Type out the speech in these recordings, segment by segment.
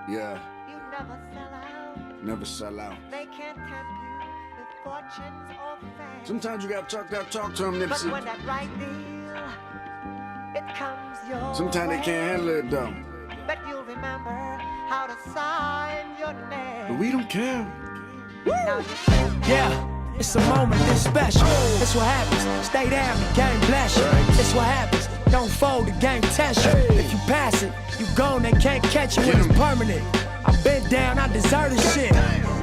Yeah. You never sell out. Never sell out. They can't tempt you with fortunes or fame. Sometimes you gotta talk to them, Nipsey. But when that right deal, it comes your Sometimes they can't handle it though. But you'll remember how to sign your name. But we don't care. Now you Yeah, it's a moment this special. That's what happens. Stay down, the game bless you. That's what happens. Don't fold, the game test you. If you pass it, you gone, they can't catch you when it's permanent. I've been down, I deserve this shit.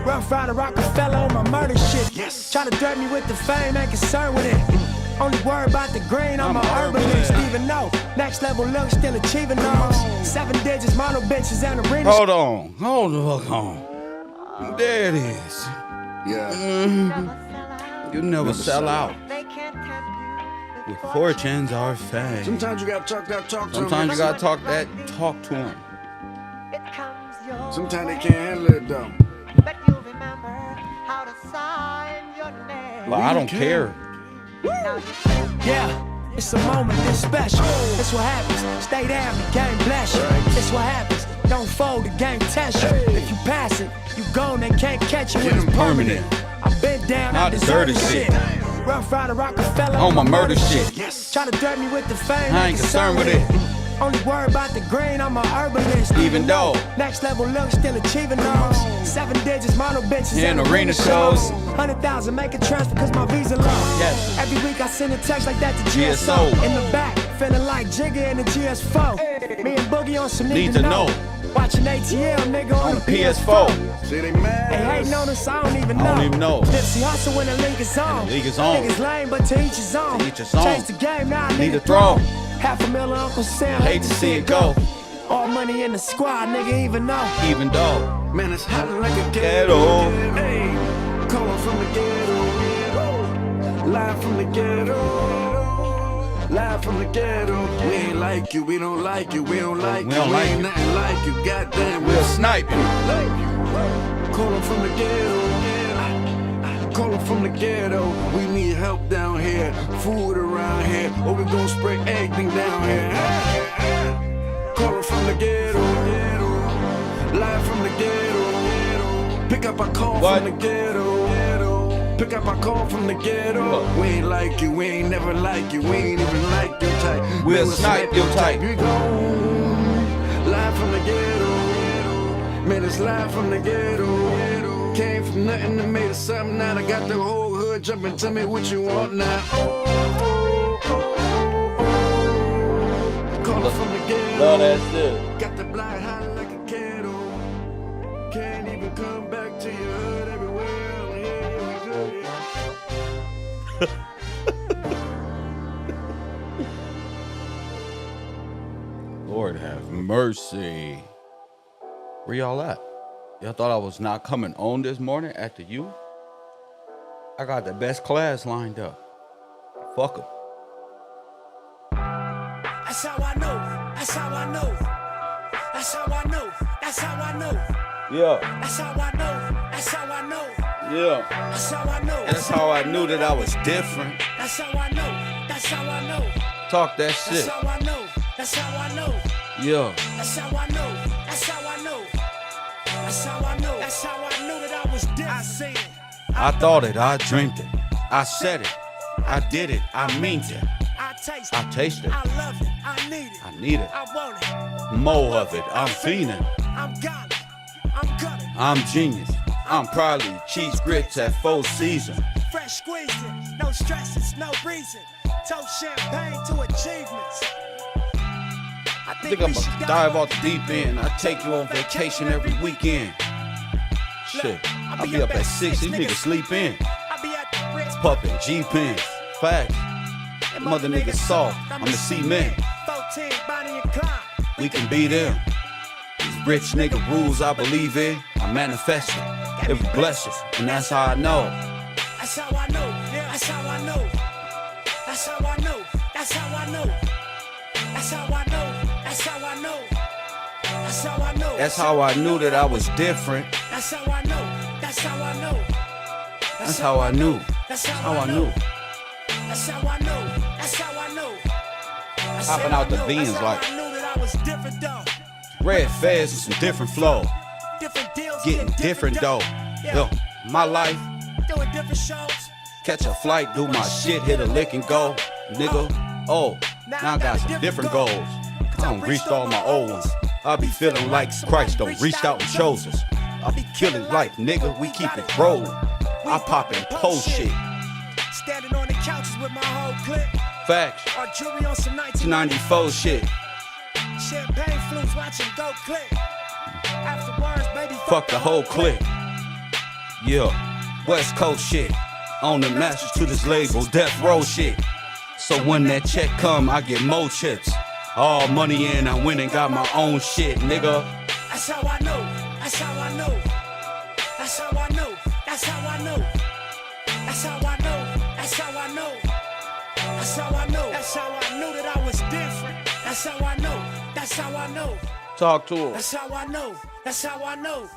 Rough Rider Rockefeller on my murder shit. Yes. Try to threaten me with the fame, ain't concerned with it. Only worry about the green, I'm an herbalist. Even though next level look, still achieving those. 7 digits, model bitches, and arena. Hold the fuck on. There it is. Yeah. You never sell out. They can't tempt you With fortunes or fame. Sometimes you gotta talk to them. Sometimes you gotta talk to them. It comes your Sometimes they can't handle it though. But you'll remember how to sign your name. But I don't care. Now you Yeah, it's a moment this special. That's what happens. Stay down, the game bless you. That's what happens. Don't fold, the game test you. If you pass it, you gone, they can't catch you when it's permanent. I've been down, I deserve this shit. Rough Rider Rockefeller On my murder shit. Yes. Try to threaten me with the fame, I ain't concerned with it. Only worry about the green, I'm an herbalist. Even though next level look, still achieving those. 7 digits, model bitches, And arena shows. 100,000, make a transfer cause my visa low. Yes. Every week I send a text like that to GSO. GSO. In the back, feeling like Jigga in the GS4. Me and Boogie on some Need to know. Watching ATL, nigga on the PS4. See they mad. They hating on us, I don't even know. I don't even know. Nipsey hustle when the league is on. The league is on. Niggas lame, but to each his own. To each his own. Change the game, now I Need need a throw. $500,000 Uncle Sam. Hate to see it go. All money in the squad, nigga, even though. Even though. Man, it's hot like a Ghetto. Hey, calling from the ghetto. Live from the ghetto. Live from the ghetto. We ain't like you, we don't like you, we don't like you. We don't like ain't you. nothing like you. Goddamn, We'll snipe you. calling from the ghetto. Calling from the ghetto. We need help down here. Food around here. Or we gon' spray everything down here. Calling from the ghetto. Live from the ghetto. Pick up a call What? from the ghetto. Pick up a call from the ghetto. We ain't like you, we ain't never like you, we ain't even like your type. We'll snipe your type. You gone. Live from the ghetto. Man, it's live from the ghetto. Came from nothing and made it something. Now I got the whole hood jumping. Tell me what you want now. Calling from the ghetto. Love that shit. Got the block hot like a kettle. Can't even come back to your hood everywhere. Yeah, we good. Lord have mercy. Where y'all at? Y'all thought I was not coming on this morning after you? I got the best class lined up. Fuck 'em. That's how I know. That's how I know. That's how I know. That's how I know. Yeah, That's how I know. That's how I know. yeah. That's how I know. That's how I knew that I was different. That's how I know. That's how I know. Talk that That's shit. how I know. That's how I know. Yeah. That's how I know. That's how I know. That's how I know. That's how I knew that I was different. I see it. I thought it, I dreamed it. I said it, I did it, I mean it. I taste it. I taste it, I love it. I need it. I need it. I want it. More of it, I'm fiending. I'm got it. I'm gutted. I'm genius. I'm probably cheese grits at 4 seasons. Fresh squeezing. No stresses. No reason. Toast champagne to achievements. I think I'm gonna dive off the deep end. I take you on vacation every weekend. Shit, I be up at 6, these niggas sleep in. I be at the Ritz Puffin' G-pins, facts. Them other niggas soft, I'm the cement. 14, Bonnie and Clyde. We can be them. These rich nigga rules I believe in, I manifest it. Every blessing, and that's how I know. That's how I know. Yeah, that's how I know. That's how I know. That's how I know. That's how I know. That's how I know. That's how I know. That's how I knew that I was different. That's how I know. That's how I know. That's how I knew. That's How I knew. That's how I know. That's how I know. That's Hopping how out the I know. beans That's how like- I knew that I was different though. Red feds and some different flow. Different deals, Getting different dough. Yo, my life. Doing different shows. Catch a flight, do my shit, hit a lick and go. Nigga, oh, now I got some different goals. I don't reached all my old ones. I be feeling like Christ don't reached out and chose us. I be killing life, nigga, we keep it rolling. I pop and post shit. Standing on the couches with my whole clique. Facts. Our jewelry on some 1994 shit. Champagne flutes watching go click. Afterwards, baby, Fuck the whole clique. Yeah, West Coast shit. On the masters to this label, death row shit. So when that check come, I get more chips. All money in, I went and got my own shit, nigga. That's how I know. That's how I know. That's how I know. That's how I know. That's how I know. That's how I know. That's how I know. That's how I knew that I was different. That's how I know. That's how I know. Talk to him. That's how I know. That's how I know.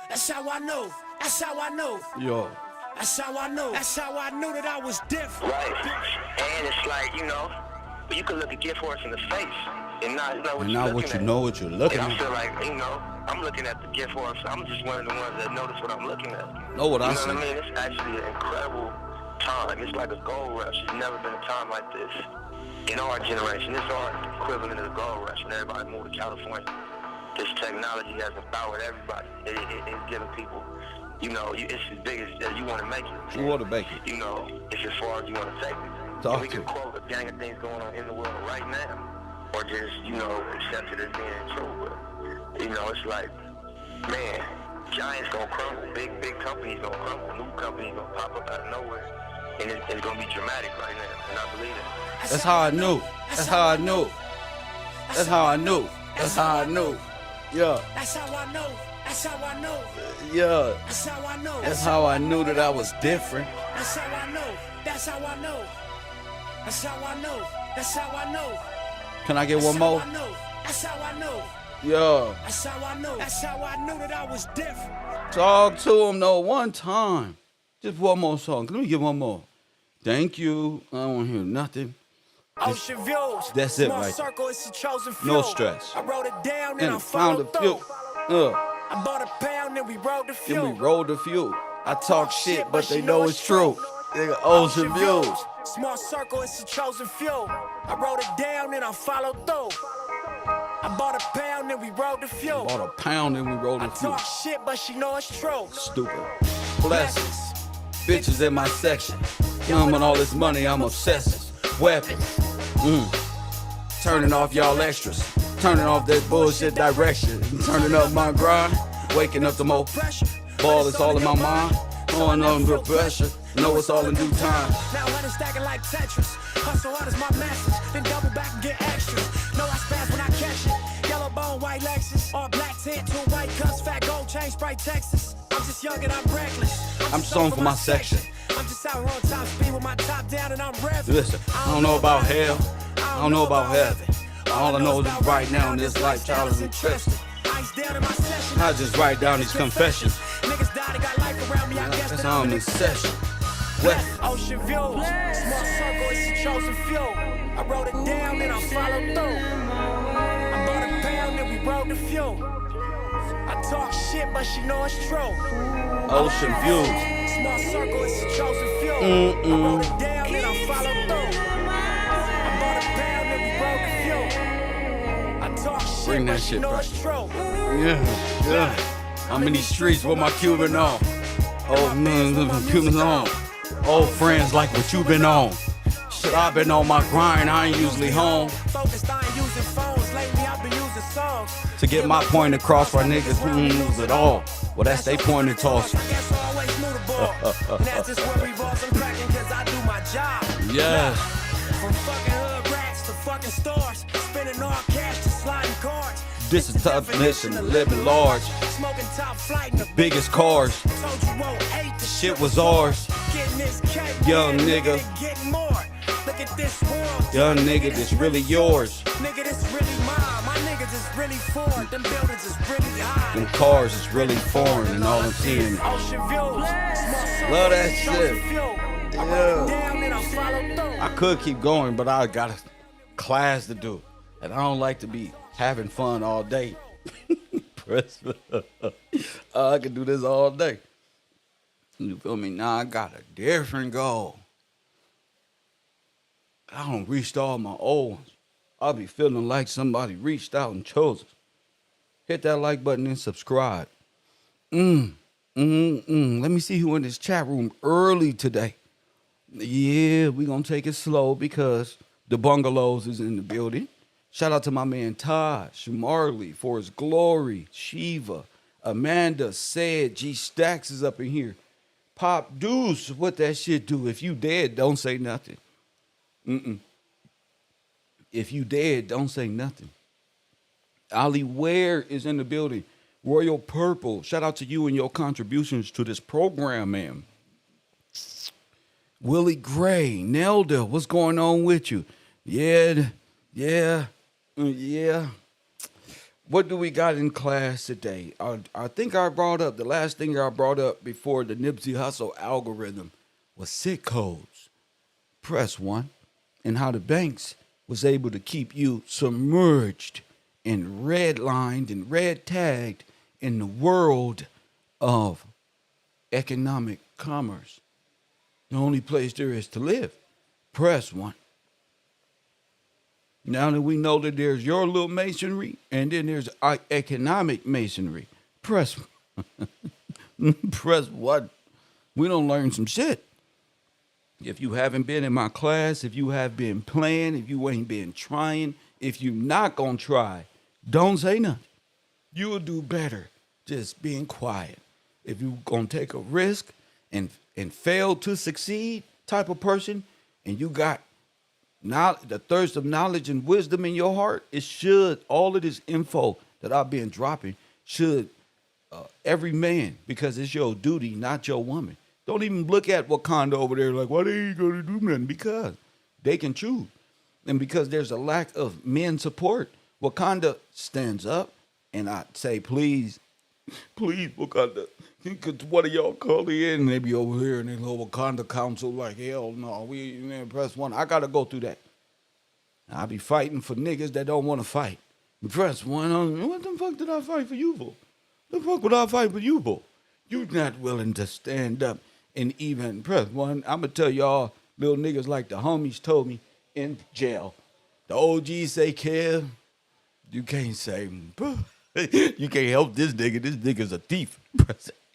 That's how I know. That's how I know. Yo. That's how I know. That's how I knew that I was different. Right. And it's like, you know, you can look a gift horse in the face and not know what And you're now looking what you at. know what you're looking And I at. feel like, you know, I'm looking at the gift horse. I'm just one of the ones that notice what I'm looking at. Know what I You know see? what I mean? It's actually an incredible time. It's like a gold rush. There's never been a time like this in our generation. It's our equivalent of the gold rush when everybody moved to California. This technology has empowered everybody. It's giving people, you know, it's as big as you want to make it. You want to make it. You know, it's as far as you want to take it. Talk And we to can it. quote a gang of things going on in the world right now, or just, you know, accept it as being true. But, you know, it's like, man, giants gonna crumble, big companies gonna crumble, new companies gonna pop up out of nowhere, and it's gonna be dramatic right now, and I believe it. That's how I knew. That's how I knew. That's how I knew. That's how I knew. Yeah. That's how I know. That's how I know. Yeah. That's how I know. That's how I knew that I was different. That's how I know. That's how I know. That's how I know. That's how I know. Can I get That's one how more? I know. That's how I know. Yeah. That's how I know. That's how I knew that I was different. Talk to him though one time. Just one more song. Let me get one more. Thank you. I don't want to hear nothing. Ocean views. That's it Small right circle, it's the chosen few. No stress. I wrote it down and And I found a followed few. through. I bought a pound and we rode the few. Then we rolled a few. I talk shit, but they know it's true. Nigga, ocean views. Small circle, it's the chosen few. I wrote it down and I followed through. I bought a pound and we rode the few. Bought a pound and we rolled I a few. talk shit, but she know it's true. Stupid. Blessings. Bitches in my section. Young with all this money, I'm obsessive. Weapons. Turning off y'all extras. Turning off that bullshit direction. Turning up my grind. Waking up the more Pressure. ball is all in my mind. Going under pressure. Know it's all in due time. Now let it stacking like Tetris. Hustle hard as my masters. Then double back and get extras. Know I spaz when I catch it. Yellow bone, white Lexus. All black tint, two white cups, fat gold chain, Sprite Texas. I'm just young and I'm reckless. I'm stoned for my section. I'm just out here on top speed with my top down and I'm revving. Listen, I don't know about hell. I don't know about heaven. All I know is right now in this life, child is interested. Ice down in my session. I just write down these confessions. Niggas died and got life around me. I guess That's that how I'm I'm in session. Weapons. Ocean views, small circle, it's the chosen few. I wrote it down and I followed through. I bought a pound and we rode the few. I talk shit, but she know it's true. Ocean views. Small circle, it's the chosen few. I wrote it down and I followed through. I bought a pound and we rode the few. I talk shit, Bring that but she shit know back. it's true. Yeah. I'm in these streets with my Cuban on. Oh man, Cuban's on. Old friends like what you been on. Shit, I've been on my grind, I ain't usually home. Focused, I ain't using phones. Lately, I've been using songs. To get my point across for niggas who don't use it all. Well, that's they point and toss. I guess I always knew the ball. And that's just where revolves I'm cracking cause I do my job. Yes. From fucking hood rats to fucking stars. Spending all cash to sliding cards. This is the definition of living large. Smoking top flight in the Biggest cars. Told you won't hate the Shit was ours. Getting this cake. Young yeah, nigga. Getting more. Look at this world. Young nigga, this really yours. Nigga, this really mine. My niggas is really foreign. Them buildings is really high. Them cars is really foreign and all I'm seeing. Ocean views. Love that shit. Yeah. Down and I follow through. I could keep going, but I got a class to do. And I don't like to be having fun all day. Press. I could do this all day. You feel me? Now I got a different goal. I don't reached all my old ones. I'll be feeling like somebody reached out and chose us. Hit that like button and subscribe. Let me see who in this chat room early today. Yeah, we gonna take it slow because the bungalows is in the building. Shout out to my man Tosh, Marley, for his glory, Shiva, Amanda, Said, G Stacks is up in here. Pop Deuce, what that shit do? If you dead, don't say nothing. If you dead, don't say nothing. Ali Ware is in the building. Royal Purple, shout out to you and your contributions to this program, man. Willie Gray, Nelda, what's going on with you? Yeah. What do we got in class today? I think I brought up, the last thing I brought up before the Nipsey Hussle algorithm was SIT codes. Press 1. And how the banks was able to keep you submerged and redlined and red tagged in the world of economic commerce. The only place there is to live. Press 1. Now that we know that there's your little masonry and then there's economic masonry, press press 1. We don't learn some shit. If you haven't been in my class, if you have been playing, if you ain't been trying, if you not gonna try, don't say nothing. You will do better just being quiet. If you gonna take a risk and fail to succeed type of person, and you got the thirst of knowledge and wisdom in your heart, it should, all of this info that I've been dropping should every man, because it's your duty, not your woman. Don't even look at Wakanda over there like, why they ain't gonna do nothing? Because they can choose. And because there's a lack of men support, Wakanda stands up and I say, please, Wakanda, could one of y'all call in? And they be over here in the little Wakanda council like, hell no, we press 1. I gotta go through that. I be fighting for niggas that don't want to fight. Press 1. What the fuck did I fight for you for? The fuck would I fight for you for? You're not willing to stand up and even press 1. I'm gonna tell y'all, little niggas like the homies told me in jail. The OGs say, Kev, you can't say, you can't help this nigga. This nigga's a thief.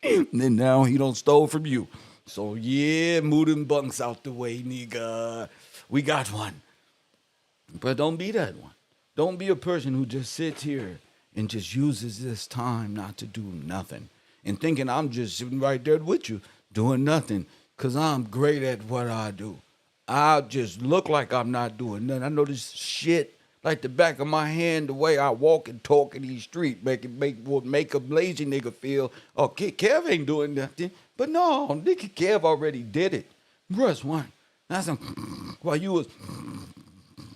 And then now he don't stole from you. So yeah, move them bunks out the way, nigga. We got one. But don't be that one. Don't be a person who just sits here and just uses this time not to do nothing. And thinking I'm just sitting right there with you, doing nothing, because I'm great at what I do. I just look like I'm not doing nothing. I know this shit like the back of my hand, the way I walk and talk in these streets, make a lazy nigga feel, oh, Kev ain't doing nothing. But no, nigga, Kev already did it. Press 1. That's while you was,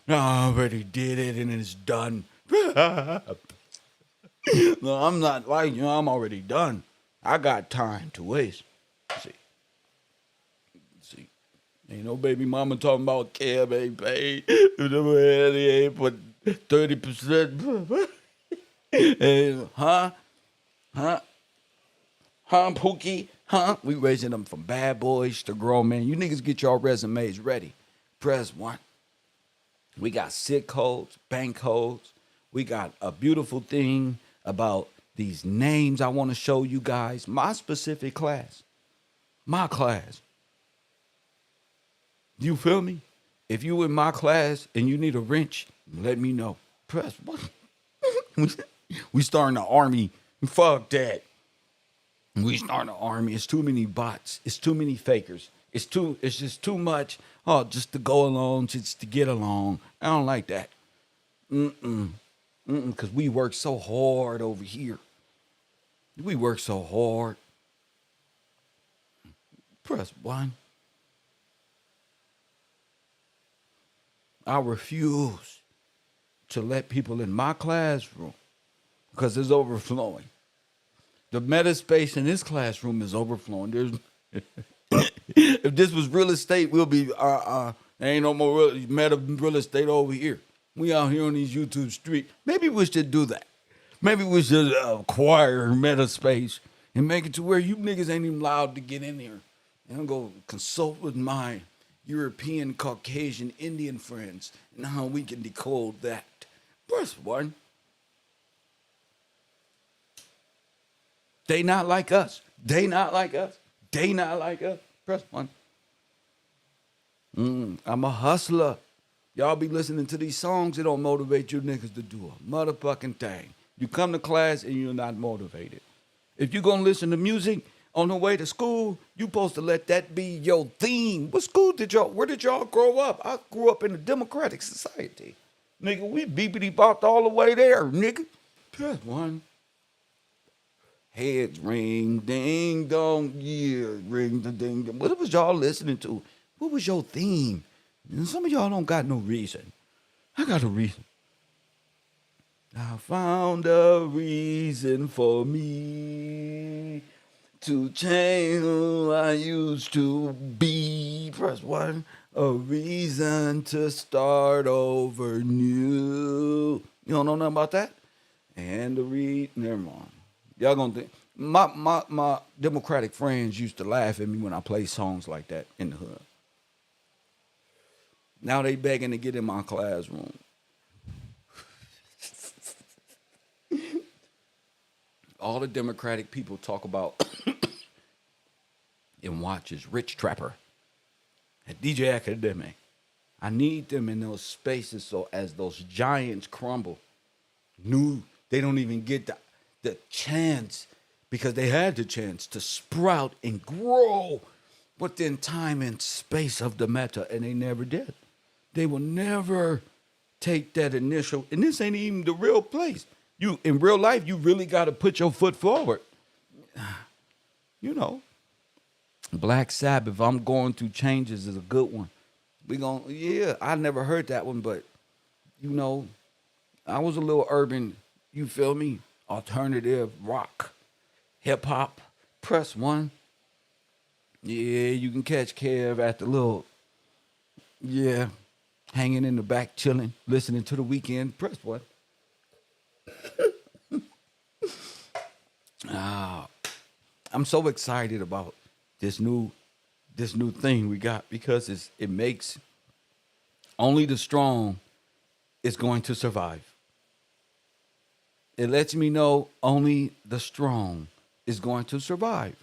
I already did it and it's done. No, I'm not like you. I'm already done. I got time to waste. See. Ain't no baby mama talking about Kev ain't paid. He ain't put 30%. Huh, Pookie? Huh? We raising them from bad boys to grown men. You niggas get your resumes ready. Press 1. We got SIT codes, bank codes. We got a beautiful thing about these names I want to show you guys. My specific class. My class. You feel me? If you in my class and you need a wrench, let me know. Press 1. We starting an army. Fuck that. We starting an army. It's too many bots. It's too many fakers. It's just too much. Oh, just to go along, just to get along. I don't like that. Because we work so hard over here. We work so hard. Press 1. I refuse to let people in my classroom, because it's overflowing. The meta space in this classroom is overflowing. There's if this was real estate, we'll be there ain't no more meta real estate over here. We out here on these YouTube streets. Maybe we should do that. Maybe we should acquire Metaspace and make it to where you niggas ain't even allowed to get in here. And I'll go consult with my European, Caucasian, Indian friends and how we can decode that. Press 1. They not like us. They not like us. They not like us. Press 1. I'm a hustler. Y'all be listening to these songs, it don't motivate you niggas to do a motherfucking thing. You come to class and you're not motivated. If you're going to listen to music on the way to school, you supposed to let that be your theme. Where did y'all grow up? I grew up in a democratic society. Nigga, we beepity-bopped all the way there, nigga. Press 1. Heads ring, ding dong, yeah, ring the ding dong. What was y'all listening to? What was your theme? And some of y'all don't got no reason. I got a reason. I found a reason for me to change who I used to be. Press 1. A reason to start over new. You don't know nothing about that? And the never mind. Y'all gonna think my Democratic friends used to laugh at me when I play songs like that in the hood. Now they begging to get in my classroom. All the Democratic people talk about and watch is Rich Trapper at DJ Academic. I need them in those spaces so as those giants crumble. They don't even get the chance, because they had the chance to sprout and grow within time and space of the meta, and they never did. They will never take that initial, and this ain't even the real place. You in real life, you really got to put your foot forward. You know, Black Sabbath, I'm going through changes is a good one. I never heard that one, but you know, I was a little urban, you feel me? Alternative rock, hip hop. Press 1. Yeah, you can catch Kev at the little, hanging in the back, chilling, listening to The Weeknd. Press 1. I'm so excited about this new thing we got, because it makes only the strong is going to survive. It lets me know only the strong is going to survive.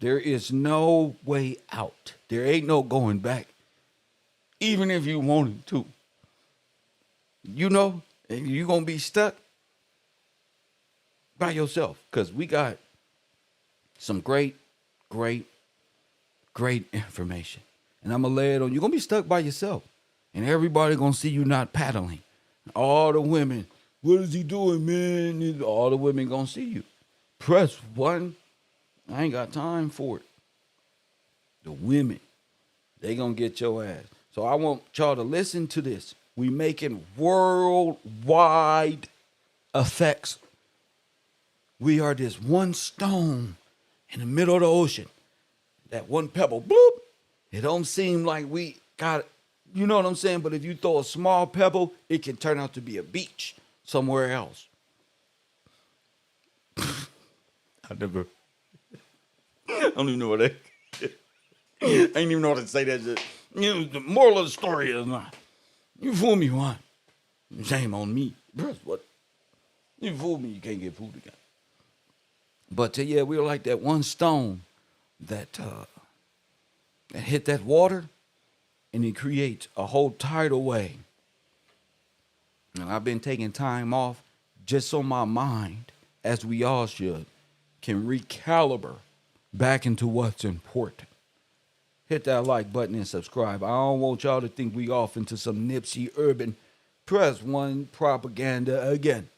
There is no way out. There ain't no going back. Even if you wanted to. You know, and you're going to be stuck by yourself, because we got some great information. And I'm going to lay it on you. You're going to be stuck by yourself. And everybody going to see you not paddling. All the women, what is he doing, man? All the women going to see you. Press 1. I ain't got time for it. The women, they going to get your ass. So I want y'all to listen to this. We making worldwide effects. We are this one stone in the middle of the ocean. That one pebble, bloop. It don't seem like we got, you know what I'm saying? But if you throw a small pebble, it can turn out to be a beach somewhere else. I don't even know what I ain't even know how to say that shit. You know, the moral of the story is not. You fool me once. Shame on me. Bruh, what? You fool me, you can't get fooled again. But we're like that one stone that hit that water, and it creates a whole tidal wave. And I've been taking time off just so my mind, as we all should, can recalibrate back into what's important. Hit that like button and subscribe. I don't want y'all to think we off into some Nipsey urban Press 1 propaganda again.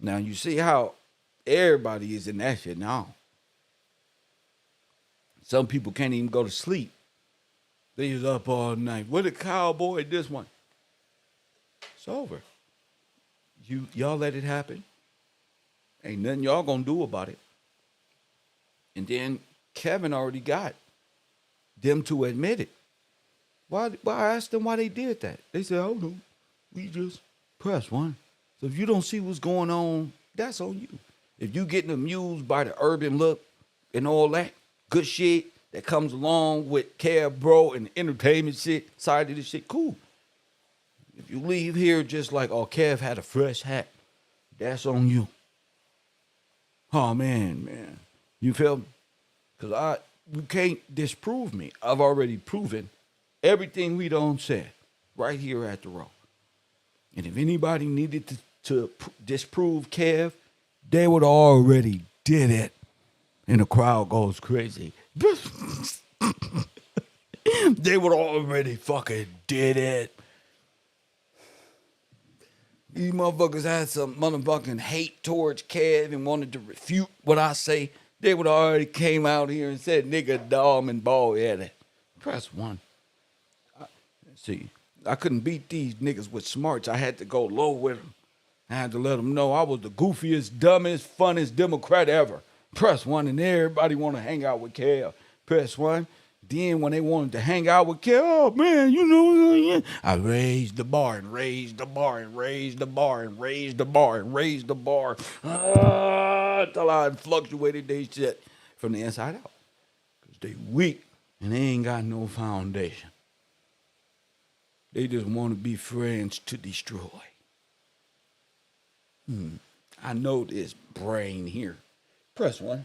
Now you see how everybody is in that shit now. Some people can't even go to sleep. They is up all night. What a cowboy, this one. It's over. Y'all let it happen. Ain't nothing y'all gonna do about it. And then Kevin already got them to admit it. Why I asked them why they did that. They said, oh no, we just press one. So if you don't see what's going on, that's on you. If you getting amused by the urban look and all that good shit that comes along with KevRow and the entertainment shit, side of this shit, cool. If you leave here just like, oh, Kev had a fresh hat, that's on you. Oh, man. You feel me? Because you can't disprove me. I've already proven everything we done said right here at the Row. And if anybody needed to disprove Kev, they would already did it. And the crowd goes crazy. They would already fucking did it. These motherfuckers had some motherfucking hate towards Kev and wanted to refute what I say. They would already came out here and said, nigga, dumb and bald headed. Press one. See, I couldn't beat these niggas with smarts. I had to go low with them. I had to let them know I was the goofiest, dumbest, funnest Democrat ever. Press one, and everybody want to hang out with Kev. Press one. Then when they wanted to hang out with Kev, oh man, you know, I raised the bar and raised the bar and raised the bar and raised the bar and raised the bar until I fluctuated they shit from the inside out. Because they weak and they ain't got no foundation. They just want to be friends to destroy. I know this brain here. Press one.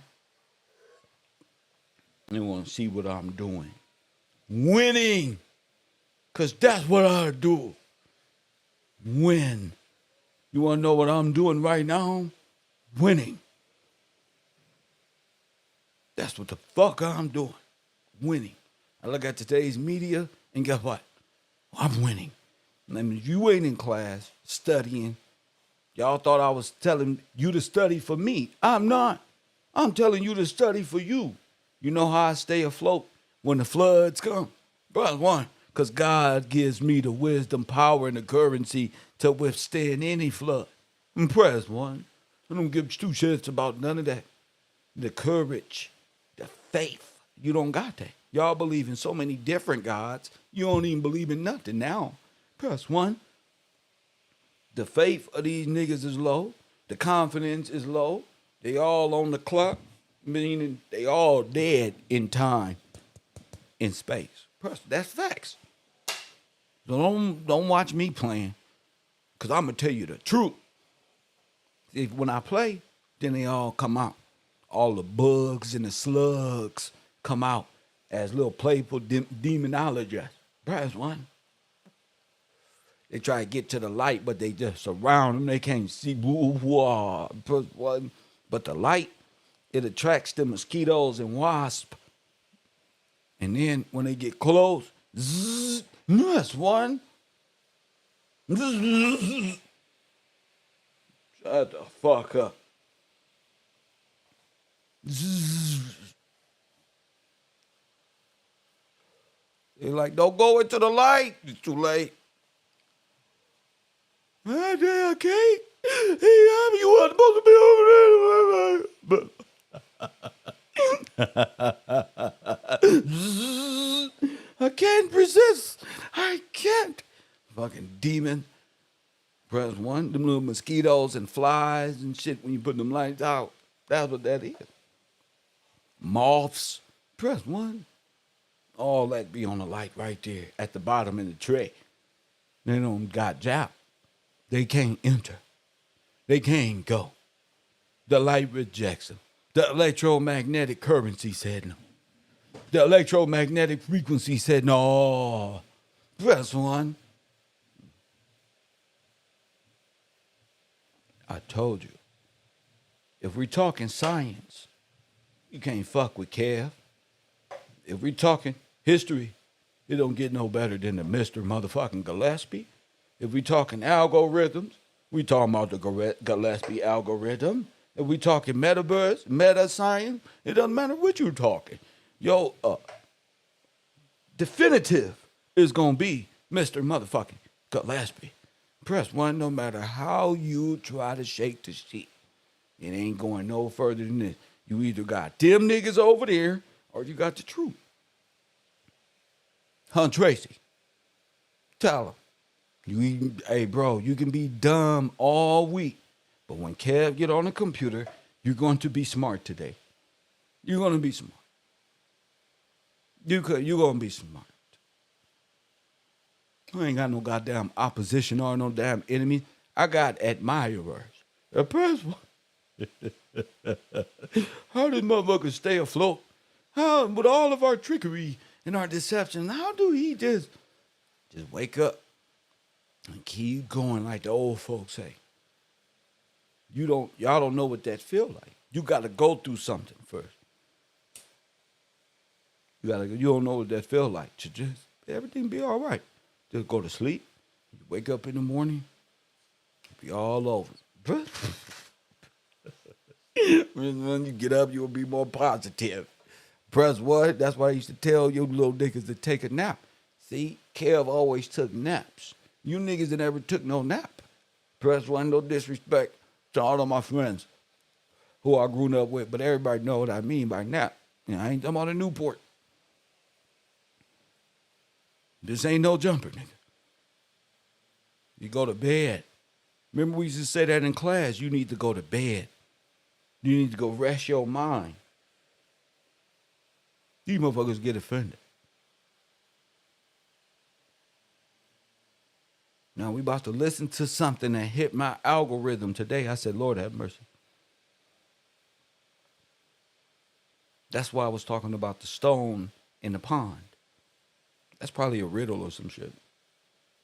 They want to see what I'm doing. Winning. Because that's what I do. Win. You want to know what I'm doing right now? Winning. That's what the fuck I'm doing. Winning. I look at today's media and guess what? I'm winning. I mean, you ain't in class studying. Y'all thought I was telling you to study for me. I'm not. I'm telling you to study for you. You know how I stay afloat when the floods come? Press one, because God gives me the wisdom, power, and the currency to withstand any flood. And press one. I don't give two shits about none of that. The courage, the faith. You don't got that. Y'all believe in so many different gods. You don't even believe in nothing now. Press one. The faith of these niggas is low. The confidence is low. They all on the clock, meaning they all dead in time, in space. That's facts. So don't watch me playing, because I'm going to tell you the truth. If when I play, then they all come out. All the bugs and the slugs come out as little playful demonologists. Press one. They try to get to the light, but they just surround them. They can't see. Press one. But the light, it attracts the mosquitoes and wasps. And then when they get close, zzz, that's one. Zzz, shut the fuck up. Zzz. They're like, don't go into the light. It's too late. I can't. Hey, you weren't supposed to be over there. I can't resist. I can't. Fucking demon. Press one. Them little mosquitoes and flies and shit when you put them lights out. That's what that is. Moths. Press one. All that be on the light right there at the bottom in the tray. They don't got job. They can't enter. They can't go. The light rejects them. The electromagnetic currency said no. The electromagnetic frequency said no. Press one. I told you. If we're talking science, you can't fuck with Kev. If we're talking history, it don't get no better than the Mr. motherfucking Gillespie. If we talking algorithms, we talking about the Gillespie algorithm. If we talking metaverse, meta science, it doesn't matter what you're talking. Yo, definitive is gonna be Mr. motherfucking Gillespie. Press one, no matter how you try to shake the shit. It ain't going no further than this. You either got them niggas over there or you got the truth. Hunt Tracy, Tell him. Hey, bro, you can be dumb all week, but when Kev get on the computer, you're going to be smart today. You're going to be smart. You're going to be smart. I ain't got no goddamn opposition or no damn enemy. I got admirers. A person. How did motherfuckers stay afloat? How, with all of our trickery and our deception, how do he just wake up and keep going like the old folks say? Y'all don't know what that feel like. You got to go through something first. You don't know what that feel like. To just everything be all right. Just go to sleep. You wake up in the morning, be all over. When you get up, you'll be more positive. Press what? That's why I used to tell you little niggas to take a nap. See, Kev always took naps. You niggas that never took no nap. Press one, no disrespect to all of my friends who I grew up with, but everybody know what I mean by nap. I ain't talking about a Newport. This ain't no jumper, nigga. You go to bed. Remember we used to say that in class, you need to go to bed. You need to go rest your mind. These motherfuckers get offended. Now we about to listen to something that hit my algorithm today. I said, Lord have mercy. That's why I was talking about the stone in the pond. That's probably a riddle or some shit.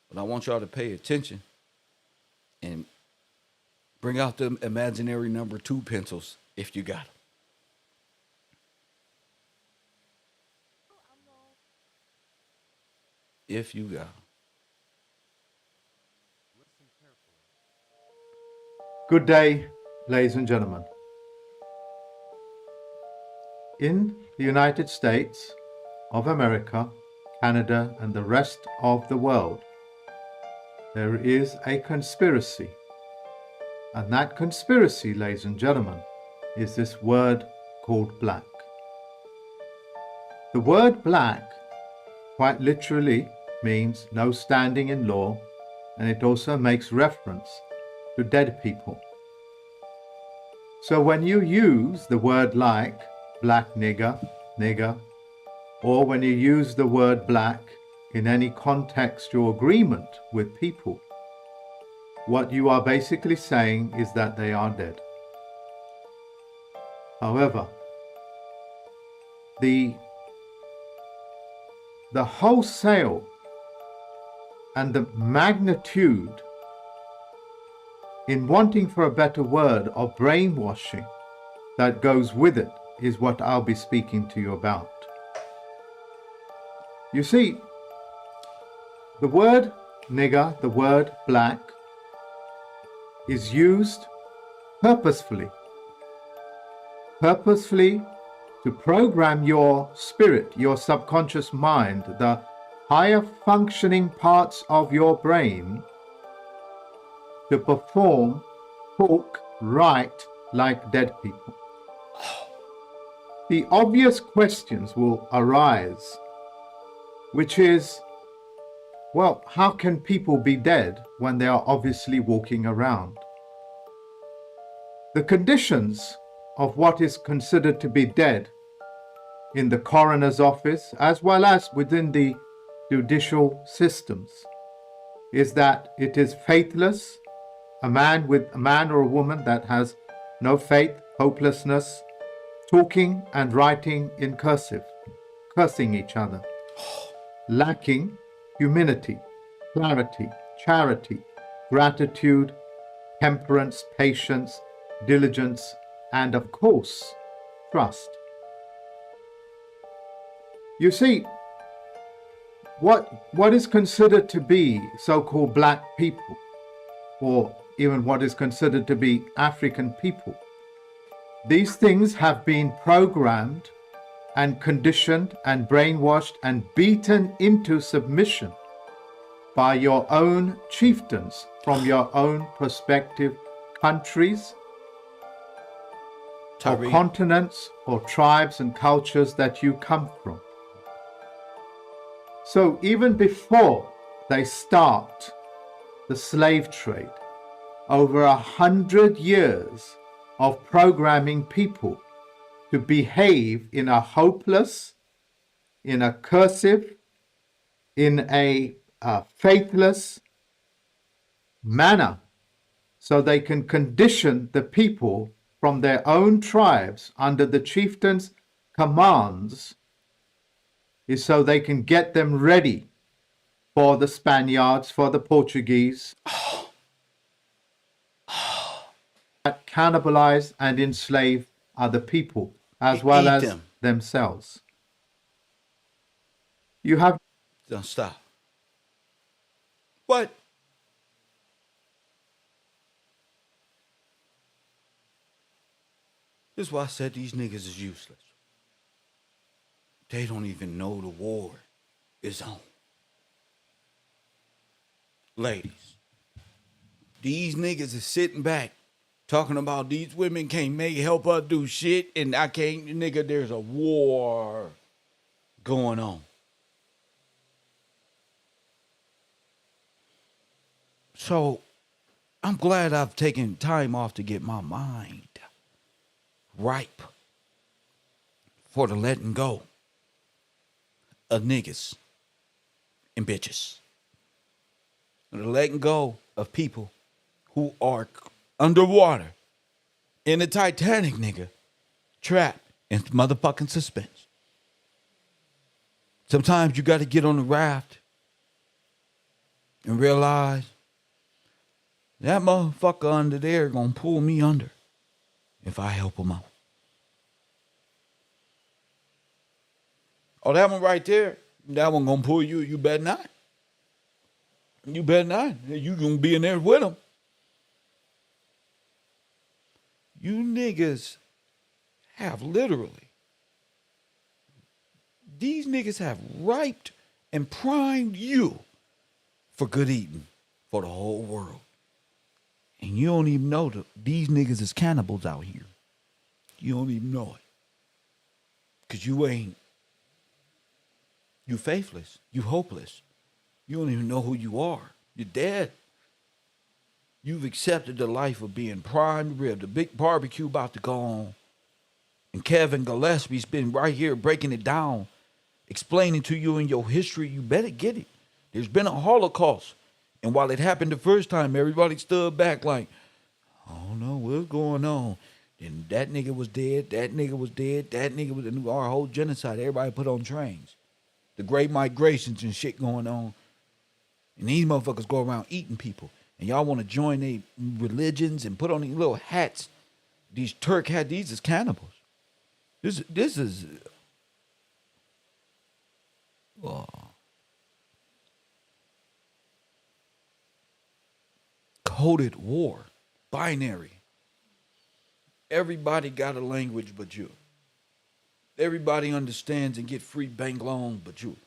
But I want y'all to pay attention and bring out the imaginary number 2 pencils if you got them. If you got them. Good day, ladies and gentlemen. In the United States of America, Canada, and the rest of the world, there is a conspiracy. And that conspiracy, ladies and gentlemen, is this word called black. The word black quite literally means no standing in law, and it also makes reference to dead people. So when you use the word like black nigger, or when you use the word black in any contextual agreement with people, what you are basically saying is that they are dead. However, the wholesale and the magnitude in wanting for a better word of brainwashing that goes with it is what I'll be speaking to you about. You see, the word nigger, the word black, is used purposefully to program your spirit, your subconscious mind, the higher functioning parts of your brain to perform, talk, write like dead people. The obvious questions will arise, which is, well, how can people be dead when they are obviously walking around? The conditions of what is considered to be dead in the coroner's office, as well as within the judicial systems, is that it is faithless, a man or a woman that has no faith, hopelessness, talking and writing in cursive, cursing each other, lacking humility, clarity, charity, gratitude, temperance, patience, diligence, and of course, trust. You see, what is considered to be so-called black people, or even what is considered to be African people, these things have been programmed and conditioned and brainwashed and beaten into submission by your own chieftains from your own prospective countries, or continents, or tribes and cultures that you come from. So even before they start the slave trade. Over 100 years of programming people to behave in a hopeless, in a cursive, in a faithless manner, so they can condition the people from their own tribes under the chieftain's commands, is so they can get them ready for the Spaniards, for the Portuguese, that cannibalize and enslave other people as well Eat as them. themselves. You have Don't stop. What? This is why I said these niggas is useless. They don't even know the war is on. Ladies, these niggas is sitting back talking about these women can't help us do shit, and I can't, nigga, there's a war going on. So I'm glad I've taken time off to get my mind ripe for the letting go of niggas and bitches. The letting go of people who are underwater in the Titanic, nigga, trapped in motherfucking suspense. Sometimes you got to get on the raft and realize that motherfucker under there gonna pull me under if I help him out. Oh, that one right there, that one gonna pull you. You better not. You better not. You gonna be in there with them. You niggas have literally, these niggas have riped and primed you for good eating for the whole world. And you don't even know that these niggas is cannibals out here. You don't even know it. Because you faithless. You hopeless. You don't even know who you are. You're dead. You've accepted the life of being prime rib. The big barbecue about to go on. And Kevin Gillespie's been right here breaking it down, explaining to you in your history. You better get it. There's been a Holocaust. And while it happened the first time, everybody stood back like, I don't know what's going on. Then that nigga was dead, that nigga was dead, that nigga was our whole genocide. Everybody put on trains. The great migrations and shit going on. And these motherfuckers go around eating people. And y'all want to join their religions and put on these little hats. These Turk hats, these is cannibals. This is coded war, binary. Everybody got a language but you. Everybody understands and get free bank loans but you.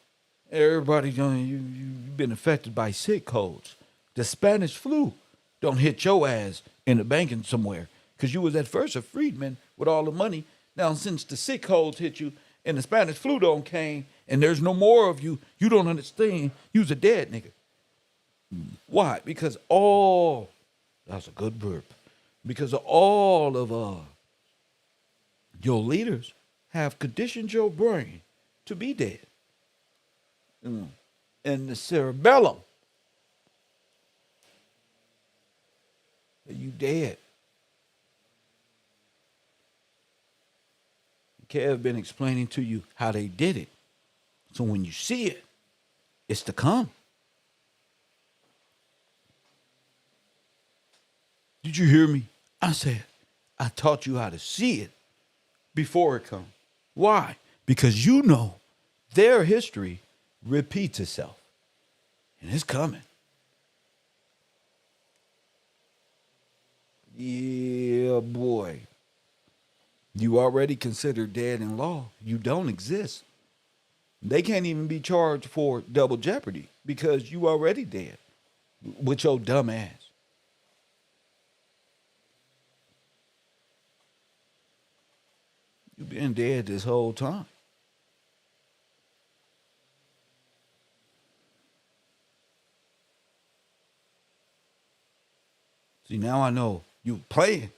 Everybody, you've been affected by sick codes. The Spanish flu don't hit your ass in the banking somewhere because you was at first a freedman with all the money. Now, since the sick codes hit you and the Spanish flu don't came and there's no more of you, you don't understand. You's a dead nigga. Why? Because that's a good burp. Because all of your leaders have conditioned your brain to be dead. And the cerebellum, you dead. Kev been explaining to you how they did it. So when you see it, it's to come. Did you hear me? I said, I taught you how to see it before it comes. Why? Because you know their history repeats itself. And it's coming. Yeah, boy. You already considered dead in law. You don't exist. They can't even be charged for double jeopardy because you already dead with your dumb ass. You've been dead this whole time. See, now I know you playing.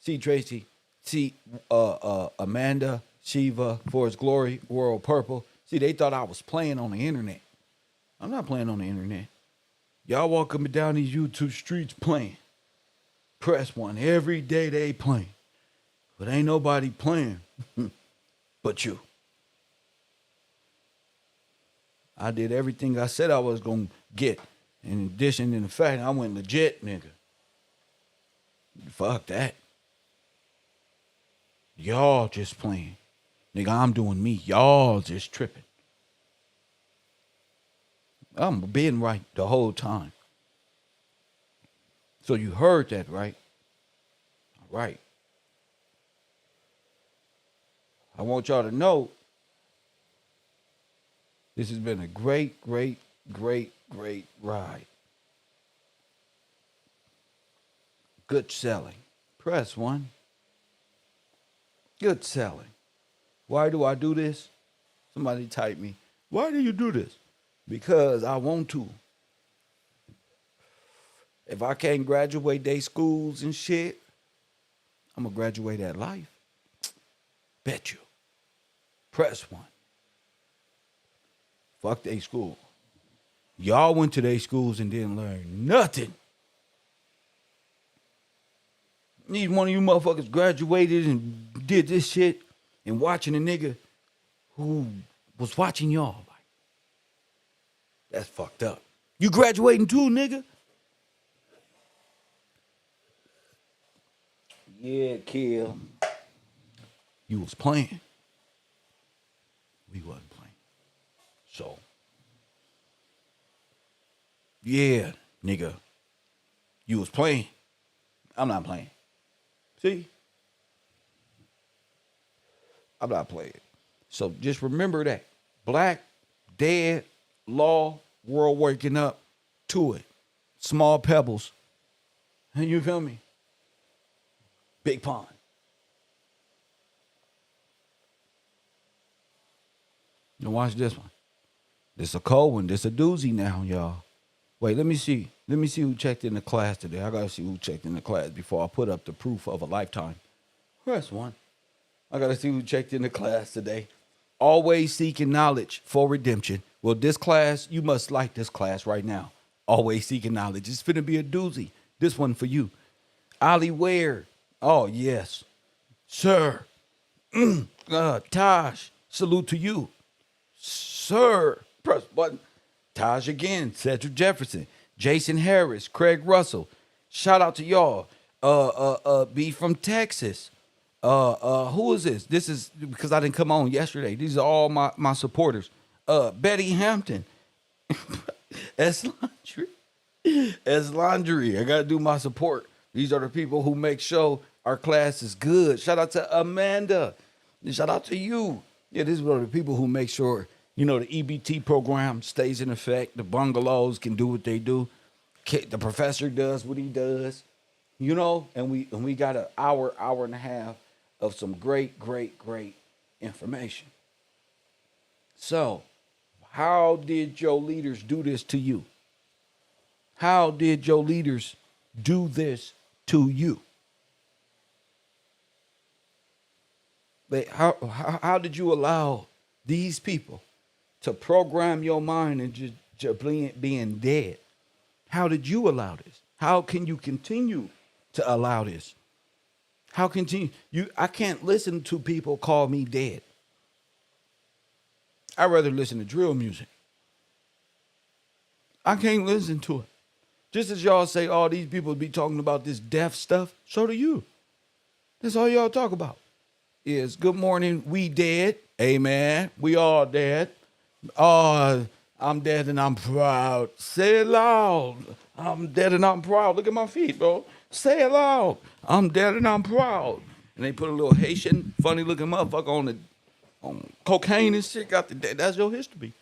See, Tracy. See, Amanda, Shiva, For His Glory, World Purple. See, they thought I was playing on the internet. I'm not playing on the internet. Y'all walk up and down these YouTube streets playing. Press one. Every day they playing. But ain't nobody playing but you. I did everything I said I was going to get. In addition to the fact I went legit, nigga. Fuck that. Y'all just playing. Nigga, I'm doing me. Y'all just tripping. I'm being right the whole time. So you heard that, right? All right. I want y'all to know this has been a great ride. Good selling. Press one. Good selling. Why do I do this? Somebody type me. Why do you do this? Because I want to. If I can't graduate they schools and shit, I'm going to graduate at life. Bet you. Press one. Fuck they school. Y'all went to they schools and didn't learn nothing. Need one of you motherfuckers graduated and did this shit and watching a nigga who was watching y'all. Like, that's fucked up. You graduating too, nigga? Yeah, Kill. You was playing. We wasn't playing. So, yeah, nigga. You was playing. I'm not playing. See? I'm not playing. So just remember that. Black, dead, law, world waking up to it. Small pebbles. And you feel me? Big pond. Now watch this one. This a cold one. This a doozy now, y'all. Wait, let me see. Let me see who checked in the class today. I got to see who checked in the class before I put up the proof of a lifetime. Press one. I got to see who checked in the class today. Always seeking knowledge for redemption. Well, this class, you must like this class right now. Always seeking knowledge. It's finna be a doozy. This one for you. Ollie Ware. Oh, yes. Sir. Taj. Salute to you. Sir. Press button. Taj again. Cedric Jefferson. Jason Harris. Craig Russell. Shout out to y'all. B from Texas. Who is this? This is because I didn't come on yesterday. These are all my supporters. Betty Hampton. S Laundry. I gotta do my support. These are the people who make sure our class is good. Shout out to Amanda. Shout out to you. Yeah, these are the people who make sure, you know, the EBT program stays in effect. The bungalows can do what they do. The professor does what he does. You know, and we got an hour and a half of some great information. So, how did your leaders do this to you? How did your leaders do this to you? How did you allow these people to program your mind and just being dead? How did you allow this? How can you continue to allow this? How continue? I can't listen to people call me dead. I'd rather listen to drill music. I can't listen to it. Just as y'all say, all these people be talking about this death stuff, so do you. That's all y'all talk about. Is good morning, we dead. Amen. We all dead. Oh, I'm dead and I'm proud. Say it loud. I'm dead and I'm proud. Look at my feet, bro. Say it loud. I'm dead and I'm proud. And they put a little Haitian, funny looking motherfucker on cocaine and shit. That's your history.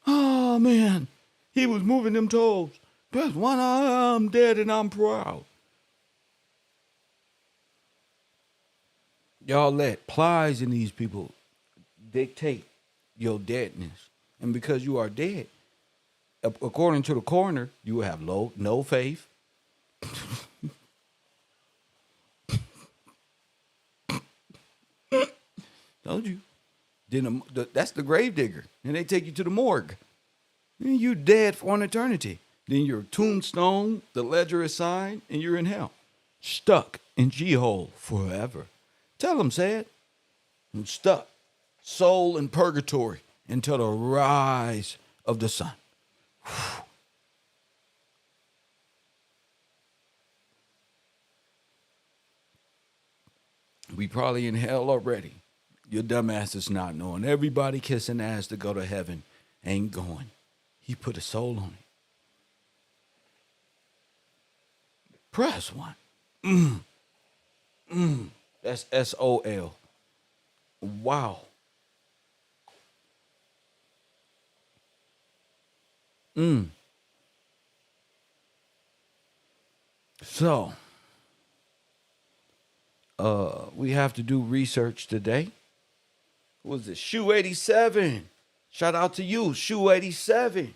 Oh man, he was moving them toes. That's one. I'm dead and I'm proud. Y'all let Plies and these people dictate your deadness, and because you are dead, according to the coroner, you have no faith, Told you. Then that's the grave digger. And they take you to the morgue. And you dead for an eternity. Then your tombstone, the ledger is signed, and you're in hell. Stuck in G-hole forever. Tell them, say it. I'm stuck. Soul in purgatory until the rise of the sun. We probably in hell already. Your dumb ass is not knowing. Everybody kissing ass to go to heaven ain't going. He put a soul on it. Press one. That's SOL. Wow. So, we have to do research today. What was it? Shoe 87. Shout out to you, Shoe 87.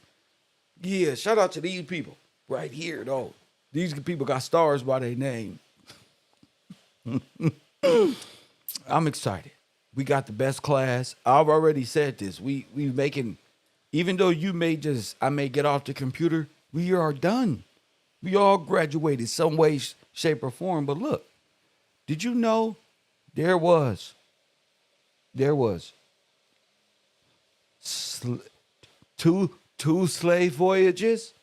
Yeah, shout out to these people right here, though. These people got stars by their name. I'm excited. We got the best class. I've already said this. We making, even though I may get off the computer, we are done. We all graduated some way, shape, or form. But look, did you know there was two slave voyages?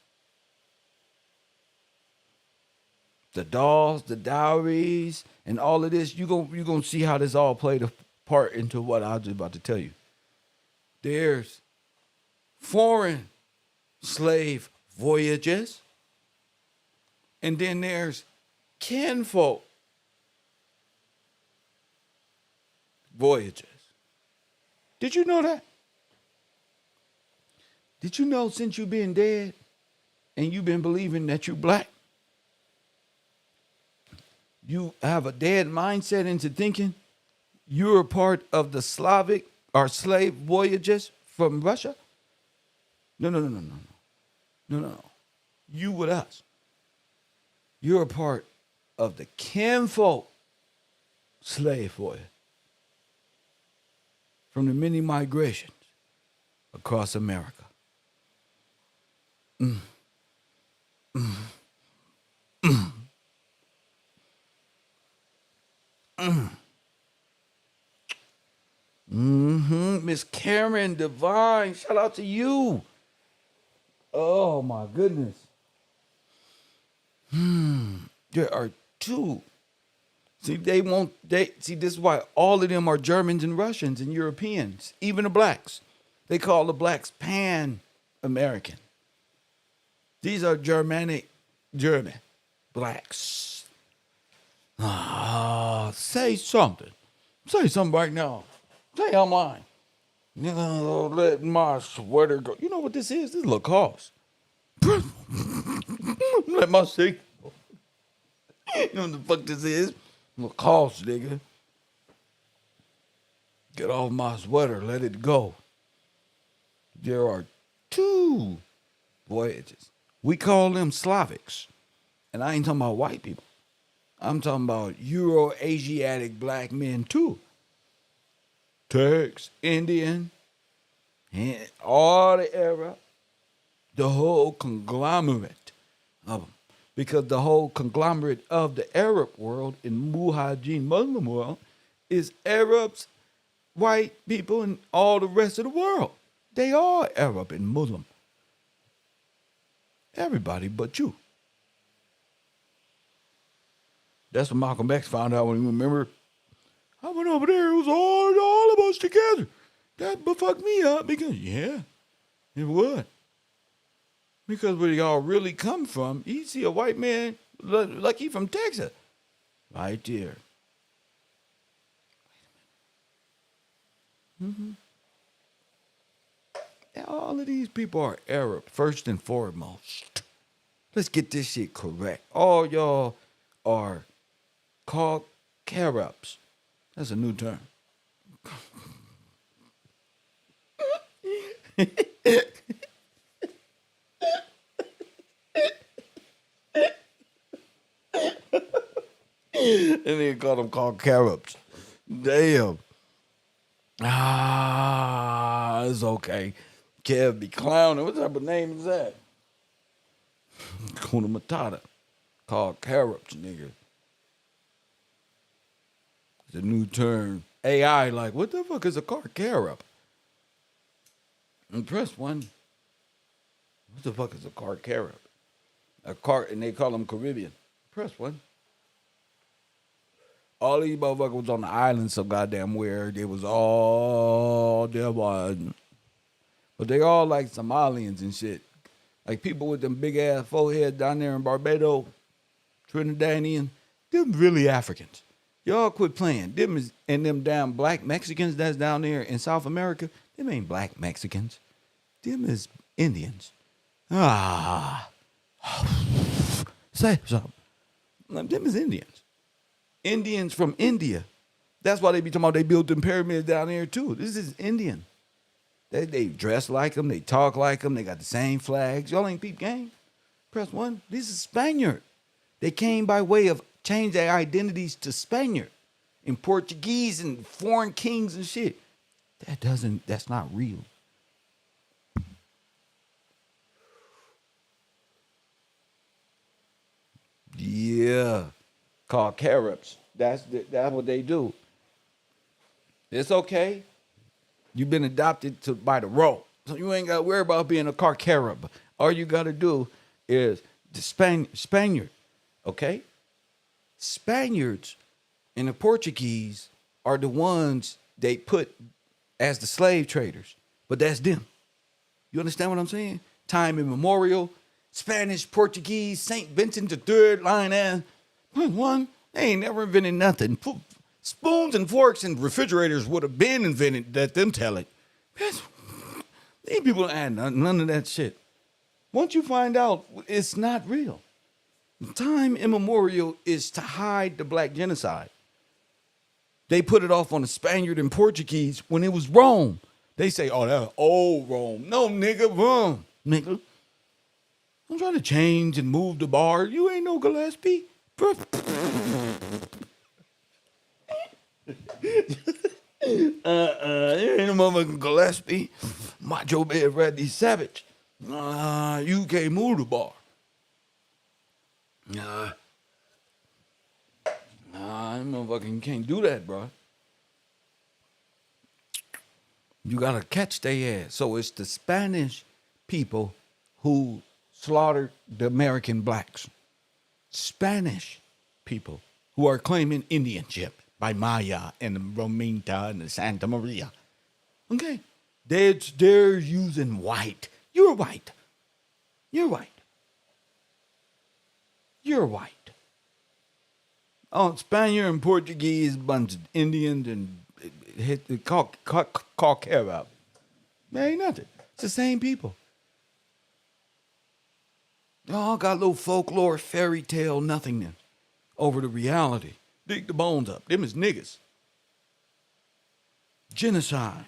The dolls, the dowries, and all of this. You're gonna see how this all played a part into what I was about to tell you. There's foreign slave voyages, and then there's kinfolk voyages. Did you know that? Did you know since you've been dead and you've been believing that you're black, you have a dead mindset into thinking you're a part of the Slavic or slave voyages from Russia? No. You with us. You're a part of the kinfolk slave voyage from the many migrations across America. Miss Karen Divine, shout out to you. Oh my goodness. There are two. See, this is why all of them are Germans and Russians and Europeans, even the blacks. They call the blacks Pan-American. These are German blacks. Say something. Say something right now. Say I'm lying. Let my sweater go. You know what this is? This is Lacoste. Let my shake. You know what the fuck this is? Lacoste, nigga. Get off my sweater. Let it go. There are two voyages. We call them Slavics. And I ain't talking about white people. I'm talking about Euro-Asiatic black men too. Turks, Indian, and all the Arab, the whole conglomerate of them. Because the whole conglomerate of the Arab world and Mujahideen Muslim world is Arabs, white people, and all the rest of the world. They are Arab and Muslim. Everybody but you. That's what Malcolm X found out when he remember. I went over there, it was all of us together. That fucked me up because, yeah, it would. Because where y'all really come from, you see a white man, like he from Texas, right there. All of these people are Arab, first and foremost. Let's get this shit correct. All y'all are called KevRows. That's a new term. And they call them called carrots. Damn. It's okay. Kev be clowning. What type of name is that? Kuna Matata. Called carrots, nigga. It's a new term. AI, like, what the fuck is a car carrot? And press one. What the fuck is a car carrot? A car, and they call them Caribbean. Press one. All these motherfuckers was on the island so goddamn weird. They was all them. But they all like Somalians and shit. Like people with them big ass foreheads down there in Barbados, Trinidadian, them really Africans. Y'all quit playing. Them is, and them damn black Mexicans that's down there in South America, them ain't black Mexicans. Them is Indians. Say something. Them is Indians. Indians from India. That's why they be talking about they built them pyramids down there too. This is Indian. They dress like them. They talk like them. They got the same flags. Y'all ain't peep gang. Press one. This is Spaniard. They came by way of change their identities to Spaniard and Portuguese and foreign kings and shit. That's not real. Yeah. Called carrots. That's what they do. It's okay. You've been adopted by the row. So you ain't got to worry about being a car carrot. All you got to do is the Spaniard. Okay? Spaniards and the Portuguese are the ones they put as the slave traders. But that's them. You understand what I'm saying? Time immemorial. Spanish, Portuguese, St. Vincent the Third, line ass. One, they ain't never invented nothing. Spoons and forks and refrigerators would have been invented, let them tell it. These people add none of that shit. Once you find out, it's not real. Time immemorial is to hide the black genocide. They put it off on the Spaniard and Portuguese when it was Rome. They say, oh, that's old Rome. No, nigga, Rome, nigga. I'm trying to change and move the bar. You ain't no Gillespie. You ain't no motherfucking Gillespie. Macho Man Randy Savage. You can't move the bar. Motherfucking can't do that, bro. You gotta catch their ass. So it's the Spanish people who slaughtered the American blacks. Spanish people who are claiming Indianship by Maya and the Rominta and the Santa Maria. Okay. They're using white. You're white. You're white. You're white. Oh, Spaniard and Portuguese, bunch of Indians and call KevRow. There ain't nothing. It's the same people. They all got little folklore, fairy tale nothingness over the reality. Dig the bones up. Them is niggas. Genocide.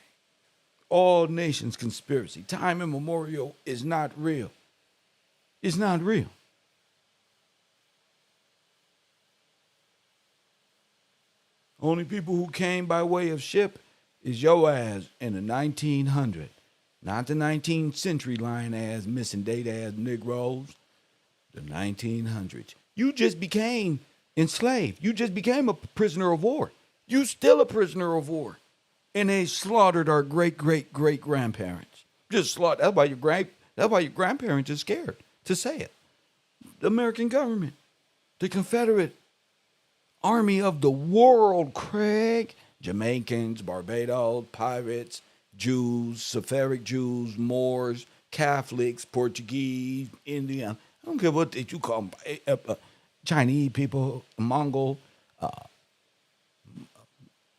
All nations conspiracy. Time immemorial is not real. It's not real. Only people who came by way of ship is your ass in the 1900s. Not the 19th century lying ass, missing date ass Negroes. The 1900s. You just became enslaved. You just became a prisoner of war. You still a prisoner of war. And they slaughtered our great-great-great-grandparents. Just slaughtered. That's why your grandparents are scared to say it. The American government. The Confederate Army of the world, Craig. Jamaicans, Barbados, pirates, Jews, Sephardic Jews, Moors, Catholics, Portuguese, Indian. I don't care what you call them. Chinese people, Mongol,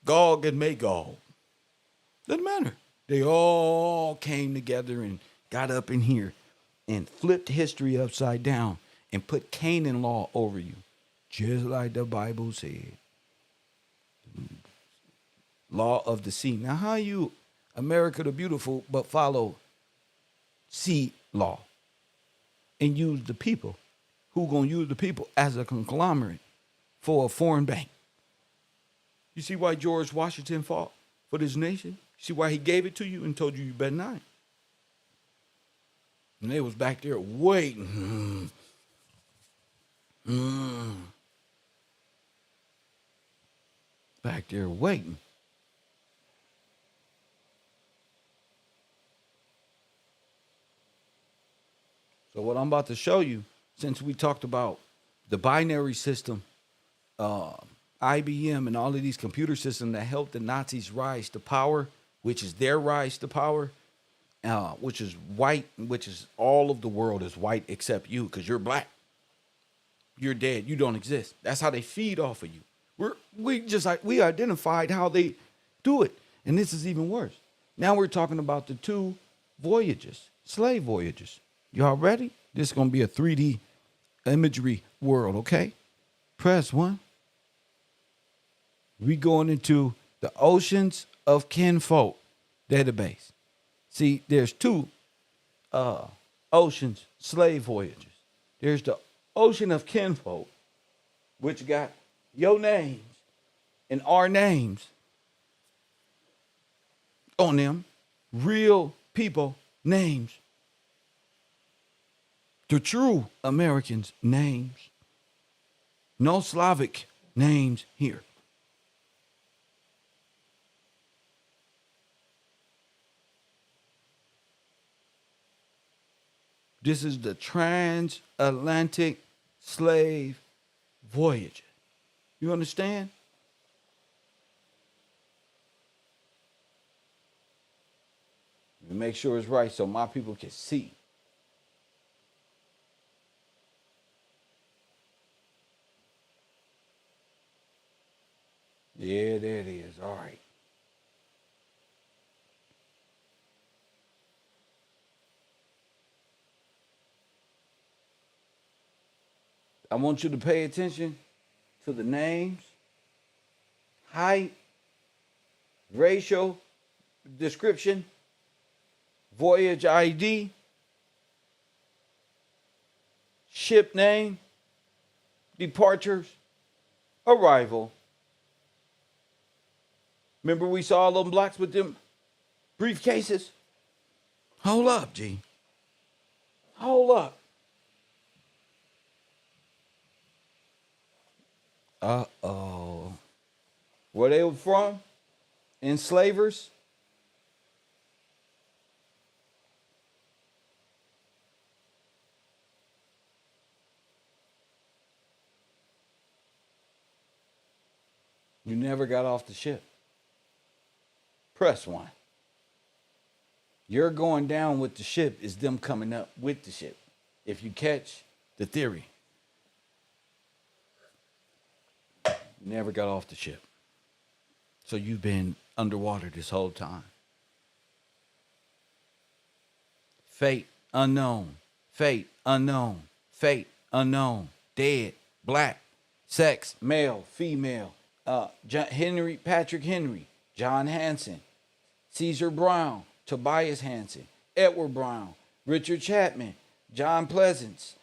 Gog and Magog. Doesn't matter. They all came together and got up in here and flipped history upside down and put Canaan law over you. Just like the Bible said. Law of the sea. Now, how you, America the Beautiful, but follow sea law and use the people? Who gonna use the people as a conglomerate for a foreign bank? You see why George Washington fought for this nation? You see why he gave it to you and told you you better not? And they was back there waiting. Back there waiting. So what I'm about to show you, since we talked about the binary system, IBM and all of these computer systems that helped the Nazis rise to power, which is their rise to power, which is white, which is all of the world is white except you, because you're black. You're dead. You don't exist. That's how they feed off of you. We identified how they do it, and this is even worse. Now we're talking about the 2 voyages, slave voyages. Y'all ready? This is gonna be a 3D imagery world, okay? Press 1. We going into the Oceans of Kinfolk database. See, there's 2 oceans, slave voyages. There's the Ocean of Kinfolk, which got your names and our names on them. Real people names. The true Americans' names. No Slavic names here. This is the transatlantic slave voyage. You understand? Let me make sure it's right so my people can see. Yeah, there it is. All right. I want you to pay attention to the names, height, racial description, voyage ID, ship name, departures, arrival. Remember we saw all them blocks with them briefcases? Hold up, G. Hold up. Uh-oh. Where they were from? Enslavers? You never got off the ship. Press 1. You're going down with the ship is them coming up with the ship. If you catch the theory. You never got off the ship. So you've been underwater this whole time. Fate unknown. Fate unknown. Fate unknown. Dead. Black. Sex. Male. Female. Patrick Henry. John Hanson. Caesar Brown. Tobias Hanson. Edward Brown. Richard Chapman. John Pleasance.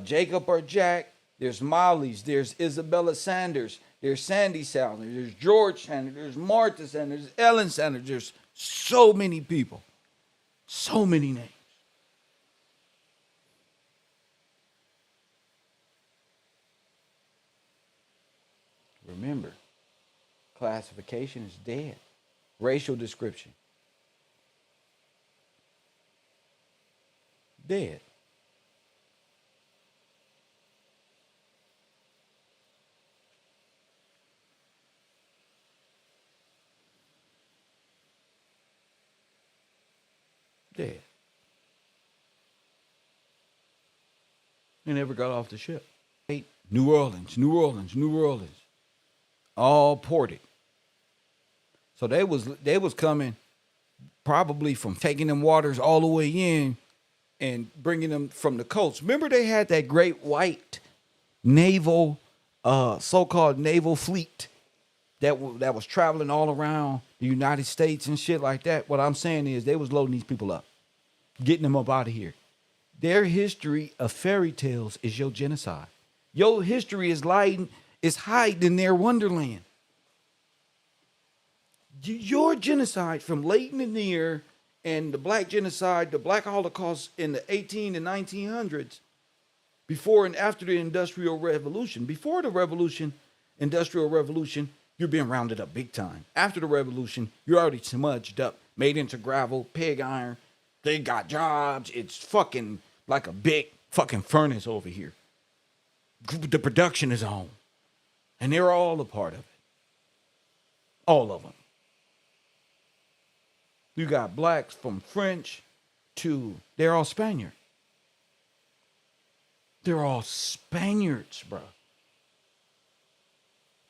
Jacob or Jack. There's Molly's, there's Isabella Sanders, there's Sandy Sanders, there's George Sanders, there's Martha Sanders, there's Ellen Sanders. There's so many people, so many names. Remember, classification is dead. Racial description, dead. Dead. They never got off the ship. New Orleans, New Orleans, New Orleans. All ported. So they was coming probably from taking them waters all the way in and bringing them from the coast. Remember they had that great white naval, so-called naval fleet that was traveling all around the United States and shit like that. What I'm saying is they was loading these people up, getting them up out of here. Their history of fairy tales is your genocide. Your history is hiding in their wonderland. Your genocide from Leighton and Near and the black genocide, the black Holocaust in the 18 and 1900s, before and after the Industrial Revolution. Before the Revolution, Industrial Revolution, you're being rounded up big time. After the Revolution, you're already smudged up, made into gravel, pig iron. They got jobs. It's fucking like a big fucking furnace over here. The production is on. And they're all a part of it. All of them. You got blacks from French to, they're all Spaniard. They're all Spaniards, bro.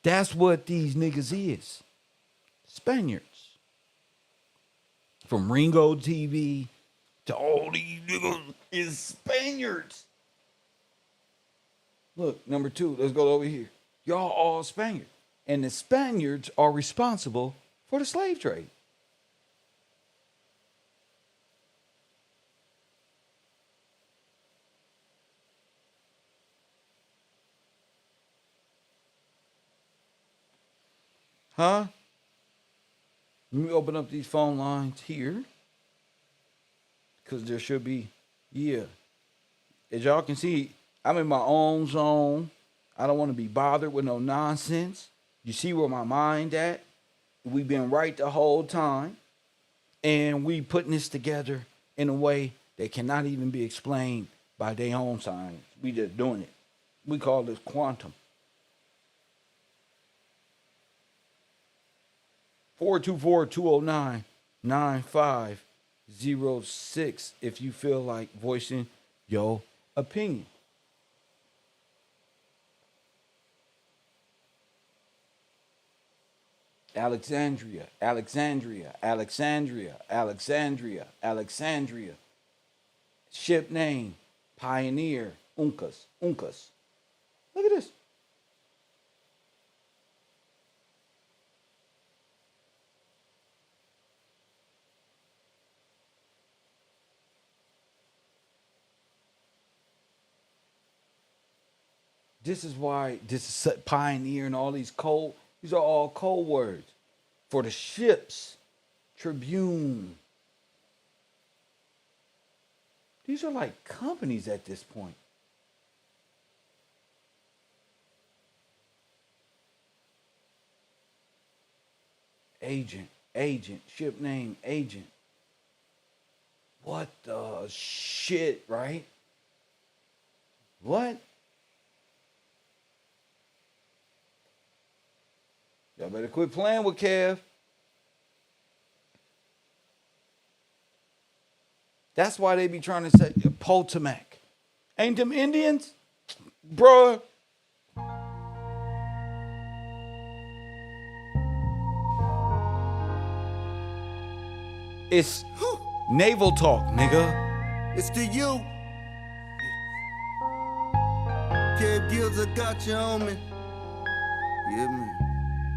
That's what these niggas is. Spaniards. From Ringo TV to all these niggas is Spaniards. Look, number 2, let's go over here. Y'all all Spaniards. And the Spaniards are responsible for the slave trade. Huh? Let me open up these phone lines here. Because there should be, yeah. As y'all can see, I'm in my own zone. I don't want to be bothered with no nonsense. You see where my mind at? We've been right the whole time. And we putting this together in a way that cannot even be explained by their own science. We just doing it. We call this quantum. 424-209-9506 if you feel like voicing your opinion. Alexandria, Alexandria, Alexandria, Alexandria, Alexandria. Ship name, Pioneer, Uncas, Uncas. Look at this. This is why this is Pioneer and all these code. These are all code words for the ships. Tribune. These are like companies at this point. Agent, agent, ship name, agent. What the shit, right? What? Y'all better quit playing with Kev. That's why they be trying to say Potomac. Ain't them Indians? Bruh. It's naval talk, nigga. It's to you. Kev Gills, I got you on me. Yeah, man.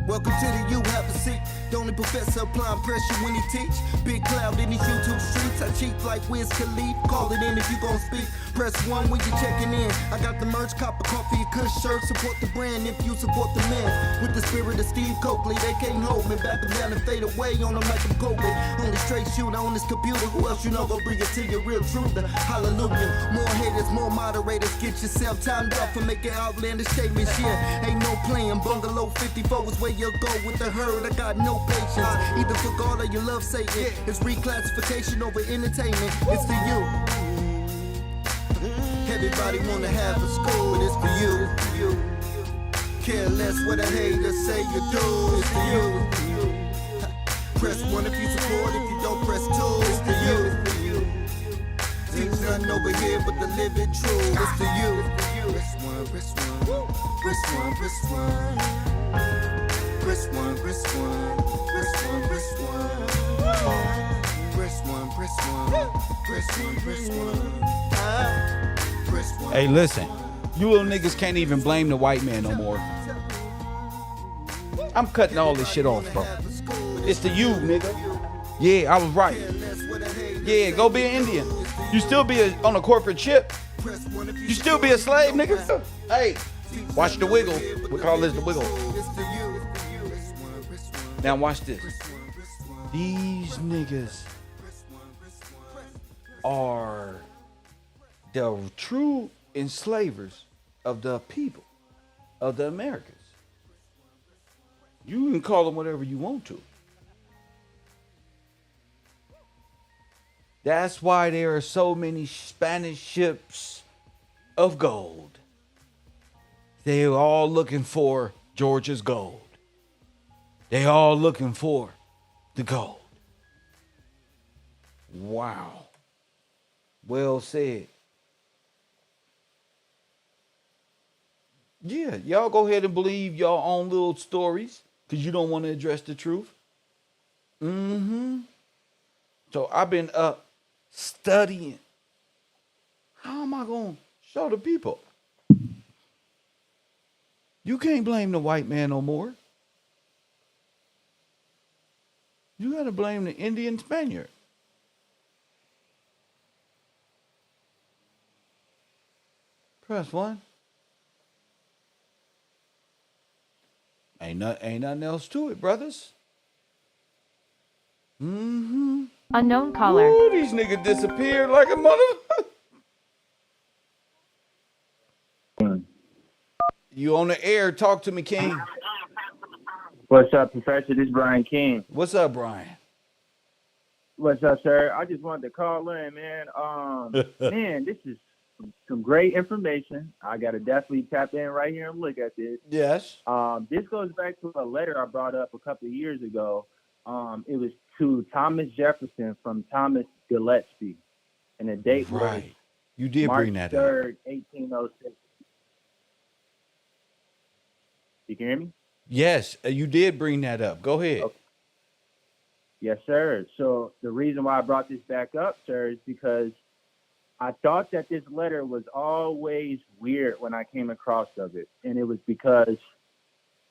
Welcome to the U, have a seat. The only professor applying pressure when he teach. Big cloud in these YouTube streets. I cheat like Wiz Khalif. Call it in if you gon' speak. Press 1 when you checking in. I got the merch, copper coffee, a kush shirt. Support the brand if you support the man. With the spirit of Steve Coakley, they can't hold me. Back them down and fade away on them like I'm COVID. Only straight shooter on this computer. Who else you know gon' bring it to your real truther? Hallelujah. More haters, more moderators. Get yourself timed up for making outlandish statements. Yeah, ain't no playing. Bungalow 54 is where you go with the herd. I got no patience. Either for God or you love Satan. It's reclassification over entertainment. It's for you. Everybody wanna have a school, but it's for you. Care less what a hater say you do. It's for you. Press 1 if you support, if you don't press 2. It's for you. Teach nothing over here but the living true. It's for you. Press 1, press 1, press 1, press 1. Press 1, press 1, press 1, press 1. Press 1, press 1, press 1, press 1. Press 1. Hey, listen. You little niggas can't even blame the white man no more. I'm cutting all this shit off, bro. It's the you, nigga. Yeah, I was right. Yeah, go be an Indian. You still be on a corporate ship. You still be a slave, nigga. Hey, watch the wiggle. We call this the wiggle. Now watch this. These niggas are the true enslavers of the people, of the Americans. You can call them whatever you want to. That's why there are so many Spanish ships of gold. They're all looking for Georgia's gold. They're all looking for the gold. Wow. Well said. Yeah, y'all go ahead and believe your own little stories because you don't want to address the truth. Mm-hmm. So I've been up studying. How am I going to show the people? You can't blame the white man no more. You got to blame the Indian Spaniard. Press 1. Ain't nothing else to it, brothers. Mm-hmm. Unknown caller. Ooh, these niggas disappeared like a mother. You on the air? Talk to me, King. What's up, Professor? This is Brian King. What's up, Brian? What's up, sir? I just wanted to call in, man. Man, this is some great information. I gotta definitely tap in right here and look at this. Yes. This goes back to a letter I brought up a couple of years ago. It was to Thomas Jefferson from Thomas Gillespie, and the date was Right. You did March bring that 3rd, up. 1806. You can hear me? Yes, you did bring that up. Go ahead. Okay. Yes, sir. So the reason why I brought this back up, sir, is because I thought that this letter was always weird when I came across of it. And it was because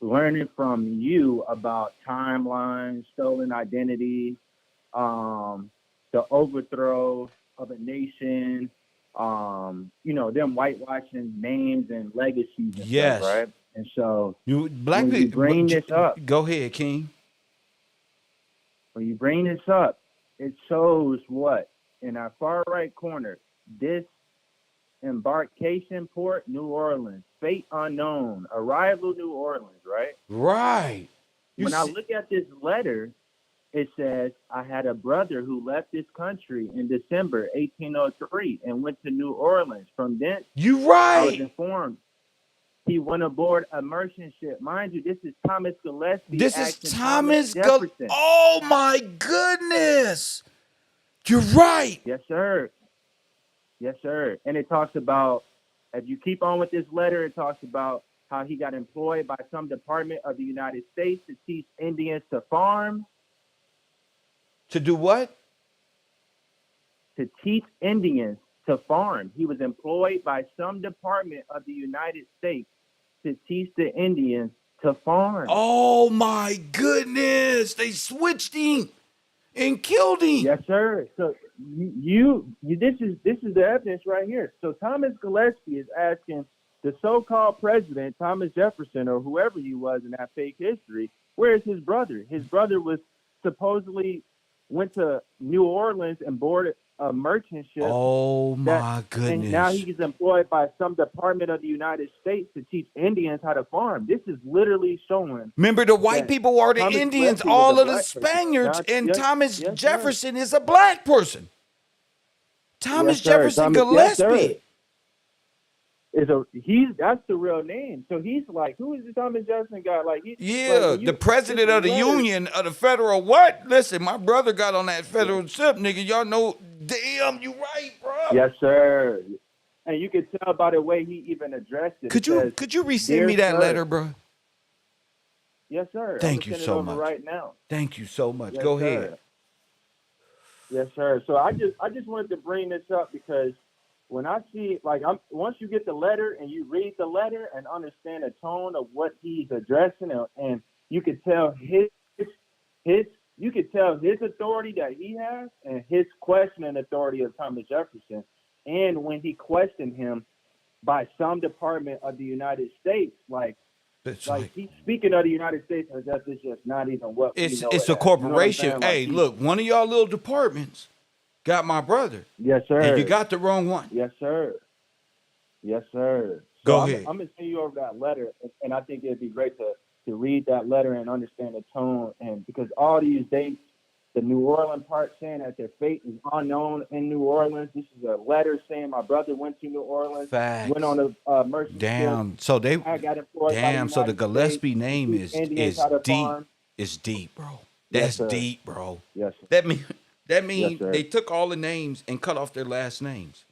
learning from you about timelines, stolen identity, the overthrow of a nation, them whitewashing names and legacies and Yes. stuff, right? And so You black when you people bring this up, Go ahead, King. when you bring this up, it shows what? In our far right corner, this embarkation port, New Orleans, fate unknown, arrival, New Orleans, right? Right. When I look at this letter, it says, I had a brother who left this country in December 1803 and went to New Orleans. From thence, You I was right. informed he went aboard a merchant ship. Mind you, this is Thomas Gillespie. This is asking Thomas Jefferson. Oh my goodness. You're right. Yes, sir. Yes, sir. And it talks about, if you keep on with this letter, it talks about how he got employed by some department of the United States to teach Indians to farm. To do what? To teach Indians to farm. He was employed by some department of the United States to teach the Indians to farm. Oh my goodness. They switched him and killed him. Yes, sir. So this is the evidence right here. So Thomas Gillespie is asking the so-called president, Thomas Jefferson, or whoever he was in that fake history, where is his brother? His brother was supposedly went to New Orleans and boarded a merchant ship. Oh my goodness. And now he's employed by some department of the United States to teach Indians how to farm. This is literally showing. Remember, the white people are the Thomas Indians, Gillespie all was a of the black person. Spaniards, and Yes, Thomas yes, Jefferson is a black person. Thomas Yes, sir. Jefferson Gillespie. That's the real name. So he's like, who is this Thomas Jefferson guy? Like, The president of the union of the federal what? Listen, my brother got on that federal ship, nigga. Y'all know, damn, you right, bro. Yes, sir. And you could tell by the way he even addressed it. Could you resend me that sir. letter, bro? Yes, sir. Thank you send it so over much. right now. Thank you so much. Yes, Go sir. ahead. Yes, sir. So I just wanted to bring this up because when I see, once you get the letter and you read the letter and understand the tone of what he's addressing, and you could tell his authority that he has and his questioning authority of Thomas Jefferson, and when he questioned him by some department of the United States, like It's like like he's speaking of the United States as if it's just not even what we it's know it's it a as. You know what I'm corporation. saying? Like, Hey, look, one of y'all little departments got my brother, yes, and you sir. got the wrong one. Yes, sir. Yes, sir. So Go I'm ahead. gonna send you over that letter, and I think it'd be great to read that letter and understand the tone, and because all these dates, the New Orleans part saying that their fate is unknown in New Orleans. This is a letter saying my brother went to New Orleans, went Facts. on a mercy ship. Damn. So they I got employed by the damn. So the United States Gillespie to name teach Indians is how to deep. farm. It's deep, bro. Yes, That's sir. deep, bro. Yes, sir. That Yes, mean sir. they took all the names and cut off their last names.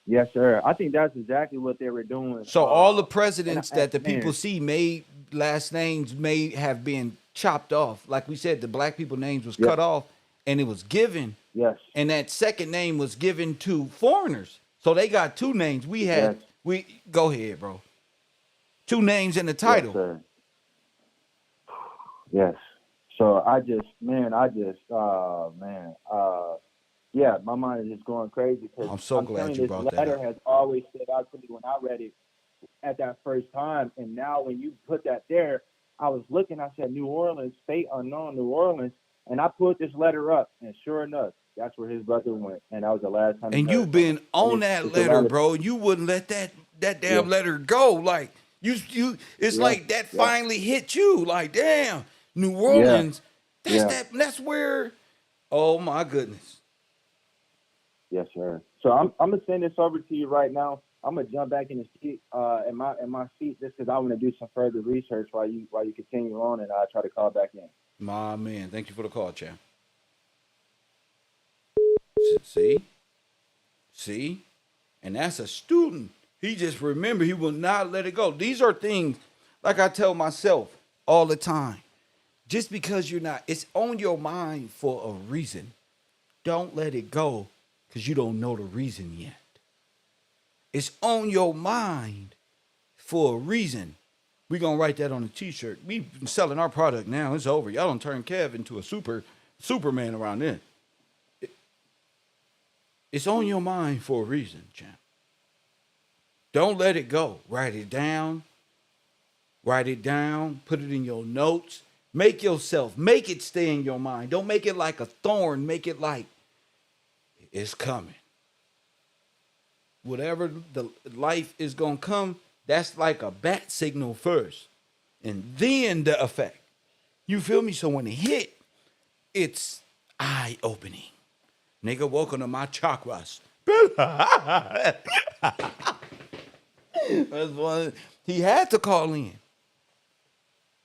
Yes, sir. I think that's exactly what they were doing. So all the And presidents that the people man, see made last names may have been chopped off. Like we said, the black people names was yes, cut off and it was given, yes, and that second name was given to foreigners. So they got two names. yes, We go ahead, bro. Two names in the yes, title. sir. Yes. So yeah, my mind is just going crazy because I'm so glad telling you you, brought this that letter up. has always stood out to me when I read it at that first time. And now when you put that there, I was looking, I said, New Orleans, fate unknown, New Orleans. And I pulled this letter up, and sure enough, that's where his brother went. And that was the last time he And heard you've from him. been on that It's letter, around the, bro. You wouldn't let that yeah, damn letter go. Like you it's yeah, like that yeah, finally hit you. Like, damn, New yeah, Orleans, yeah. that's where, oh my goodness. Yes, sir. So I'm gonna send this over to you right now. I'm gonna jump back in the seat, in my seat, just because I want to do some further research while you continue on, and I'll try to call back in. My man, thank you for the call, champ. See? And that's a student. He just remember he will not let it go. These are things like I tell myself all the time. Just because it's on your mind for a reason. Don't let it go because you don't know the reason yet. It's on your mind for a reason. We're going to write that on a t-shirt. We selling our product now. It's over. Y'all don't turn Kev into a Superman around then. It's on your mind for a reason, champ. Don't let it go. Write it down. Put it in your notes. Make it stay in your mind. Don't make it like a thorn. Make it like it's coming. Whatever the life is going to come, that's like a bat signal first. And then the effect. You feel me? So when it hit, it's eye-opening. Nigga, welcome to my chakras. That's one. He had to call in.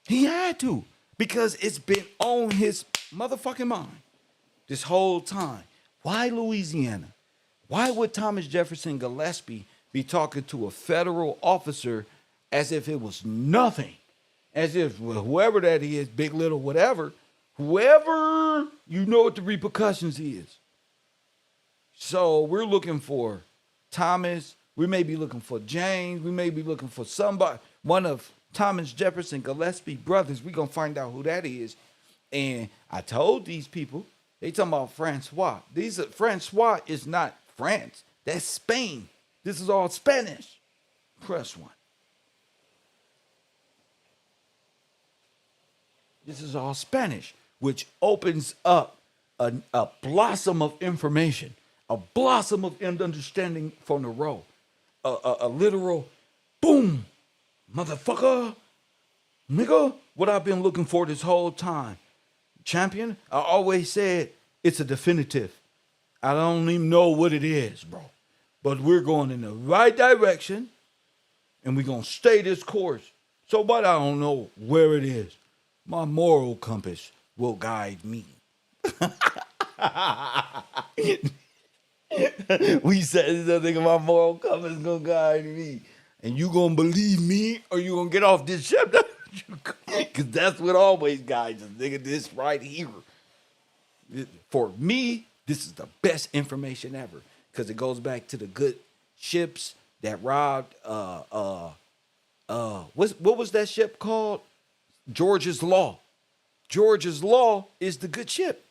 He had to. Because it's been on his motherfucking mind this whole time. Why Louisiana? Why would Thomas Jefferson Gillespie be talking to a federal officer as if it was nothing? As if whoever that is, big, little, whatever, whoever, you know what the repercussions is. So we're looking for Thomas. We may be looking for James. We may be looking for somebody, one of Thomas Jefferson Gillespie brothers. We're going to find out who that is. And I told these people, they talking about Francois. Francois is not France. That's Spain. This is all Spanish. Press one. This is all Spanish, which opens up a blossom of information, a blossom of understanding from the row, a literal boom, motherfucker, nigga, what I've been looking for this whole time. Champion, I always said it's a definitive. I don't even know what it is, bro. But we're going in the right direction, and we're going to stay this course. So what? I don't know where it is. My moral compass will guide me. We said something, my moral compass gonna guide me. And you gonna believe me or you gonna get off this ship? Because that's what always guides us, nigga. This right here. For me, this is the best information ever. Because it goes back to the good ships that robbed what was that ship called? George's Law. George's Law is the good ship.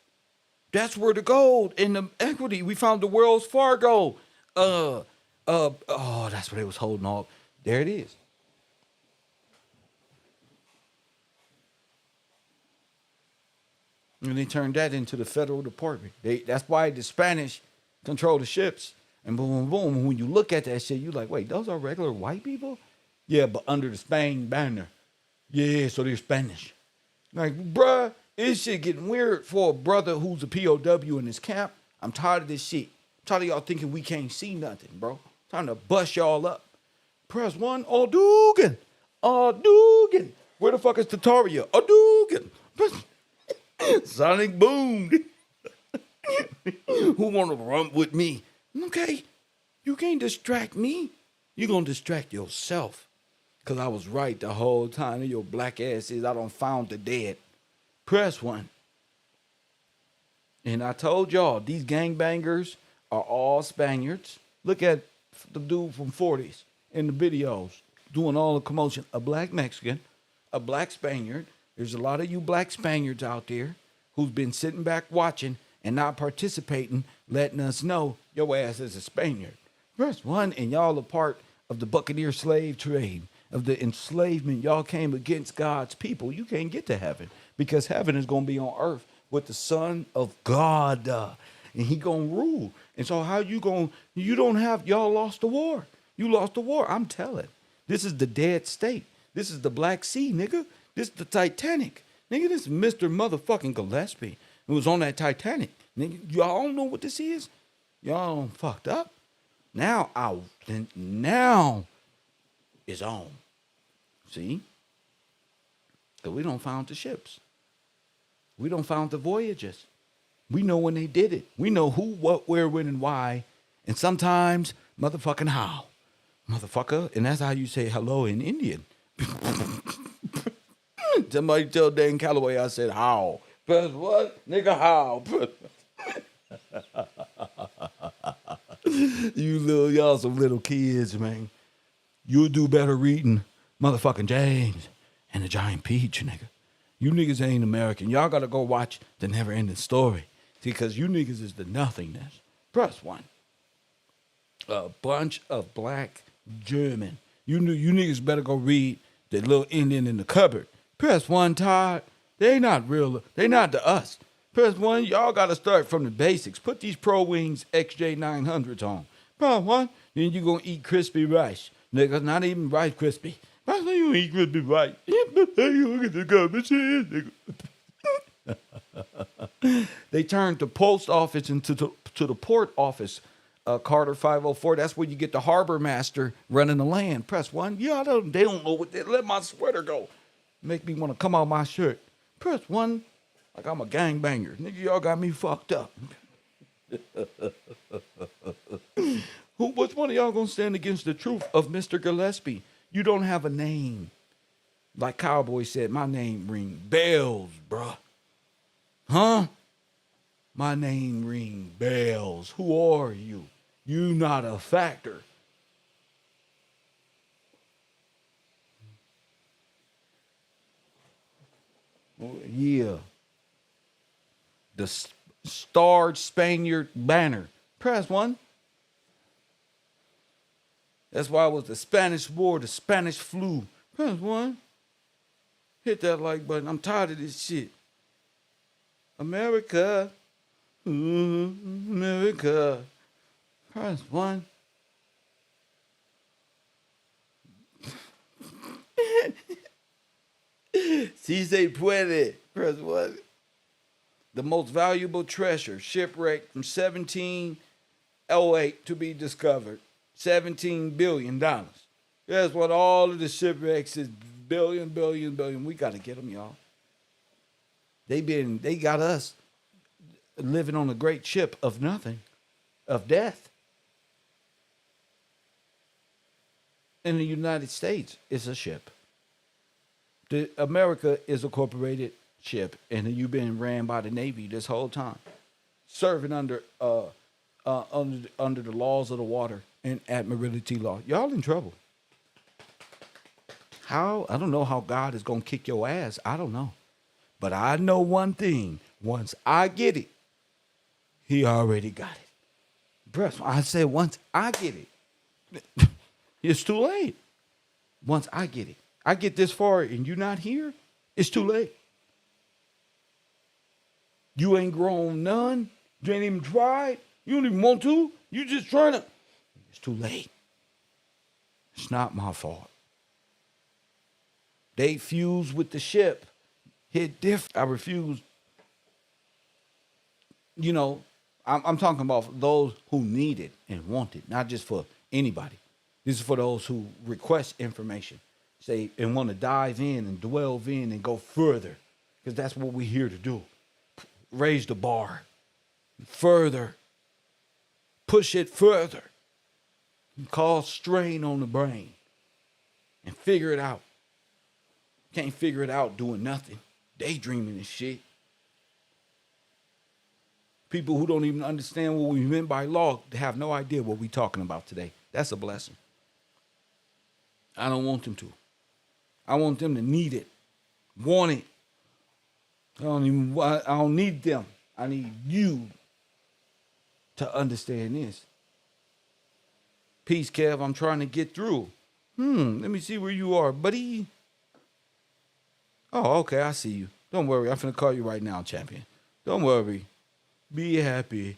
That's where the gold and the equity. We found the Wells Fargo. That's what they was holding off. There it is. And they turned that into the federal department. That's why the Spanish control the ships. And boom, boom, boom. When you look at that shit, you're like, wait, those are regular white people? Yeah, but under the Spain banner. Yeah, so they're Spanish. Like, bruh, this shit getting weird for a brother who's a POW in this camp. I'm tired of this shit. I'm tired of y'all thinking we can't see nothing, bro. Time to bust y'all up. Press 1, Dugan. Dugan. Where the fuck is Tataria? Dugan. Sonic Boom. Who want to run with me? Okay, you can't distract me. You gonna distract yourself. Because I was right the whole time. And your black ass is, I done found the dead. Press 1. And I told y'all, these gangbangers are all Spaniards. Look at the dude from 40s in the videos doing all the commotion. A black Mexican, a black Spaniard. There's a lot of you black Spaniards out there who's been sitting back watching and not participating, letting us know your ass is a Spaniard. Press 1, and y'all are part of the Buccaneer slave trade, of the enslavement. Y'all came against God's people. You can't get to heaven because heaven is going to be on earth with the Son of God, and he going to rule. And so how you going to, y'all lost the war. You lost the war. I'm telling. This is the dead state. This is the Black Sea, nigga. This is the Titanic. Nigga, this is Mr. motherfucking Gillespie who was on that Titanic. Nigga, y'all don't know what this is? Y'all fucked up. Now it's on. See? Because we don't found the ships. We don't found the voyages. We know when they did it. We know who, what, where, when, and why. And sometimes, motherfucking how. Motherfucker. And that's how you say hello in Indian. Somebody tell Dan Calloway I said how. Press what? Nigga, how? Y'all some little kids, man. You'll do better reading motherfucking James and the Giant Peach, nigga. You niggas ain't American. Y'all gotta go watch The Never Ending Story. See, because you niggas is the nothingness. Press 1. A bunch of black German. You niggas better go read The Little Indian in the Cupboard. Press 1, Todd. They not real. They not to us. Press 1, y'all gotta start from the basics. Put these Pro Wings XJ900s on. Press 1, then you gonna eat crispy rice. Nigga, not even Rice Krispie. Press 1, you eat crispy rice. Look at the garbage here, nigga. They turned the post office into to the port office. Carter 504. That's where you get the harbor master running the land. Press 1. Yeah, they don't know what they let my sweater go. Make me want to come out my shirt. Press 1. Like I'm a gangbanger. Nigga, y'all got me fucked up. Which one of y'all gonna stand against the truth of Mr. Gillespie? You don't have a name. Like Cowboy said, my name ring bells, bruh. Huh? My name ring bells. Who are you? You not a factor. Yeah. The starred Spaniard banner. Press 1. That's why it was the Spanish War, the Spanish flu. Press 1. Hit that like button. I'm tired of this shit. America. America. Press 1. Si se puede. Press 1. The most valuable treasure, shipwrecked from 1708 to be discovered. $17 billion. That's what all of the shipwrecks is. Billion. We got to get them, y'all. They got us living on a great ship of nothing, of death. In the United States, it's a ship. America is a corporated ship, and you've been ran by the Navy this whole time, serving under the laws of the water and admiralty law. Y'all in trouble. How? I don't know how God is gonna kick your ass. I don't know, but I know one thing: once I get it, He already got it. Bruh, I said once I get it, it's too late. Once I get it, I get this far and you're not here, it's too late. You ain't grown none. You ain't even tried. You don't even want to. You just trying to. It's too late. It's not my fault. They fused with the ship. Hit different. I refuse. You know, I'm talking about those who need it and want it, not just for anybody. This is for those who request information, say, and want to dive in and delve in and go further, because that's what we're here to do. Raise the bar further, push it further, cause strain on the brain, and figure it out. Can't figure it out doing nothing, daydreaming and shit. People who don't even understand what we meant by law have no idea what we're talking about today. That's a blessing. I don't want them to. I want them to need it, want it. I don't need them. I need you to understand this. Peace, Kev. I'm trying to get through. Let me see where you are, buddy. Oh, okay. I see you. Don't worry. I'm finna call you right now, champion. Don't worry. Be happy.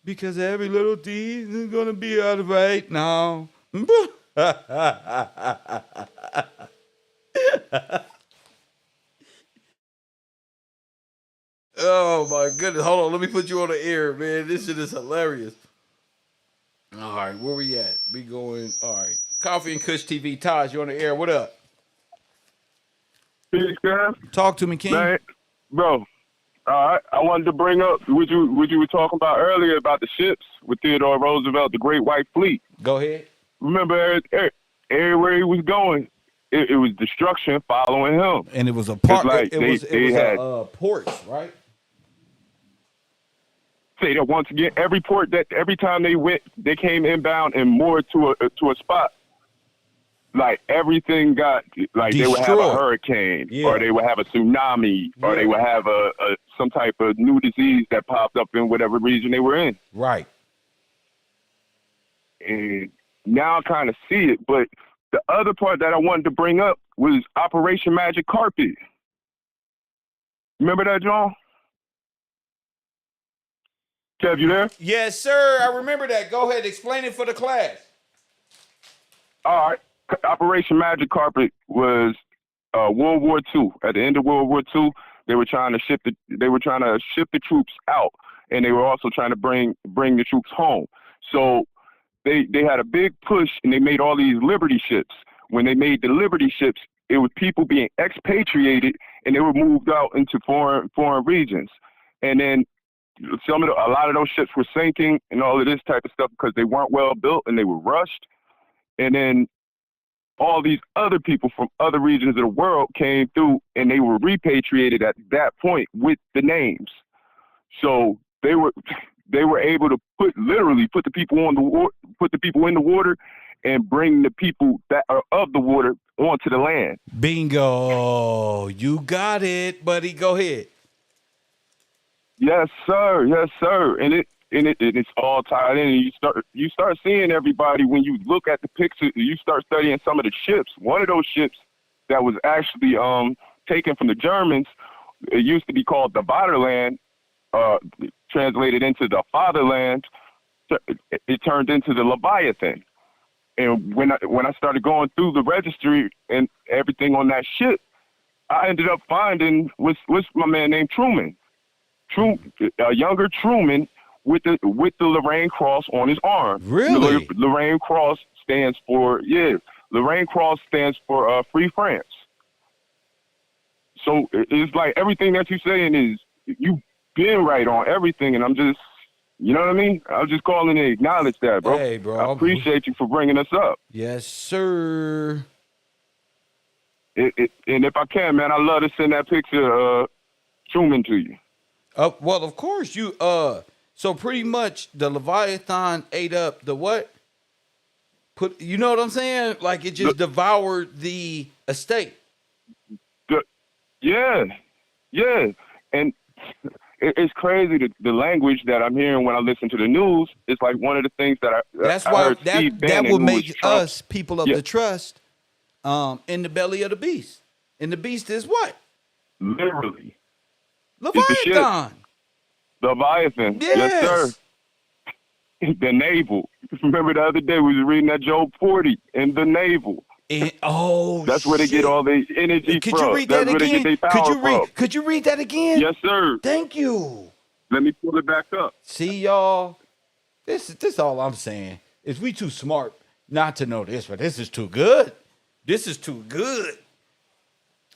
Because every little thing is gonna be all right now. Oh my goodness. Hold on. Let me put you on the air, man. This shit is hilarious. All right, where we at? We going. All right. Coffee and Kush TV. Taj, you on the air. What up? Peace, guys. Talk to me, King. Man, bro, I wanted to bring up what you were talking about earlier about the ships with Theodore Roosevelt, the Great White Fleet. Go ahead. Remember, everywhere he was going, it was destruction following him. And it was a part. Like it was ports, right? Say that once again, every port that every time they came inbound and moored to a spot. Like everything got like destroyed. They would have a hurricane, or they would have a tsunami, or they would have a some type of new disease that popped up in whatever region they were in. Right. And now I kind of see it, but the other part that I wanted to bring up was Operation Magic Carpet. Remember that, John? Kev, you there? Yes, sir. I remember that. Go ahead, explain it for the class. All right. Operation Magic Carpet was World War II. At the end of World War II, they were trying to ship the troops out, and they were also trying to bring the troops home. So they had a big push, and they made all these Liberty ships. When they made the Liberty ships, it was people being expatriated, and they were moved out into foreign regions. And then a lot of those ships were sinking and all of this type of stuff because they weren't well built and they were rushed. And then all these other people from other regions of the world came through, and they were repatriated at that point with the names. So they were able to put the people in the water, and bring the people that are of the water onto the land. Bingo! You got it, buddy. Go ahead. Yes, sir. Yes, sir. And it's all tied in. And you start seeing everybody when you look at the picture. You start studying some of the ships. One of those ships that was actually taken from the Germans. It used to be called the Vaterland, translated into the Fatherland. It turned into the Leviathan. And when I started going through the registry and everything on that ship, I ended up finding what's my man named Truman. A younger Truman with the Lorraine Cross on his arm. Really? Lorraine Cross stands for Free France. So it's like everything that you're saying is you've been right on everything, and I'm just, you know what I mean? I was just calling to acknowledge that, bro. Hey, bro. I appreciate you for bringing us up. Yes, sir. And if I can, man, I'd love to send that picture Truman to you. Well, of course you. So pretty much the Leviathan ate up the what? You know what I'm saying? Like it just devoured the estate. Yeah, and it's crazy the language that I'm hearing when I listen to the news. It's like one of the things that that would make us people of the trust in the belly of the beast. And the beast is what? Literally. Leviathan. Leviathan. Yes, sir. The navel. Remember the other day we was reading that Job 40 in the navel. And, that's where they get all their energy Could from. you read That's that where again? they get their power from. Could you read that again? Yes, sir. Thank you. Let me pull it back up. See, y'all, this all I'm saying is we too smart not to know this, but this is too good. This is too good.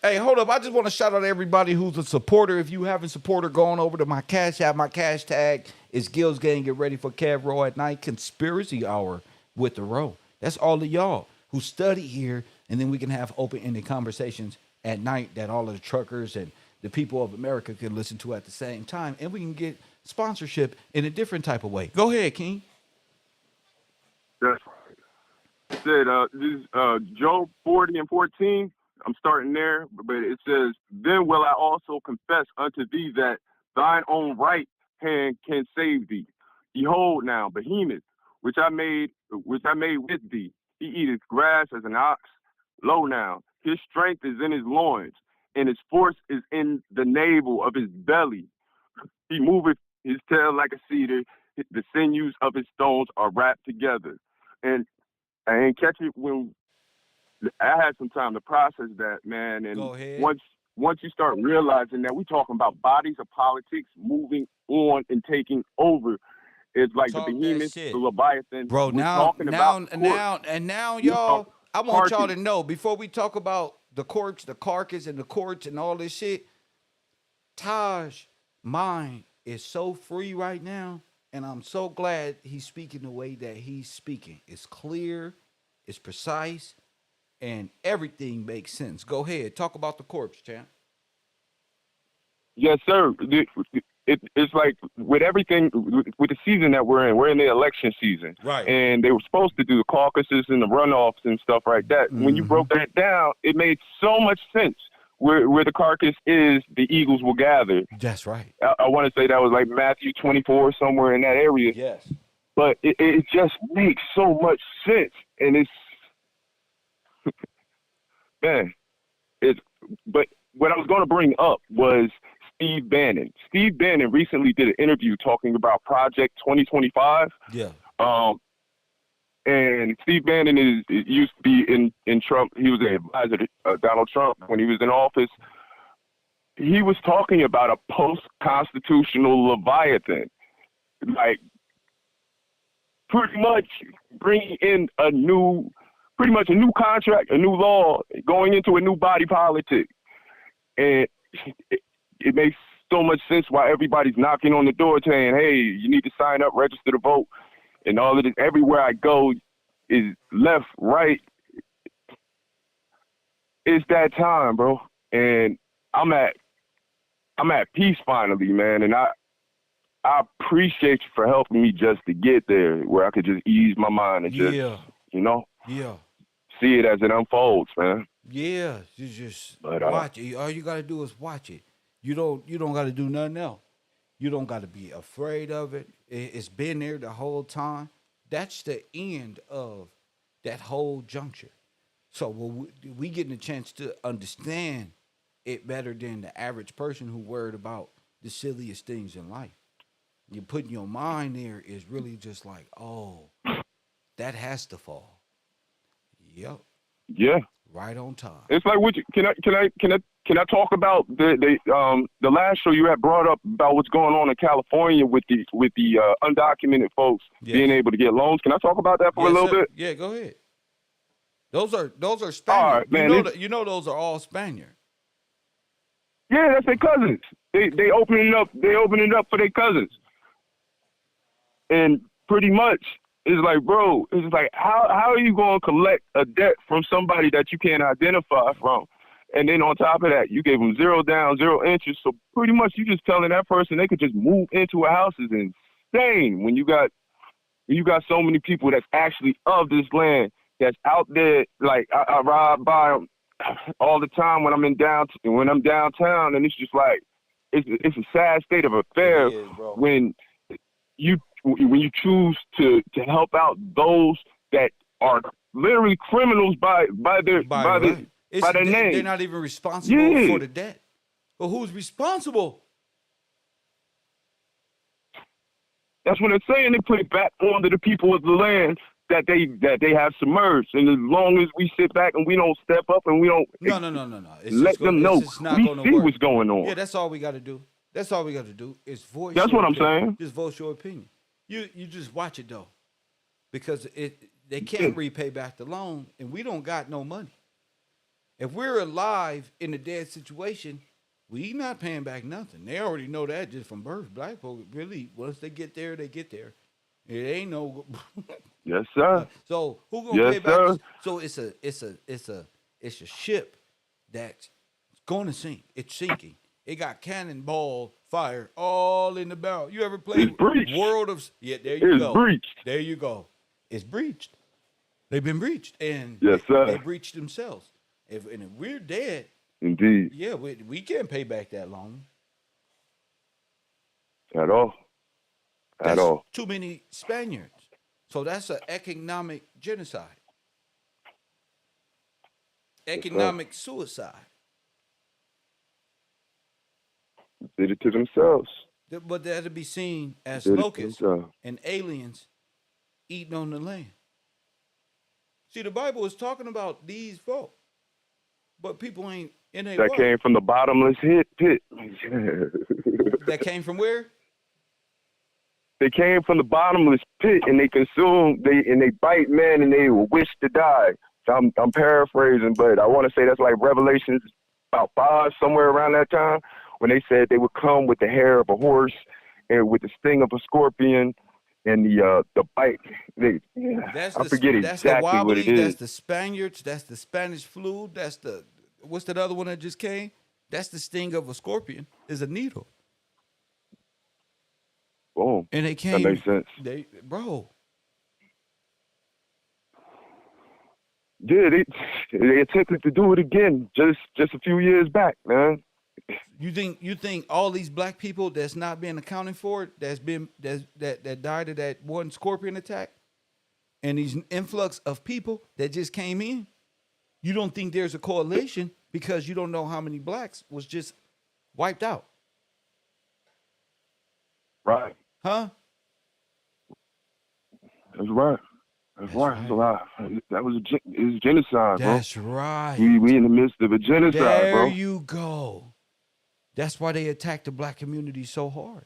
Hey, hold up. I just want to shout out everybody who's a supporter. If you haven't supported, going over to my Cash App. My cash tag is Gills Gang. Get ready for KevRow at night. Conspiracy Hour with the Row. That's all of y'all who study here, and then we can have open-ended conversations at night that all of the truckers and the people of America can listen to at the same time, and we can get sponsorship in a different type of way. Go ahead, King. That's right. It said, this is Job 40 and 14. I'm starting there, but it says, then will I also confess unto thee that thine own right hand can save thee. Behold now, behemoth, which I made with thee. He eateth grass as an ox. Lo now, his strength is in his loins, and his force is in the navel of his belly. He moveth his tail like a cedar. The sinews of his stones are wrapped together. And I ain't catch it when I had some time to process that, man. And go ahead. Once you start realizing that we're talking about bodies of politics moving on and taking over, it's like Talk the behemoth, that shit. the Leviathan. Bro, we're talking about now, y'all, I want y'all to carcass. know, before we talk about the courts, the carcass, and the courts and all this shit, Taj mind is so free right now, and I'm so glad he's speaking the way that he's speaking. It's clear, it's precise, and everything makes sense. Go ahead, talk about the corpse, champ. Yes, sir. It's like with everything, with the season that we're in the election season. Right. And they were supposed to do the caucuses and the runoffs and stuff like that. When you broke that down, it made so much sense. Where the carcass is, the eagles will gather. That's right. I want to say that was like Matthew 24, somewhere in that area. Yes. But it just makes so much sense. And it's, man, but what I was going to bring up was Steve Bannon. Steve Bannon recently did an interview talking about Project 2025. Yeah. And Steve Bannon used to be in Trump. He was an advisor to Donald Trump when he was in office. He was talking about a post-constitutional Leviathan, like pretty much bringing in a new contract, a new law, going into a new body politic. And it makes so much sense why everybody's knocking on the door saying, hey, you need to sign up, register to vote. And all of this, everywhere I go is left, right. It's that time, bro. And I'm at peace finally, man. And I appreciate you for helping me just to get there, where I could just ease my mind and just, see it as it unfolds, man. Yeah, you just watch it. All you gotta do is watch it. You don't gotta do nothing else. You don't gotta be afraid of it. It's been there the whole time. That's the end of that whole juncture. So we getting a chance to understand it better than the average person who worried about the silliest things in life. You're putting your mind there is really just like, oh, that has to fall. Yep. Yeah. Right on time. It's like, can I talk about the last show you had brought up about what's going on in California with the undocumented folks being able to get loans? Can I talk about that for a little bit? Yeah, go ahead. Those are Spaniards. All right, man, you know those are all Spaniards. Yeah, that's their cousins. They opening it up for their cousins. And pretty much it's like, bro, it's like how are you gonna collect a debt from somebody that you can't identify from? And then on top of that, you gave them $0 down, 0 interest. So pretty much you just telling that person they could just move into a house is insane when you got so many people that's actually of this land that's out there. Like I ride by them all the time when I'm downtown, and it's just like it's a sad state of affairs when you choose to help out those that are literally criminals by their name. They're not even responsible for the debt. Well, who's responsible? That's what they're saying. They put it back onto the people of the land that they have submerged. And as long as we sit back and we don't step up and we don't No. let them know It's not we gonna see work. what's going on. Yeah, that's all we got to do. That's all we got to do is voice. That's your what I'm opinion. saying. Just voice your opinion. You just watch it though, because they can't repay back the loan, and we don't got no money. If we're alive in a dead situation, we not paying back nothing. They already know that just from birth. Black folks really, once they get there, they get there. It ain't no. Yes, sir. So who gonna Yes, pay back? sir. So it's a ship that's going to sink. It's sinking. It got cannonball fire all in the barrel. You ever played It's breached. World of? Yeah, there you It's go. breached. There you go. It's breached. They've been breached, and Yes, they sir. breached themselves. If we're dead, Indeed. yeah, we can't pay back that loan. At all. At That's all. too many Spaniards. So that's an economic genocide. Economic suicide. Did it to themselves. But that'll be seen as Did it to locusts themselves. and aliens eating on the land. See, the Bible is talking about these folk, but people ain't in a That came from the bottomless pit. That came from where? They came from the bottomless pit, and they consumed. They bite men, and they wish to die. So I'm paraphrasing, but I want to say that's like Revelations about 5, somewhere around that time, when they said they would come with the hair of a horse and with the sting of a scorpion and the bite. I forget exactly what it is. That's the Spaniards. That's the Spanish flu. That's the what's that other one that just came? That's the sting of a scorpion. Is a needle. Boom. And they came. That makes sense. Bro. Yeah, they attempted to do it again just a few years back, man. You think all these black people that's not being accounted for, that died of that one scorpion attack, and these influx of people that just came in, you don't think there's a correlation because you don't know how many blacks was just wiped out? Right. Huh? That's right. That's right. That's a lot. That was it was genocide, bro. That's right. We in the midst of a genocide, There bro. you go. That's why they attack the black community so hard.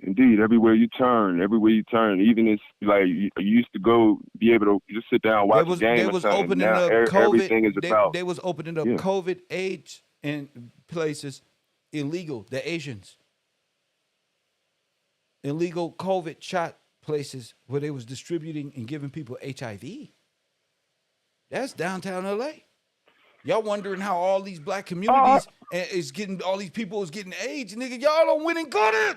Indeed, everywhere you turn, even it's like you used to go be able to just sit down and watch a game They or was something. opening Now up everything is COVID. about. They was opening up COVID AIDS in places illegal. The Asians. Illegal COVID shot places where they was distributing and giving people HIV. That's downtown LA. Y'all wondering how all these black communities is getting, all these people is getting AIDS, nigga. Y'all don't win and got it.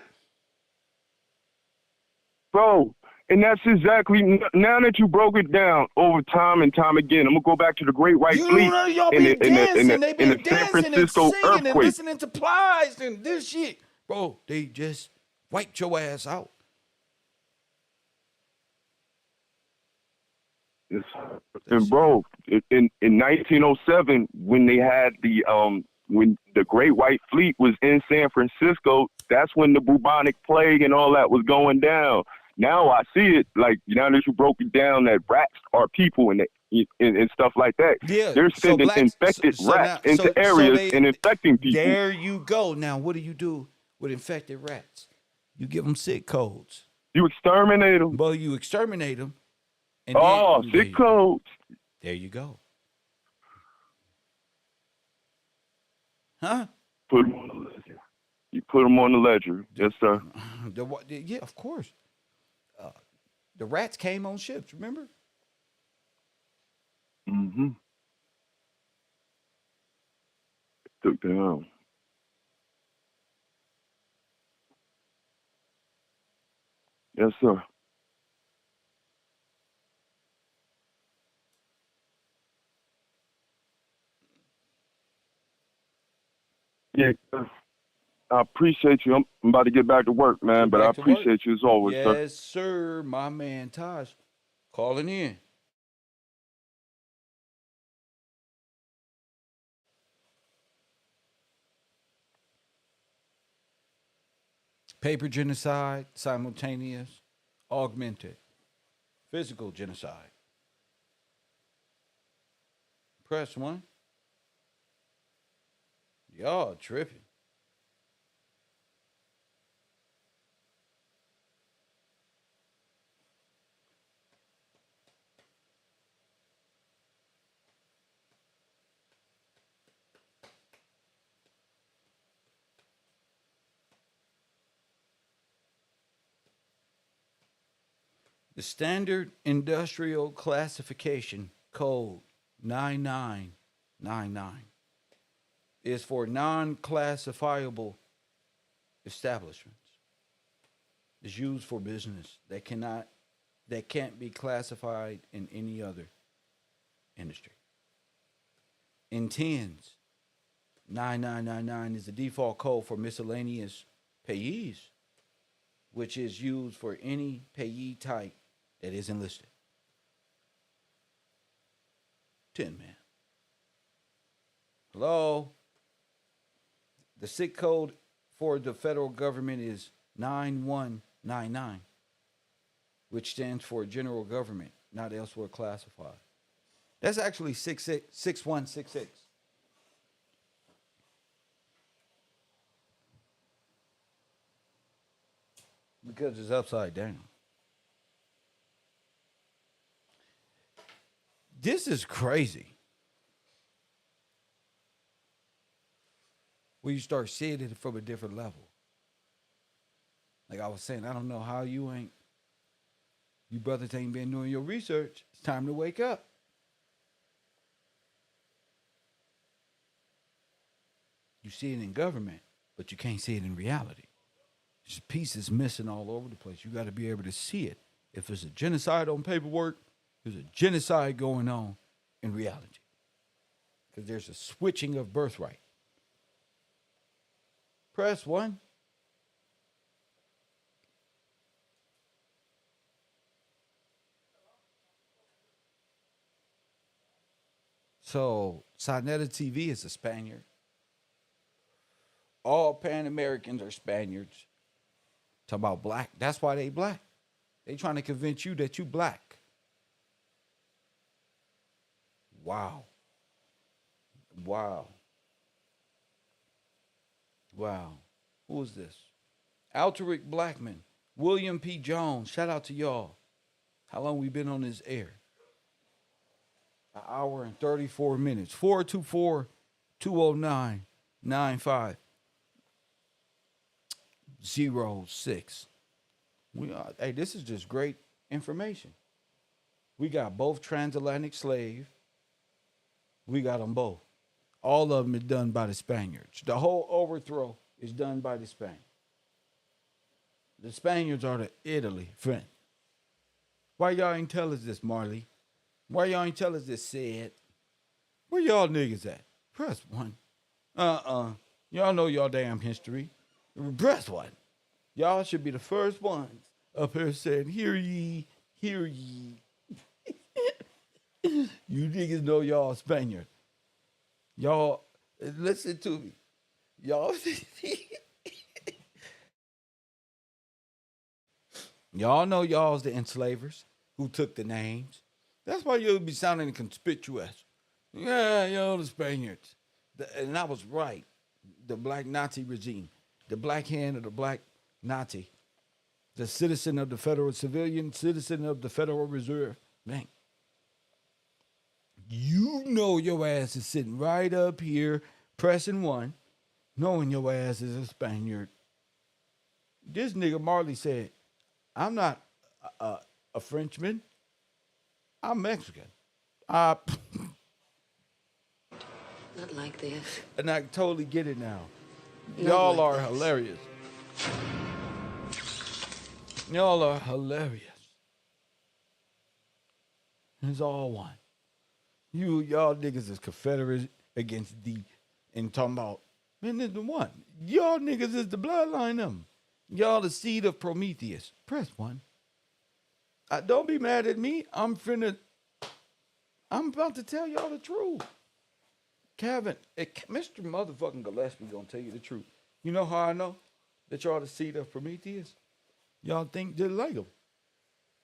Bro, and that's exactly, now that you broke it down over time and time again, I'm going to go back to the Great White Fleet Y'all in been dancing. They been the San dancing and Francisco singing and earthquake. listening to Plies and this shit. Bro, they just wiped your ass out. Yes. And bro, in 1907, when they had when the Great White Fleet was in San Francisco, that's when the bubonic plague and all that was going down. Now I see it, like now that you broke it down, that rats are people and stuff like that. Yeah, they're sending infected rats into areas and infecting people. There you go. Now, what do with infected rats? You give them sick codes. You exterminate them. Well, you exterminate them. And sick codes. There you go. Huh? Put them on the ledger. You put them on the ledger. Yes, sir. Yeah, of course. The rats came on ships, remember? Mm-hmm. Took down. Yes, sir. Yeah, I appreciate you. I'm about to get back to work, man, but I appreciate you as always, sir. Yes, sir. My man Taj calling in. paper genocide, simultaneous, augmented, physical genocide. Press 1. Y'all tripping. The Standard Industrial Classification Code 9999 is for non-classifiable establishments. It's used for business that can't be classified in any other industry. In tens, 9999 is the default code for miscellaneous payees, which is used for any payee type that isn't listed. 10 man. Hello? The SIC code for the federal government is 9199, which stands for general government, not elsewhere classified. That's actually 6166. Because it's upside down. This is crazy. When you start seeing it from a different level. Like I was saying, I don't know how you brothers ain't been doing your research. It's time to wake up. You see it in government, but you can't see it in reality. There's pieces missing all over the place. You got to be able to see it. If there's a genocide on paperwork, there's a genocide going on in reality. Because there's a switching of birthright. Press 1. So, Sonetta TV is a Spaniard. All Pan Americans are Spaniards. Talk about black. That's why they black. They trying to convince you that you black. Wow. Wow. Wow. Who is this? Alteric Blackman. William P. Jones. Shout out to y'all. How long we been on this air? An hour and 34 minutes. 424-209-9506. Hey, this is just great information. We got both transatlantic slave. We got them both. All of them is done by the Spaniards. The whole overthrow is done by the Spaniards. The Spaniards are the Italy friend. Why y'all ain't tell us this, Marley? Why y'all ain't tell us this, Sid? Where y'all niggas at? Press 1. Y'all know y'all damn history. Press 1. Y'all should be the first ones up here saying, hear ye, hear ye. You niggas know y'all Spaniard. Y'all, listen to me. Y'all, y'all know y'all's the enslavers who took the names. That's why you'll be sounding conspicuous. Yeah, y'all the Spaniards. And I was right. The black Nazi regime. The black hand of the black Nazi. The citizen of the federal civilian, citizen of the Federal Reserve Bank. You know your ass is sitting right up here pressing 1, knowing your ass is a Spaniard. This nigga Marley said, I'm not a Frenchman. I'm Mexican. Not like this. And I totally get it now. Not Y'all like are this. hilarious. Y'all are hilarious. It's all one. Y'all niggas is Confederate against and talking about, man, this the one. Y'all niggas is the bloodline of them. Y'all the seed of Prometheus. Press 1. Don't be mad at me. I'm about to tell y'all the truth. Kevin, Mr. Motherfucking Gillespie gonna tell you the truth. You know how I know? that y'all the seed of Prometheus? Y'all think just like him?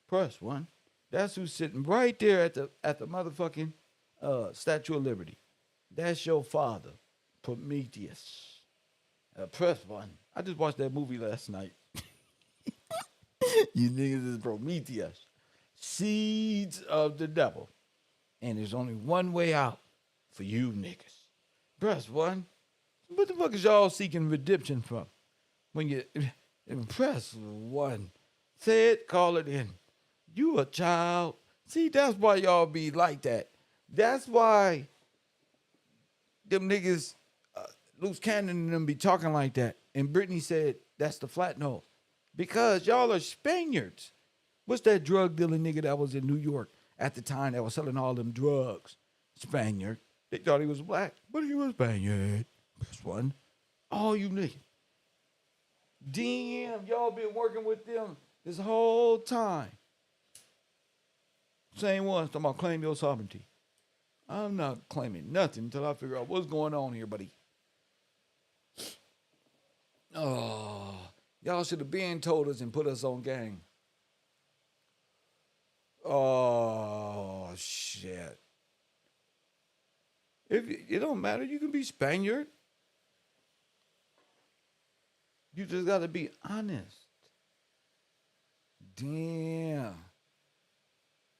Press 1. That's who's sitting right there at the motherfucking Statue of Liberty. That's your father, Prometheus. Press 1. I just watched that movie last night. You niggas is Prometheus. Seeds of the devil. And there's only one way out for you niggas. Press 1. What the fuck is y'all seeking redemption from? When you press 1. Say it, call it in. You a child. See, that's why y'all be like that. That's why them niggas, Loose Cannon and them be talking like that. And Brittany said, that's the flat note. Because y'all are Spaniards. What's that drug dealing nigga that was in New York at the time that was selling all them drugs? Spaniard. They thought he was black, but he was Spaniard. Press 1. All you niggas. Damn, y'all been working with them this whole time. Same ones talking about claim your sovereignty. I'm not claiming nothing until I figure out what's going on here, buddy. Oh, y'all should have been told us and put us on game. Oh, shit. It don't matter. You can be Spaniard. You just got to be honest. Damn.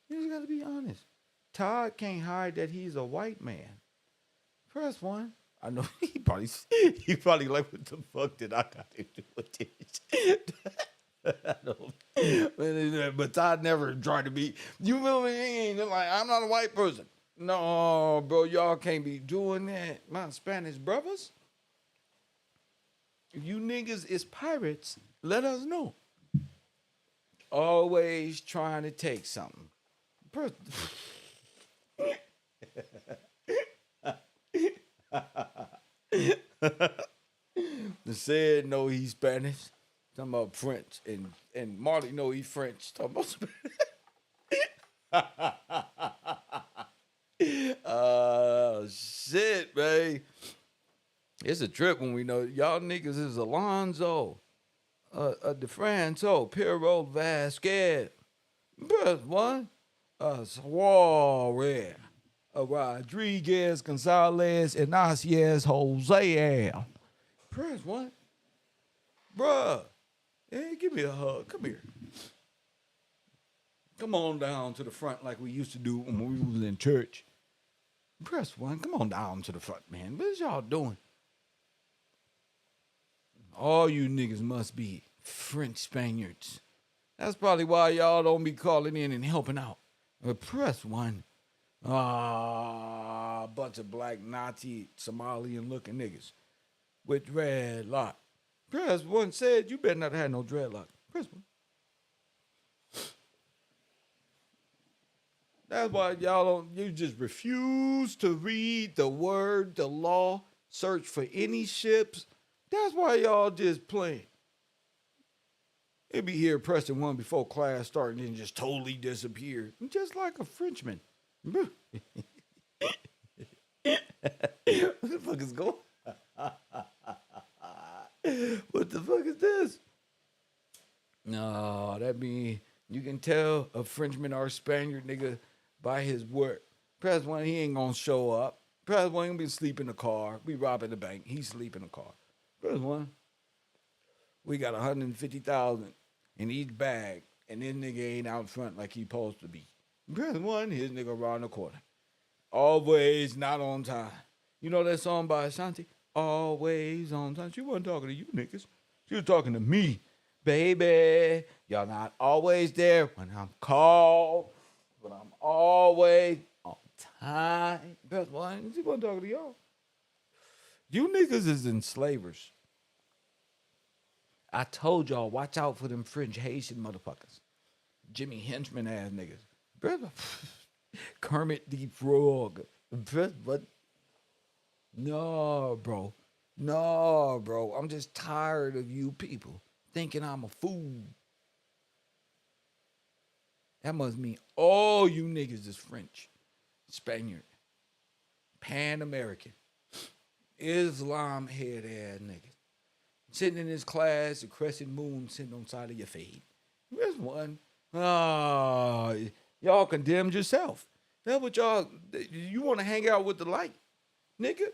You just got to be honest. Todd can't hide that he's a white man. Press 1. I know he probably like, what the fuck did I got to do with this? But Todd never tried to be. You feel me? Like, I'm not a white person. No, bro, y'all can't be doing that. My Spanish brothers. If you niggas is pirates, let us know. Always trying to take something. The said no, he's Spanish. Talking about French, and Marley know he's French. Talking about Spanish. Shit, man. It's a trip when we know y'all niggas is Alonzo, DeFranco, Piero Vasquez. Press 1. Suarez, Rodriguez, Gonzalez, Inacias, Jose. Press 1. Bruh. Hey, give me a hug. Come here. Come on down to the front like we used to do when we was in church. Press 1. Come on down to the front, man. What is y'all doing? All you niggas must be French Spaniards. That's probably why y'all don't be calling in and helping out. But press 1. Bunch of black Nazi Somalian looking niggas with dreadlock. Press 1 said you better not have no dreadlock. Press 1. That's why you just refuse to read the word, the law, search for any ships. That's why y'all just playing. They be here pressing 1 before class starting and just totally disappear. Just like a Frenchman. What the fuck is going on? What the fuck is this? No, that mean you can tell a Frenchman or a Spaniard nigga by his work. Press 1, he ain't gonna show up. Press 1, he'll be sleep in the car. We robbing the bank. He sleep in the car. Press 1. We got 150,000 in each bag, and this nigga ain't out front like he supposed to be. Press 1, his nigga around the corner. Always not on time. You know that song by Ashanti? Always on time. She wasn't talking to you niggas. She was talking to me. Baby, y'all not always there when I'm called, but I'm always on time. Press 1, she wasn't talking to y'all. You niggas is enslavers. I told y'all, watch out for them French Haitian motherfuckers. Jimmy Henchman ass niggas. Brother, Kermit the Frog. But no, bro. No, bro. I'm just tired of you people thinking I'm a fool. That must mean all you niggas is French, Spaniard, Pan American, Islam head ass niggas. sitting in his class, a crescent moon sitting on the side of your feet. There's one. Ah, y'all condemned yourself. That's what y'all. You want to hang out with the light, nigga.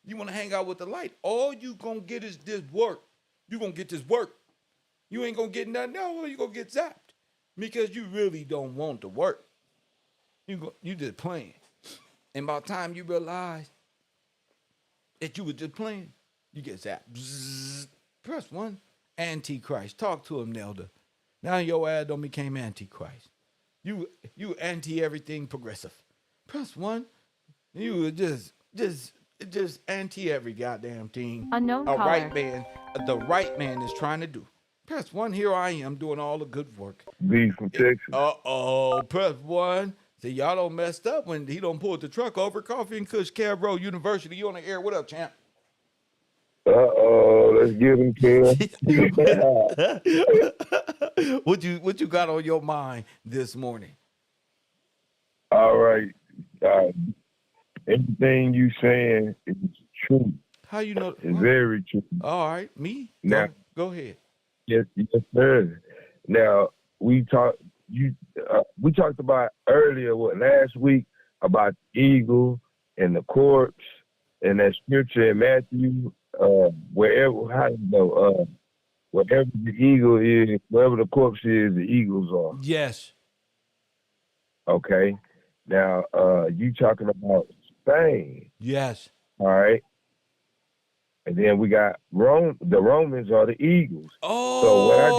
You want to hang out with the light. All you gonna get is this work. You gonna get this work. You ain't gonna get nothing else. You gonna get zapped because you really don't want to work. You just playing. And by the time you realize that you were just playing, you get zapped. Bzzz. Press 1. Antichrist. Talk to him, Nelda. Now your ad don't became Antichrist. You anti everything progressive. Press 1. You were just anti every goddamn thing. Unknown A caller. right man, the right man is trying to do. Press 1. Here I am doing all the good work. B from Texas. Press 1. See, y'all don't messed up when he don't pull the truck over. Coffee and Kush, KevRow University. You on the air? What up, champ? Let's get him, Kev. What you got on your mind this morning? All right. Everything you saying is true. How you know? It's very true. All right, me. Now, go ahead. Yes, sir. Now we talked about earlier last week about the eagle and the corpse and that scripture in Matthew. Wherever the eagle is, wherever the corpse is, the eagles are. Yes. Okay. Now, you talking about Spain. Yes. All right. And then we got Rome. The Romans are the eagles. Oh. So what I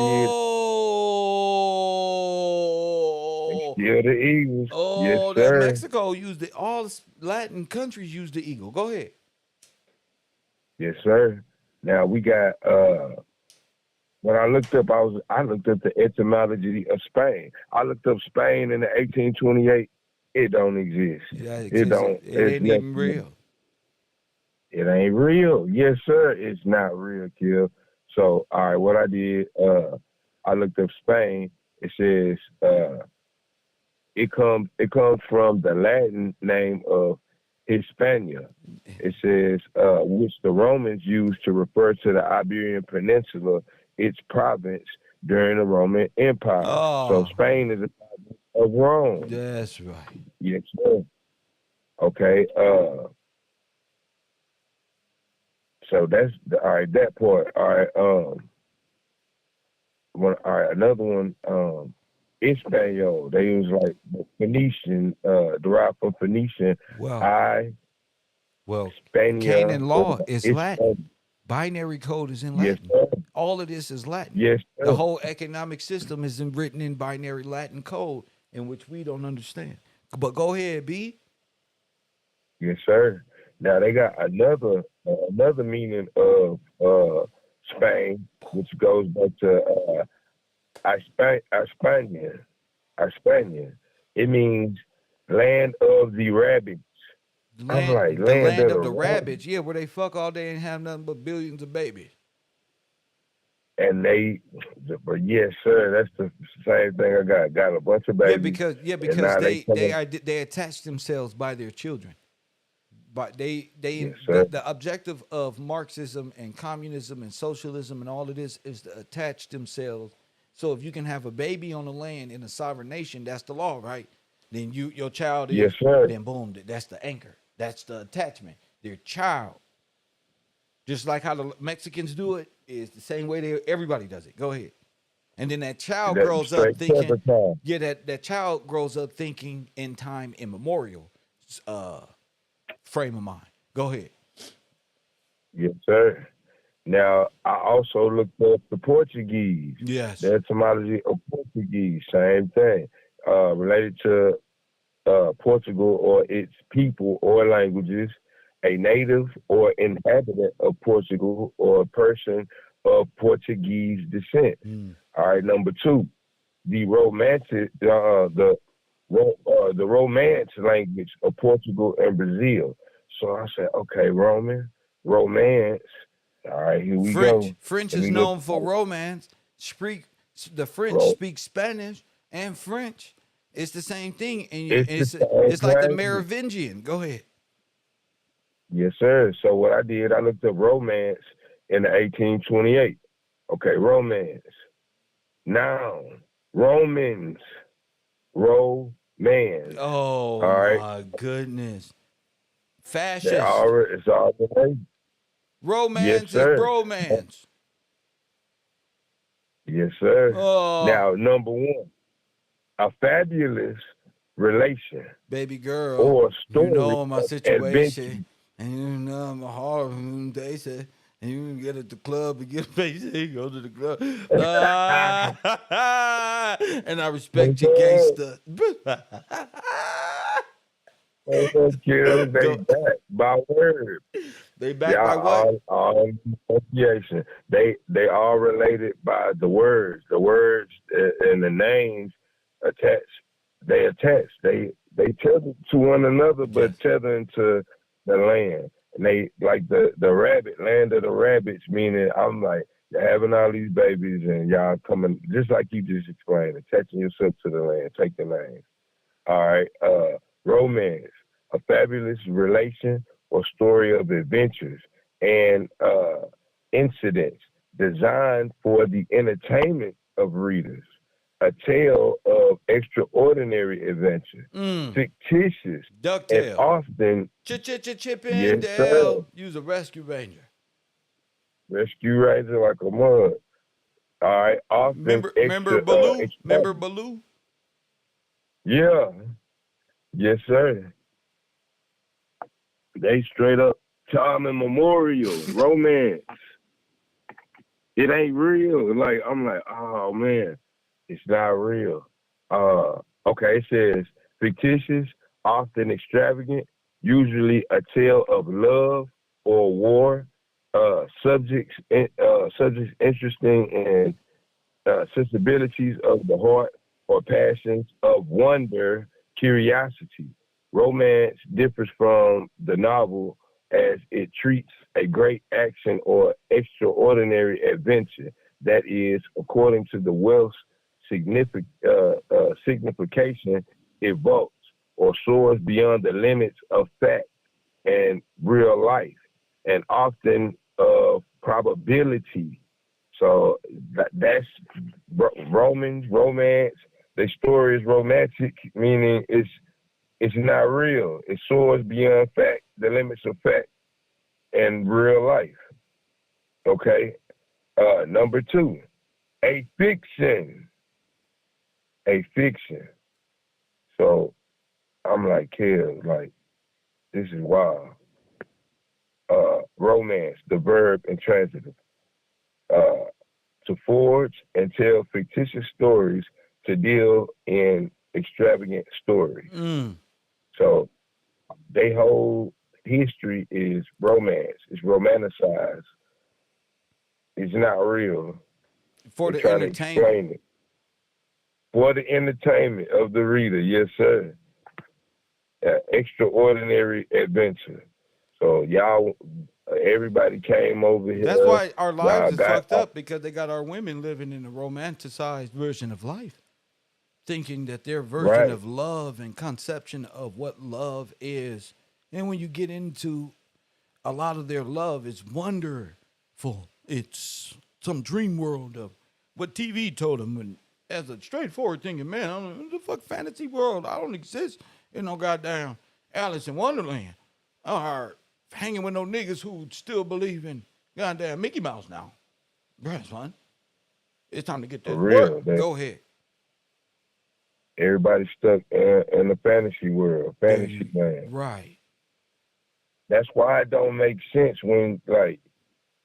did, still the eagles. Oh, yes, that sir. Mexico used it. All Latin countries use the eagle. Go ahead. Yes, sir. Now we got when I looked up the etymology of Spain. I looked up Spain in the 1828. It don't exist. It don't. It ain't even real. It ain't real. Yes, sir. It's not real, Kill. So, all right, what I did, I looked up Spain. It says it comes from the Latin name of Hispania. It says which the Romans used to refer to the Iberian Peninsula, its province during the Roman Empire. Oh. So Spain is a province of Rome. That's right. Yes, sir. Okay. So that's all right. That part. All right. All right. Another one. Espanol. They use like Phoenician, derived from Phoenician. Well, Spaniard, Canaan law is Latin. Latin. Binary code is in Latin. Yes, all of this is Latin. Yes, sir. The whole economic system is written in binary Latin code, in which we don't understand. But go ahead, B. Yes, sir. Now they got another meaning of Spain, which goes back to Hispania. It means land of the rabbits. The land of the rabbits, yeah, where they fuck all day and have nothing but billions of babies. And but yes, sir, that's the same thing I got. Got a bunch of babies. Yeah, because they attach themselves by their children. But the objective of Marxism and communism and socialism and all of this is to attach themselves. So if you can have a baby on the land in a sovereign nation, that's the law, right? Then your child is, yes, sir. Then boom, that's the anchor. That's the attachment. Their child. Just like how the Mexicans do it, is the same way everybody does it. Go ahead. And then that child grows up thinking, that child grows up thinking in time immemorial frame of mind. Go ahead. Yes, sir. Now, I also looked up the Portuguese. Yes. The etymology of Portuguese, same thing. Related to Portugal or its people or languages, a native or inhabitant of Portugal or a person of Portuguese descent. All right, number 2, the Romance language of Portugal and Brazil. So I said, okay, Romance. All right, here we go. French is known for romance. The French speak Spanish and French. It's the same thing, and it's like the Merovingian. Go ahead. Yes, sir. So what I did, I looked up romance in the 1828. Okay, romance. Noun, Romans, romance. Oh All right, my goodness. they Fascist. already, it's all related. Yes, Romance is sir. bromance. Yes, sir. Oh, Now, number one, a fabulous relation baby girl, or you story know my of situation, adventure. and you know my heart. They say, and you can get at the club and get paid. Go to the club, and I respect your gangster. Kill, they Go. back by word. They backed by what? Yeah, all association. They all related by the words. The words and the names attached. They attach. They tether to one another, but Yes. tethering to the land. And they like the rabbit, land of the rabbits, meaning I'm like, you're having all these babies and y'all coming just like you just explained, attaching yourself to the land, take the names. All right. Romance, a fabulous relation or story of adventures and incidents designed for the entertainment of readers. A tale of extraordinary adventure, fictitious, and Ducktail. often, Chip yes, and sir, Dale. Use a rescue ranger. rescue ranger like a mud. All right, often Remember Baloo? Remember Baloo? yeah, yes, sir. They straight up time and memorial, romance. It ain't real. Like I'm like, oh man, it's not real. Okay, it says fictitious, often extravagant, usually a tale of love or war. Subjects interesting and sensibilities of the heart or passions of wonder, curiosity. Romance differs from the novel as it treats a great action or extraordinary adventure that is, according to the Welsh signification, evokes or soars beyond the limits of fact and real life, and often of probability. So that's romance. The story is romantic, meaning it's not real. It soars beyond fact, the limits of fact and real life. Okay. Number two, a fiction. A fiction. So I'm like, Kev, like this is wild. Romance, the verb intransitive. Uh, to forge and tell fictitious stories to deal in extravagant stories. So they whole history is romance. It's romanticized. It's not real. For They're the trying to entertainment. explain it. For the entertainment of the reader, yes, sir. Extraordinary adventure. So y'all, everybody came over That's here. why our lives Y'all is got fucked up because they got our women living in a romanticized version of life, thinking that their version right. of love and conception of what love is. And when you get into a lot of their love, it's wonderful. It's some dream world of what TV told them. And as a straightforward thinking man, I don't know, the fuck fantasy world. I don't exist in no goddamn Alice in Wonderland. Or hanging with no niggas who still believe in goddamn Mickey Mouse now. Bruh, son, it's time to get For this real. work. Go ahead. Everybody's stuck in the fantasy world, fantasy land. Right. That's why it don't make sense when like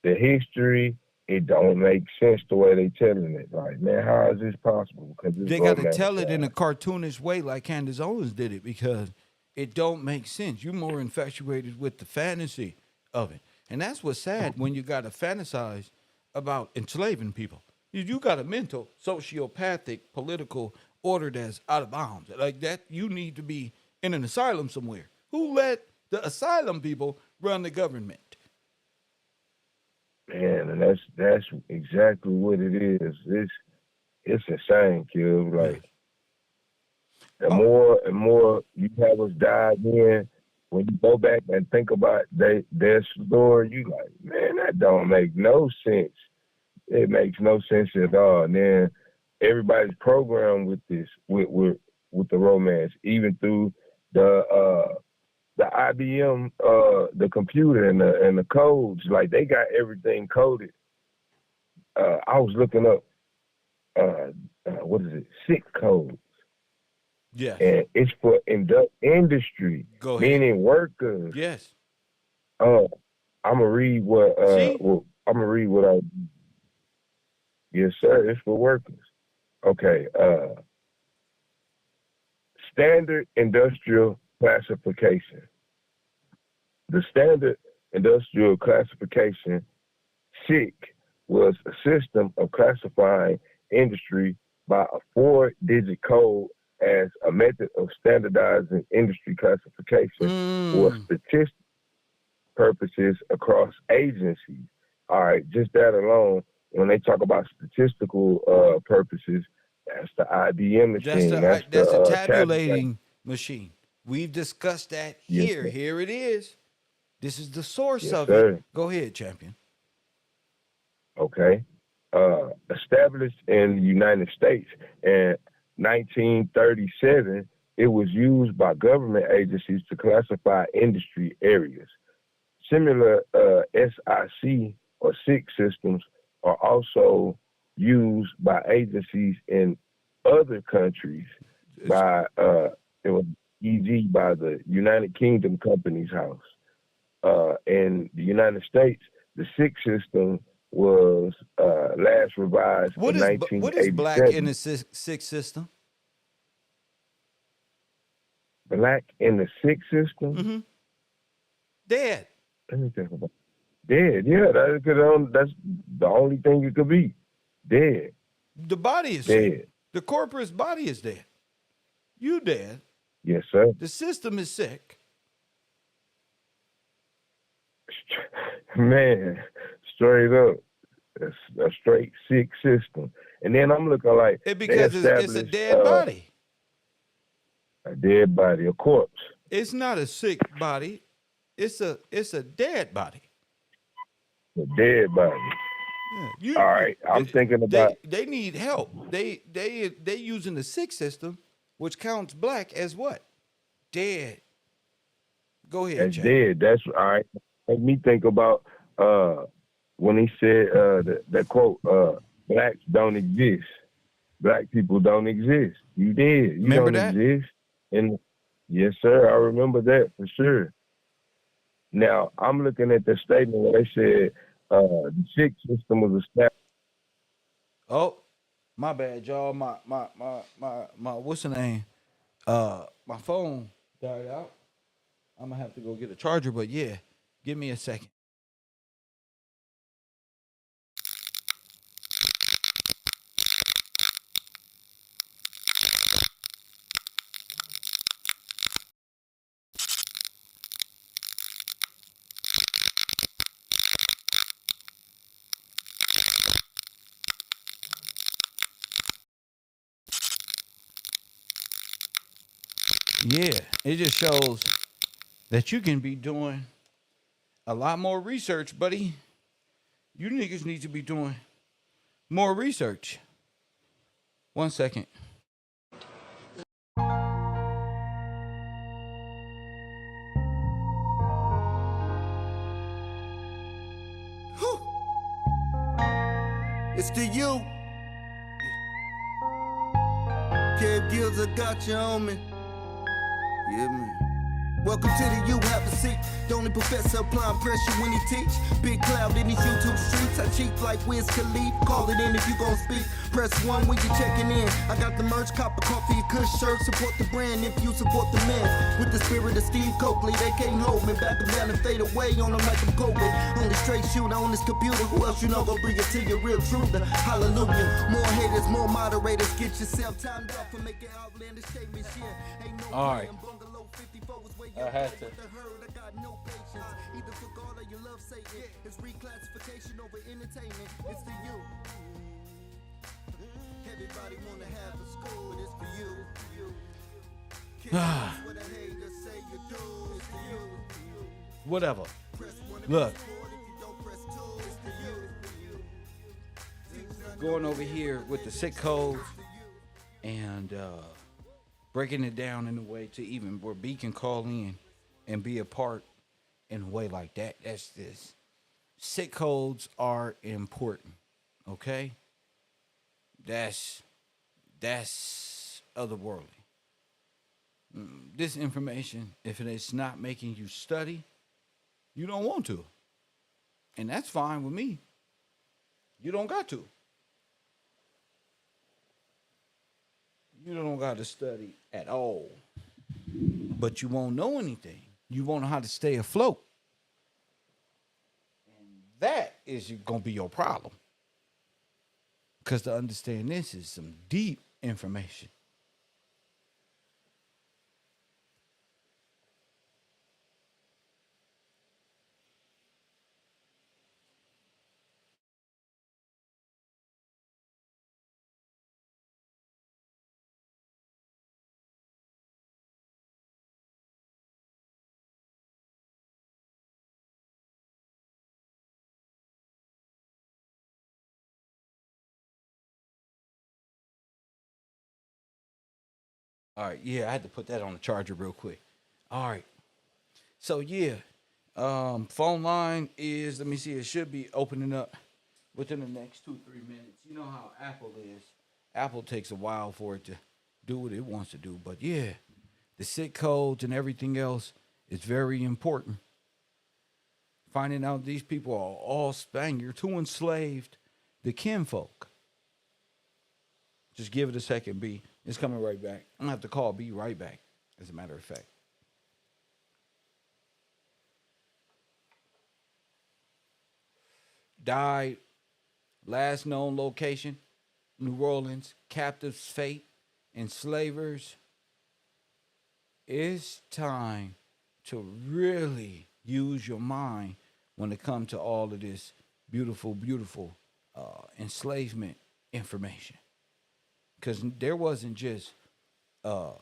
the history, it don't make sense the way they telling it. Like, man, how is this possible? Because it's They got to tell it in a romanticized. cartoonish way like Candace Owens did it because it don't make sense. You're more infatuated with the fantasy of it. And that's what's sad when you got to fantasize about enslaving people. You got a mental, sociopathic, political order that's out of bounds. Like that, you need to be in an asylum somewhere. Who let the asylum people run the government? Man, and that's exactly what it is. It's insane, kid. Yes. Like the more and more you have us dive in, when you go back and think about their story, you like, man, that don't make no sense. It makes no sense at all. And then everybody's programmed with this, with the romance, even through the IBM, the computer and the codes. Like they got everything coded. I was looking up, what is it, SIC codes. Yes. And it's for industry, Go ahead. meaning workers. Yes. I'm gonna read what I'm gonna read what I. Yes, sir. It's for workers. Okay. Standard industrial classification. The standard industrial classification, SIC, was a system of classifying industry by a 4-digit code as a method of standardizing industry classification for statistical purposes across agencies. All right, just that alone, when they talk about statistical purposes, that's the IBM machine. That's the the tabulating machine. We've discussed that Yes, here. sir. Here it is. This is the source Yes, of sir. it. Go ahead, champion. Okay. Established in the United States in 1937, it was used by government agencies to classify industry areas. Similar SIC or SIC systems are also used by agencies in other countries by it was e.g. by the United Kingdom Companies House. In the United States, the SIC system was last revised in 1987. What is black in the SIC system? Black in the SIC system? Mm-hmm. Dead. Let me think about it. Dead, yeah, that's the only thing it could be. Dead. The body is dead. sick. The corporate body is dead. You dead. Yes, sir. The system is sick. Man, straight up. It's a straight SIC system. And then I'm looking like Because it's a dead body. A dead body, a corpse. It's not a sick body. It's a dead body. A dead body. Yeah, all right, I'm thinking about. They need help. They using the SIC system, which counts black as what? Dead. Go ahead, As Jack. dead. That's all right. Make me think about when he said that quote, blacks don't exist. Black people don't exist. You did. You Remember don't that? exist. And yes, sir, I remember that for sure. Now I'm looking at the statement where they said the SIC system was established. Oh, my bad, y'all. My what's the name? My phone died out. I'm gonna have to go get a charger, but yeah, give me a second. Yeah, it just shows that you can be doing a lot more research, buddy. You niggas need to be doing more research. 1 second. It's to you. Kev Gills, I got you on me. Yeah, man. Welcome to the U, have a seat. The only professor applying pressure when he teach. Big cloud in these YouTube streets. I cheat like Wiz Khalif. Call it in if you gon' speak. Press 1 when you checking in. I got the merch, cop a coffee, a kush shirt. Support the brand if you support the men. With the spirit of Steve Coakley, they can't hold me. Back them down and fade away on them like I'm COVID. Only straight shooter on this computer. Who else you know gon' bring it to your real truther? Hallelujah. More haters, more moderators. Get yourself timed up for making outlandish statements. Yeah, ain't no All right. I had to. I got no patience. Either for God or you love Satan. It's reclassification over entertainment. It's for you. Everybody wanna have a school, but it's for you. What the haters say you do. It's for you. whatever. Look. Going over here with the sick codes and breaking it down in a way to even where B can call in and be a part in a way like that. That's this. Sick codes are important. Okay? That's otherworldly. This information, if it is not making you study, you don't want to. And that's fine with me. You don't got to. You don't got to study at all. But you won't know anything. You won't know how to stay afloat. And that is going to be your problem. Because to understand this is some deep information. All right, yeah, I had to put that on the charger real quick. All right. So yeah, phone line is, let me see, it should be opening up within the next 2-3 minutes. You know how Apple is. Apple takes a while for it to do what it wants to do. But yeah, the SIC codes and everything else is very important. Finding out these people are all Spaniards who enslaved the kinfolk. Just give it a second, B. It's coming right back. I'm going to have to call B right back, as a matter of fact. Died, last known location, New Orleans, captives' fate, enslavers. It's time to really use your mind when it comes to all of this beautiful, beautiful enslavement information. Because there wasn't just a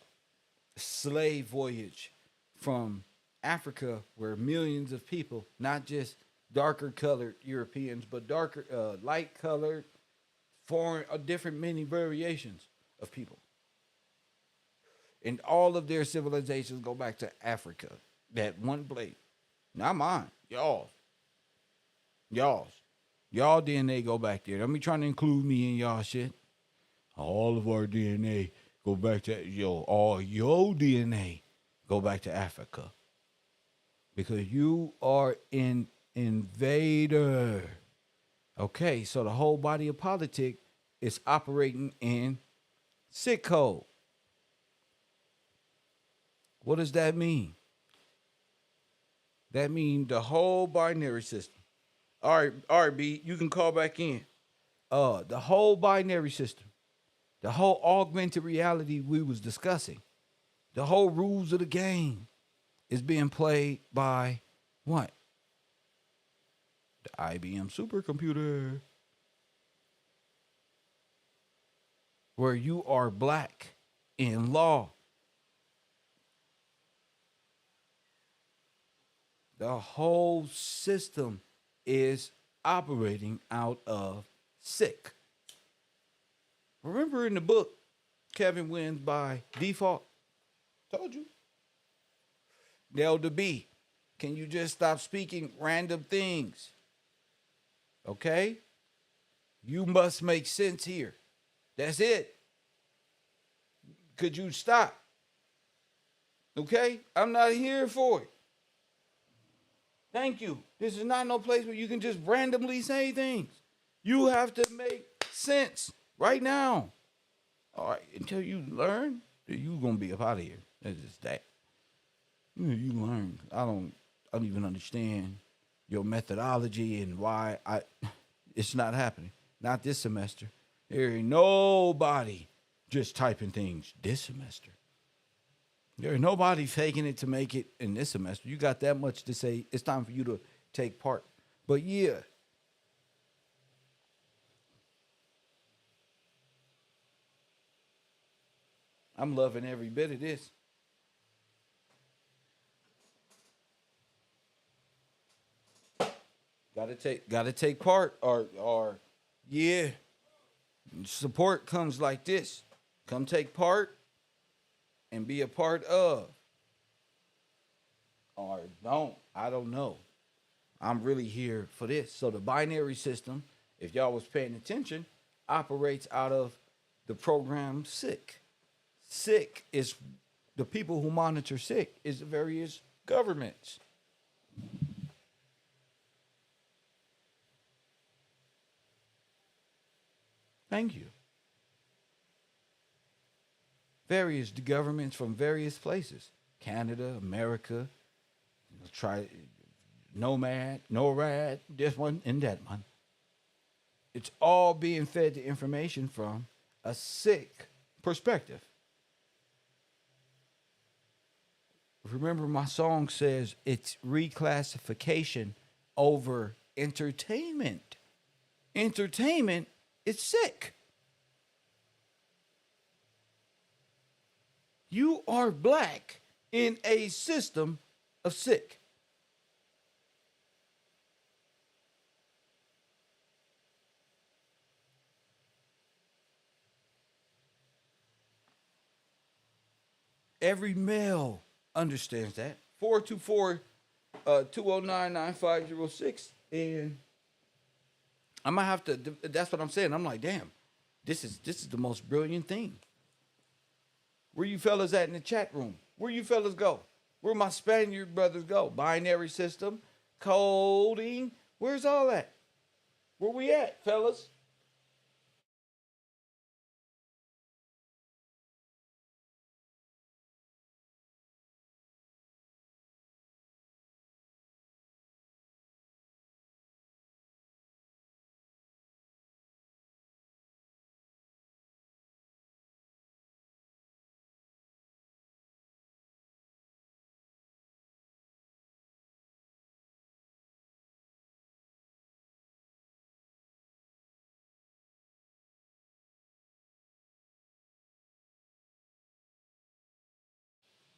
slave voyage from Africa where millions of people, not just darker colored Europeans, but darker, light colored, foreign, different many variations of people. And all of their civilizations go back to Africa. That one plate. Not mine. Y'all's. Y'all's. Y'all DNA go back there. Don't be trying to include me in y'all shit. All of our DNA go back to, all your DNA go back to Africa. Because you are an invader. Okay, so the whole body of politics is operating in SIC code. What does that mean? That means the whole binary system. All right, B, you can call back in. The whole binary system, the whole augmented reality we was discussing, the whole rules of the game is being played by what? The IBM supercomputer. Where you are black in law. The whole system is operating out of SIC. Remember in the book, Kevin wins by default? Told you. Now to B, can you just stop speaking random things? Okay? You must make sense here. That's it. Could you stop? Okay? I'm not here for it. Thank you. This is not no place where you can just randomly say things. You have to make sense right now. All right, until you learn, you gonna be up out of here. That's just that. You learn. I don't even understand your methodology and why it's not happening. Not this semester. There ain't nobody just typing things this semester. There ain't nobody faking it to make it in this semester. You got that much to say. It's time for you to take part. But yeah. I'm loving every bit of this. Gotta take part, or yeah. Support comes like this. Come take part and be a part of. Or don't. I don't know. I'm really here for this. So the binary system, if y'all was paying attention, operates out of the program SICK. SICK is the people who monitor SICK is the various governments. Thank you. Various governments from various places. Canada, America, try Nomad, NORAD, this one and that one. It's all being fed the information from a SICK perspective. Remember, my song says it's reclassification over entertainment. Entertainment is sick. You are black in a system of sick. Every male understands that. 424 209 9506. And I might have to, that's what I'm saying. I'm like, damn, this is the most brilliant thing. Where you fellas at in the chat room? Where you fellas go? Where my Spaniard brothers go? Binary system, coding. Where's all that? Where we at, fellas?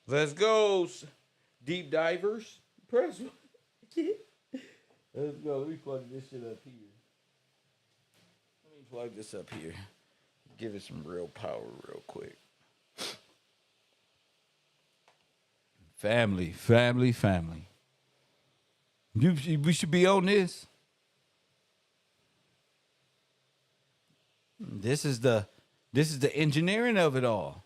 Let's go, deep divers. Press. Let's go. Let me plug this shit up here. Let me plug this up here. Give it some real power real quick. Family. We should be on this. This is the engineering of it all.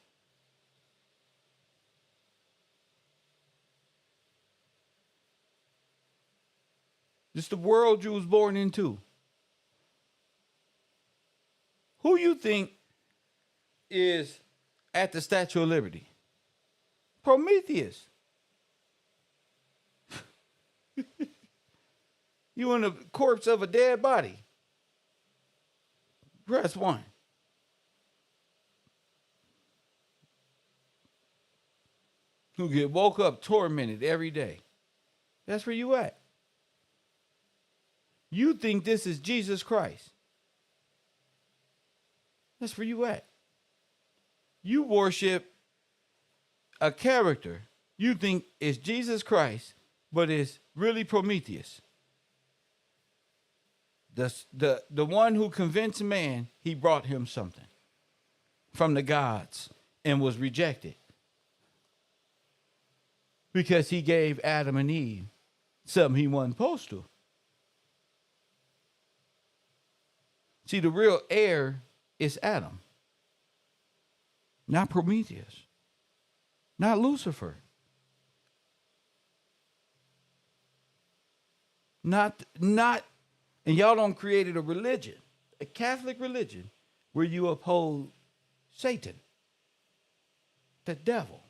This is the world you was born into. Who you think is at the Statue of Liberty? Prometheus. You in the corpse of a dead body. Press 1. Who get woke up tormented every day. That's where you at. You think this is Jesus Christ. That's where you at. You worship a character you think is Jesus Christ, but it's really Prometheus. The one who convinced man he brought him something from the gods and was rejected because he gave Adam and Eve something he wasn't supposed to. See, the real heir is Adam, not Prometheus, not Lucifer, not, and y'all don't created a religion, a Catholic religion, where you uphold Satan, the devil,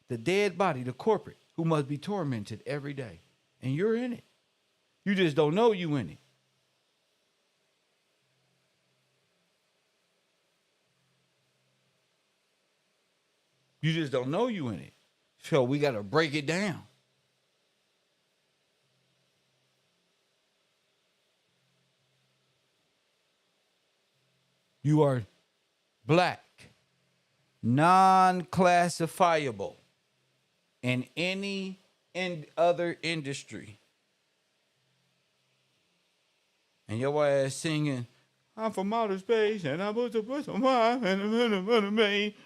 the dead body, the corporate, who must be tormented every day. And you're in it. You just don't know you in it. You just don't know you in it. So we got to break it down. You are black, non-classifiable in any other industry. and your ass singing, I'm from outer space, and I put the push on my and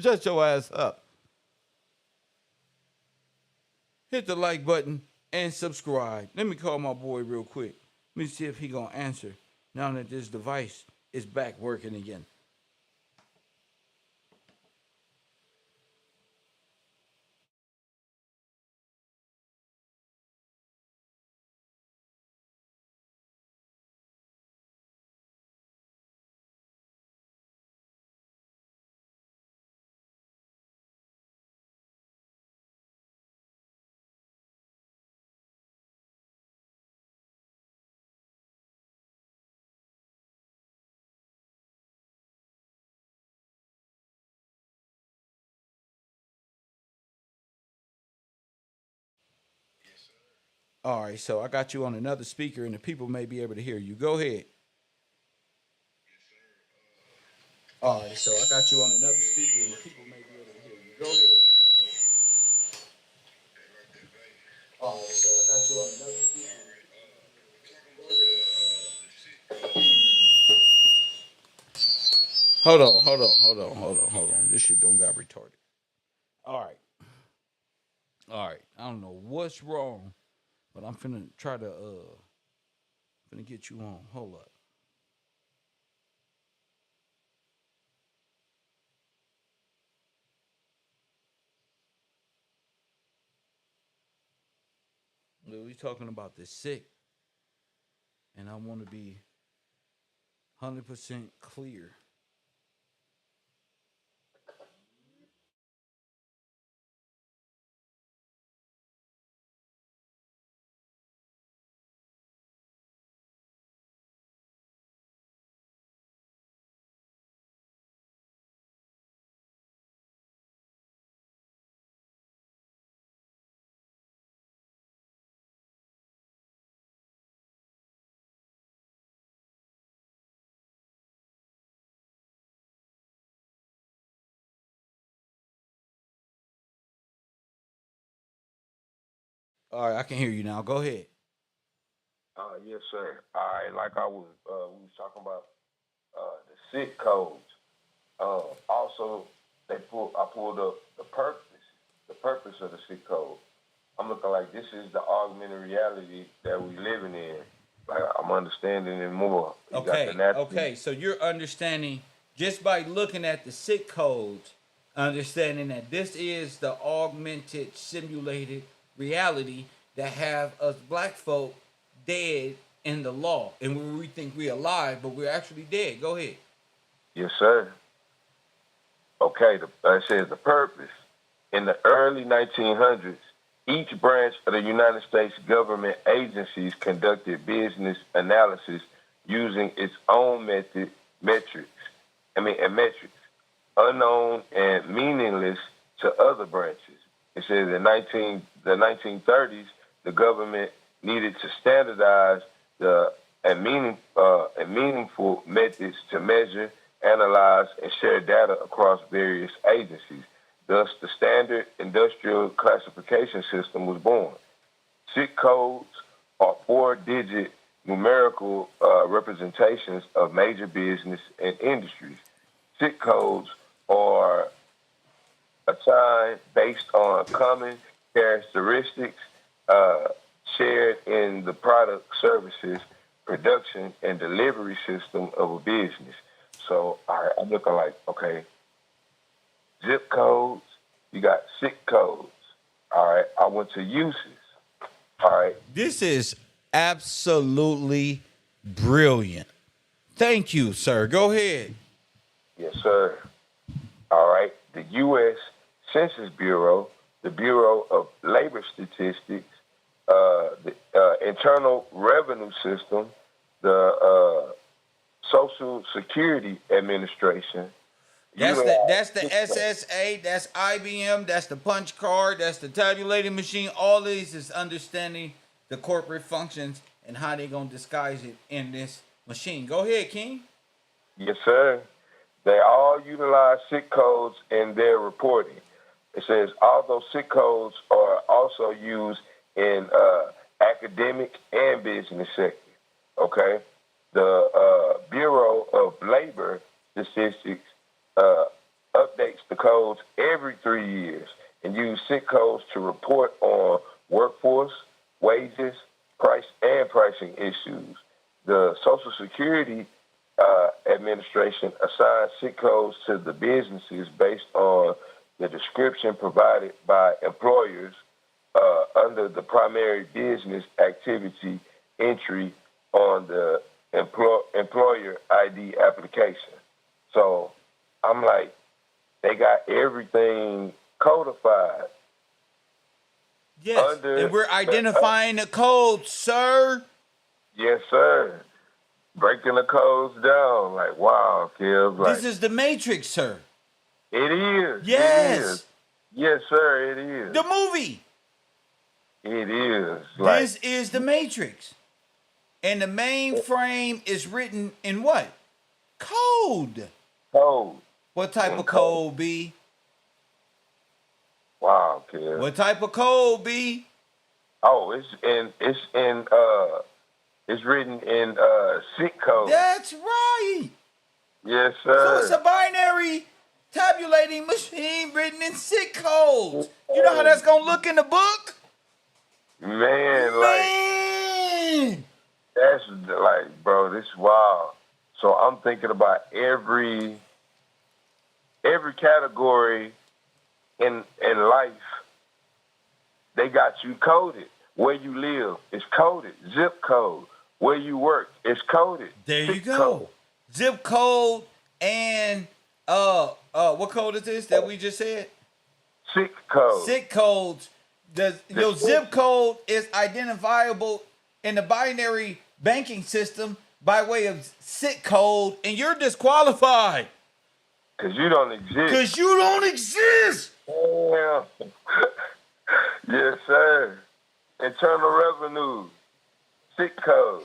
shut your ass up. Hit the like button and subscribe. Let me call my boy real quick. Let me see if he gonna answer now that this device is back working again. All right, so I got you on another speaker, and the people may be able to hear you. Go ahead. All right, so I got you on another speaker, and the people may be able to hear you. Go ahead. All right, so I got you on another speaker. Hold on. This shit don't got retarded. All right. I don't know what's wrong, but I'm finna try to finna get you on. Hold up. We talking about the sick, and I want to be 100% clear. All right, I can hear you now. Go ahead. Yes, sir. All right, like we was talking about the SIC codes. Also, I pulled up the purpose of the SIC code. I'm looking like this is the augmented reality that we living in. Like I'm understanding it more. Okay. So you're understanding just by looking at the SIC codes, understanding that this is the augmented, simulated reality that have us black folk dead in the law, and we think we're alive, but we're actually dead. Go ahead. Yes, sir. Okay, it says the purpose. In the early 1900s, each branch of the United States government agencies conducted business analysis using its own metrics, unknown and meaningless to other branches. It says in the 1930s, the government needed to standardize and meaningful methods to measure, analyze, and share data across various agencies. Thus, the standard industrial classification system was born. SIC codes are four-digit numerical representations of major business and industries. SIC codes are assigned based on common characteristics shared in the product, services, production, and delivery system of a business. So I'm looking like, okay, zip codes, you got SIC codes. All right, I went to uses. All right. This is absolutely brilliant. Thank you, sir. Go ahead. Yes, sir. All right. The U.S. Census Bureau, the Bureau of Labor Statistics, the Internal Revenue System, the Social Security Administration. That's the SSA, that's IBM, that's the punch card, that's the tabulating machine. All these is understanding the corporate functions and how they gonna disguise it in this machine. Go ahead, King. Yes, sir. They all utilize SIC codes in their reporting. It says, although SIC codes are also used in academic and business sector. Okay, the Bureau of Labor Statistics updates the codes every 3 years and use SIC codes to report on workforce, wages, pricing issues. The Social Security Administration assigns SIC codes to the businesses based on the description provided by employers under the primary business activity entry on the employer ID application. So I'm like, they got everything codified. Yes, and we're identifying the codes, sir. Yes, sir. Breaking the codes down. Like, wow, Kev. Like, this is the Matrix, sir. It is. Yes. It is. Yes, sir, it is. The movie. It is. Like, this is the Matrix. And the mainframe is written in what? Code. Code. What type of code, B? Wow, Kev. What type of code, B? Oh, it's written in SIC code. That's right. Yes, sir. So it's a binary tabulating machine written in SIC codes. You know how that's gonna look in the book? Man, like that's like, bro, this is wild. So I'm thinking about every category in life. They got you coded. Where you live is coded. Zip code. Where you work is coded. There you go. Code. Zip code and what code is this that we just said? SIC code. SIC codes. Your zip code is identifiable in the binary banking system by way of SIC code, and you're disqualified. Because you don't exist. Because you don't exist. Yeah. Yes, sir. Internal revenue, SIC code,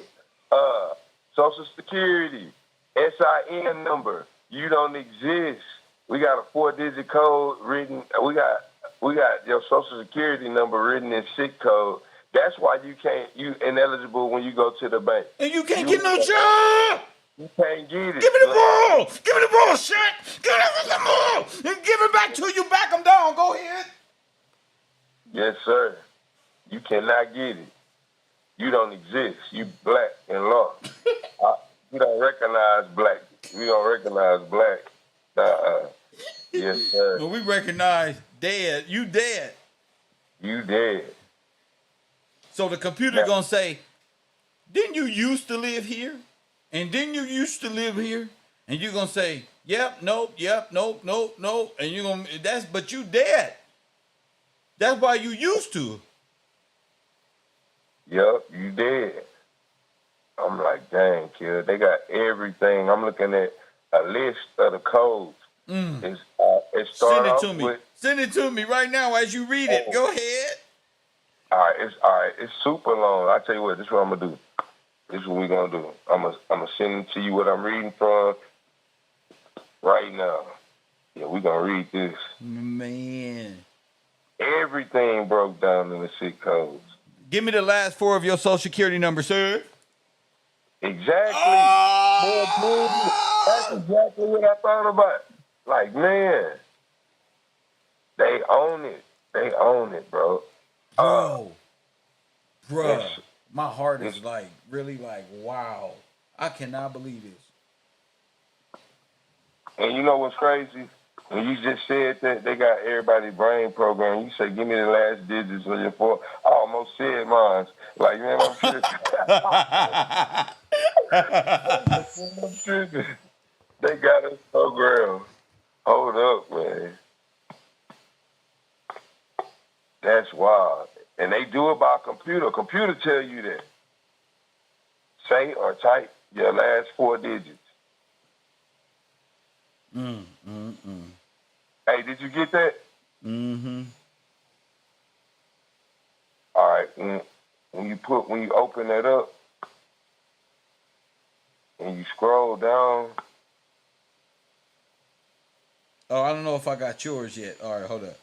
Social Security, SIN number. You don't exist. We got a 4-digit code written. We got your Social Security number written in SIC code. That's why you ineligible when you go to the bank. And you can't get no job. You can't get it. Give me the ball. Give me the ball, Shaq. Give me the ball. And give it back to you. Back them down. Go ahead. Yes, sir. You cannot get it. You don't exist. You black and lost. We don't recognize black. We don't recognize black. Yes, sir. Well, we recognize dead. You dead. You dead. So the computer gonna say, didn't you used to live here? And didn't you used to live here? And you're gonna say, yep, nope, nope. And you're gonna but you dead. That's why you used to. Yup, you did. I'm like, dang, kid, they got everything. I'm looking at a list of the codes. It Send it to me. Send it to me right now as you read it. Go ahead. All right. It's super long. I tell you what, this is what I'm gonna do. This is what we're gonna do. I'm gonna send to you what I'm reading from right now. Yeah, we're gonna read this. Man. Everything broke down in the SIC codes. Give me the last 4 of your Social Security number, sir. Exactly. That's exactly what I thought about. Like, man, they own it. They own it, bro. Bro, my heart is like, really like, wow. I cannot believe this. And you know what's crazy? When you just said that they got everybody's brain programmed, you say, give me the last digits of your 4. I almost said mine. Like, man, I'm tripping. They got us programmed. Hold up, man. That's wild. And they do it by computer. Computer tell you that. Say or type your last 4 digits. Hey, did you get that? Mm-hmm. All right. When you open that up and you scroll down. Oh, I don't know if I got yours yet. All right, hold up.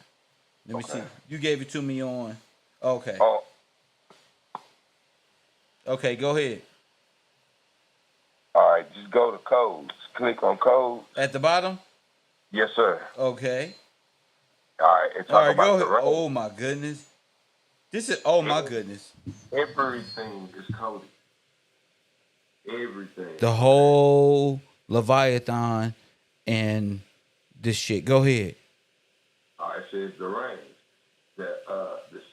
Let me see. You gave it to me on. Okay. Oh. Okay, go ahead. All right, just go to codes. Click on codes. At the bottom? Yes, sir. Okay. All right, and All talk right, go about the ahead. range. Oh my goodness. This is oh my goodness. Everything is coded. Everything. The whole Leviathan and this shit. Go ahead. All right, it says the range. The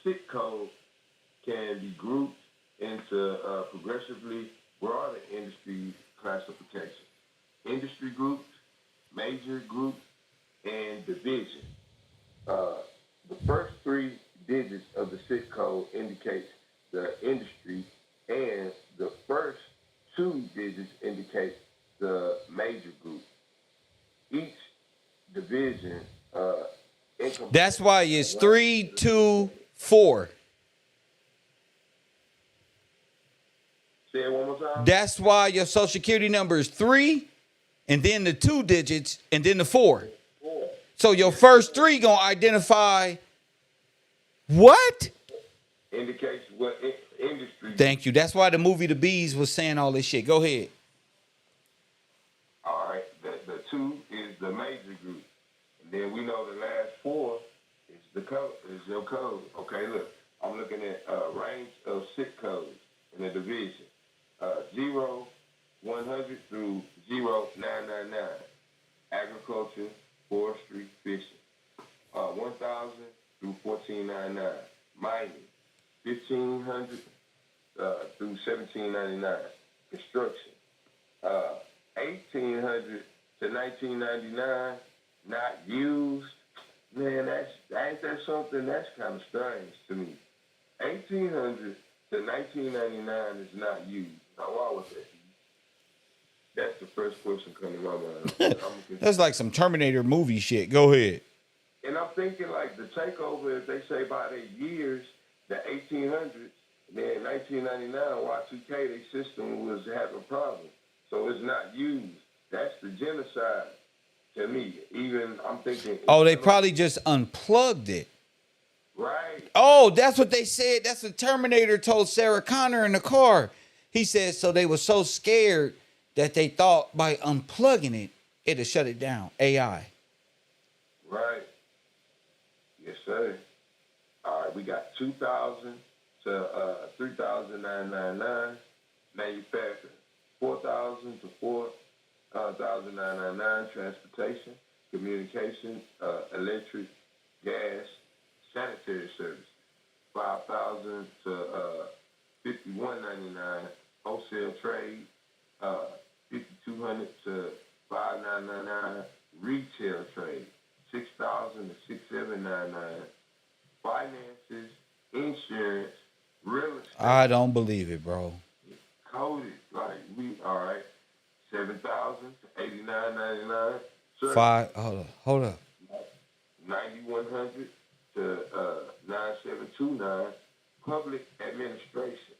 SIC code can be grouped into progressively broader industry classification. Industry groups, major groups, and division. The first 3 digits of the SIC code indicates the industry, and the first 2 digits indicate the major group. Each division That's why it's 3, 2, 4. Say it one more time. That's why your social security number is 3, and then the 2 digits, and then the 4. So your first 3 gonna identify what? Indicates what industry. Thank you. That's why the movie The Bees was saying all this shit. Go ahead. All right. The 2 is the major group, and then we know the last 4 is the code. Is your code. Okay. Look, I'm looking at range of SIC codes in the division. 0, 100 through 0999. Agriculture, forestry, fishing. 1000 through 1499. Mining, 1500 through 1799. Construction, 1800 to 1999. Not used. Man, ain't that something? That's kind of strange to me. 1800 to 1999 is not used. Now, why was that? That's the first question coming to my mind. That's like some Terminator movie shit. Go ahead. And I'm thinking like the takeover, if they say by the years, the 1800s, and then 1999, Y2K, their system was having problems. So it's not used. That's the genocide to me. Even I'm thinking. Oh, they probably just unplugged it. Right. Oh, that's what they said. That's what Terminator told Sarah Connor in the car. He said so they were so scared that they thought by unplugging it, it'd shut it down. AI. Right. Yes, sir. All right, we got 2,000 to 3,999. Manufacturing, 4,000 to 4,999. Transportation, communication, electric, gas, sanitary service, 5,000 to 5199. Wholesale trade, 5,200 to 5,999. Retail trade, 6,000 to 6,799. Finances, insurance, real estate. I don't believe it, bro. Coded like we all right. 7,000 to 8,999. Hold up. 9,100 to 9,729. Public administration.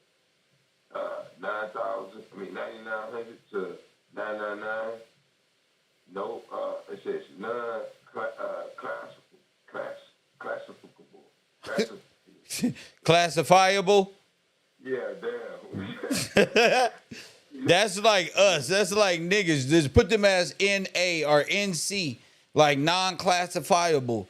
9,900 to 999. No, it says Classifiable. Yeah, damn. That's like us. That's like niggas. Just put them as NA or NC, like non-classifiable.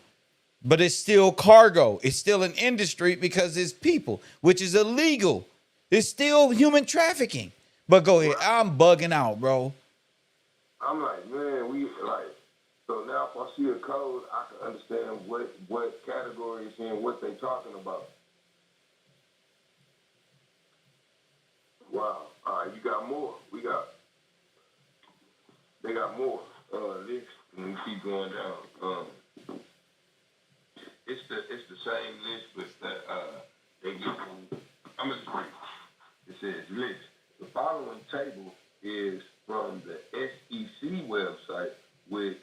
But it's still cargo. It's still an industry because it's people, which is illegal. It's still human trafficking. But go ahead. I'm bugging out, bro. I'm like, man, so now if I see a code, I can understand what category it's in, what they talking about. Wow. All right, you got more. They got more lists, and we keep going down. It's the same list, but they give you. I'm gonna read. It says list. The following table is from the SEC website, which.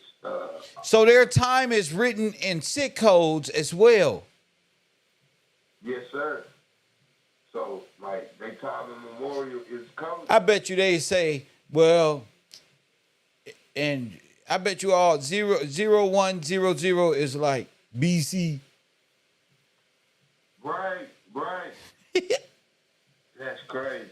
So their time is written in SIC codes as well. Yes, sir. So, like, they time memorial is coming. I bet you they say, well, and I bet you all 0100 is like BC. Right. That's crazy.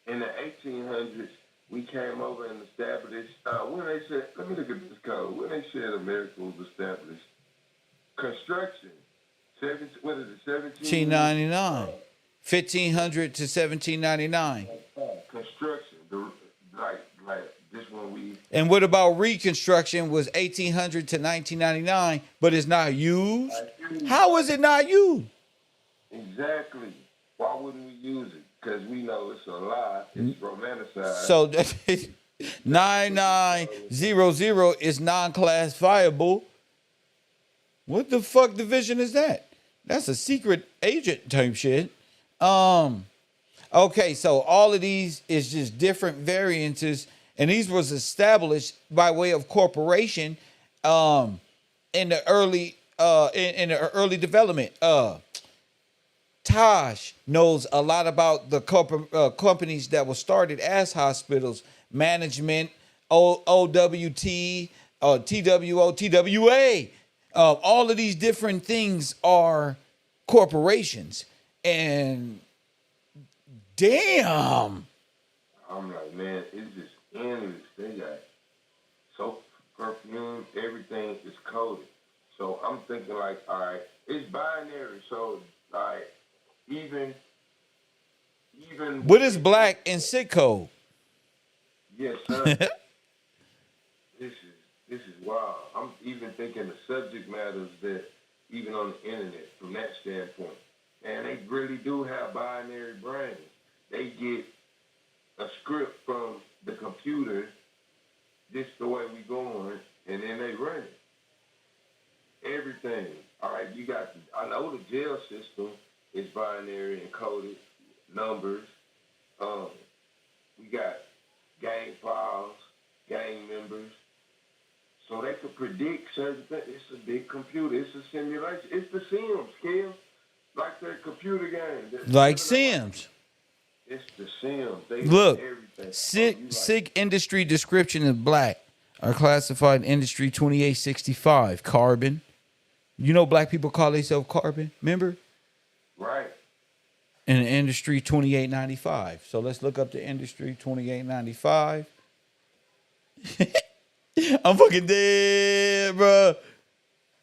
in the 1800s, we came over and established, when they said, let me look at this code, when they said America was established, construction, what is it, 1799. 1500 to 1799. Construction, like this one we. And what about Reconstruction was 1800 to 1999, but it's not used? How is it not used? Exactly. Why wouldn't we use it? Because we know it's a lie. It's romanticized. So 9900 is non-classifiable. What the fuck division is that? That's a secret agent type shit. Okay, so all of these is just different variances, and these was established by way of corporation in the early in the early development. Taj knows a lot about the companies that were started as hospitals, management, OWT, TWO, TWA. All of these different things are corporations. And damn. I'm like, man, it's just endless. They got soap, perfume, everything is coded. So I'm thinking like, all right, it's binary. So like, even. What is black and sick code? Yes, sir. This is wild. I'm even thinking the subject matters that even on the internet from that standpoint. And they really do have binary brains. They get a script from the computer, this the way we going, and then they run it. Everything. All right, you got, I know the jail system is binary encoded numbers. We got gang files, gang members. So they could predict certain things. It's a big computer. It's a simulation. It's the Sims, Kev. Like their computer game. Like Sims. It's the Sims. They Look, everything. SIG industry description is black. Are classified industry 2865. Carbon. You know black people call themselves carbon, remember? Right. And the industry 2895. So let's look up the industry 2895. I'm fucking dead, bro.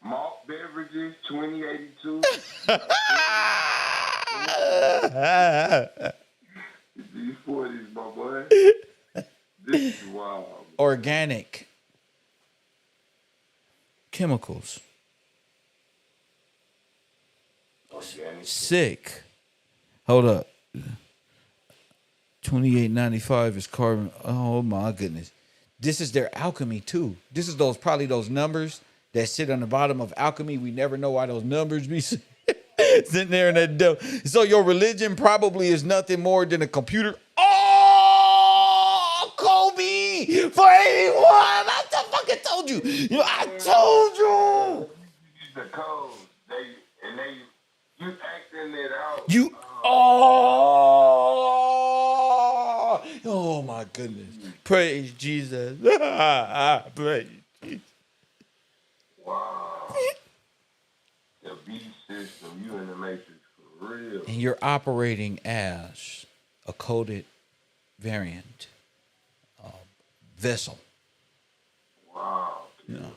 Malt beverages 2082. These 40s, my boy. This is wild. Organic. Chemicals. Organic. Sick. Hold up. 2895 is carbon. Oh my goodness. This is their alchemy too. This is probably those numbers that sit on the bottom of alchemy. We never know why those numbers be sitting there in that dough. So your religion probably is nothing more than a computer. Oh, Kobe for 81. I fucking told you. I told you. The codes, you acting it out. Oh my goodness. Praise Jesus. Praise Jesus. Wow. The beast system, you in the matrix for real. And you're operating as a coded variant vessel. Wow. No.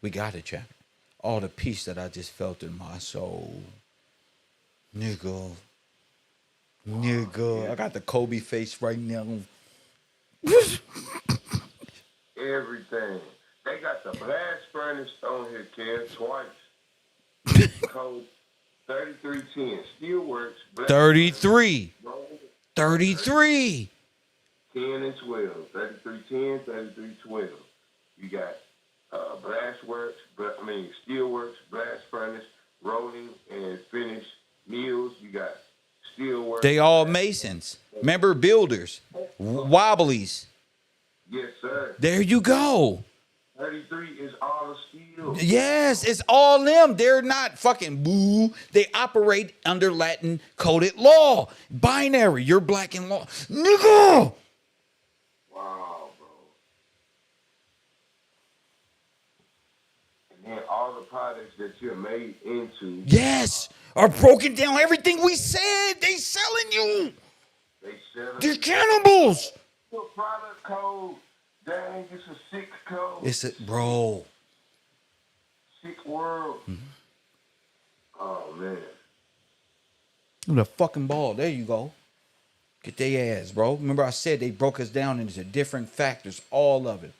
We got it, Chapter. All the peace that I just felt in my soul. Nigga. I got the Kobe face right now. Everything. They got the blast furnace on here, Kev, twice. Code 3310. Steelworks. 33. 33. 10 and 12. 3310, 3312. You got Steelworks, blast furnace, rolling and finish mills. You got Steelworks. They all masons. Remember, builders. Wobblies. Yes, sir. There you go. 33 is all steel. Yes, it's all them. They're not fucking boo. They operate under Latin coded law. Binary. You're black and law. Nigga! Wow, bro. And then all the products that you're made into. Yes, are broken down. Everything we said, they selling you. They They're cannibals. The product code, dang, it's a sick code. It's a bro. Sick world. Oh man. The fucking ball. There you go. Get their ass, bro. Remember I said they broke us down into different factors. All of it.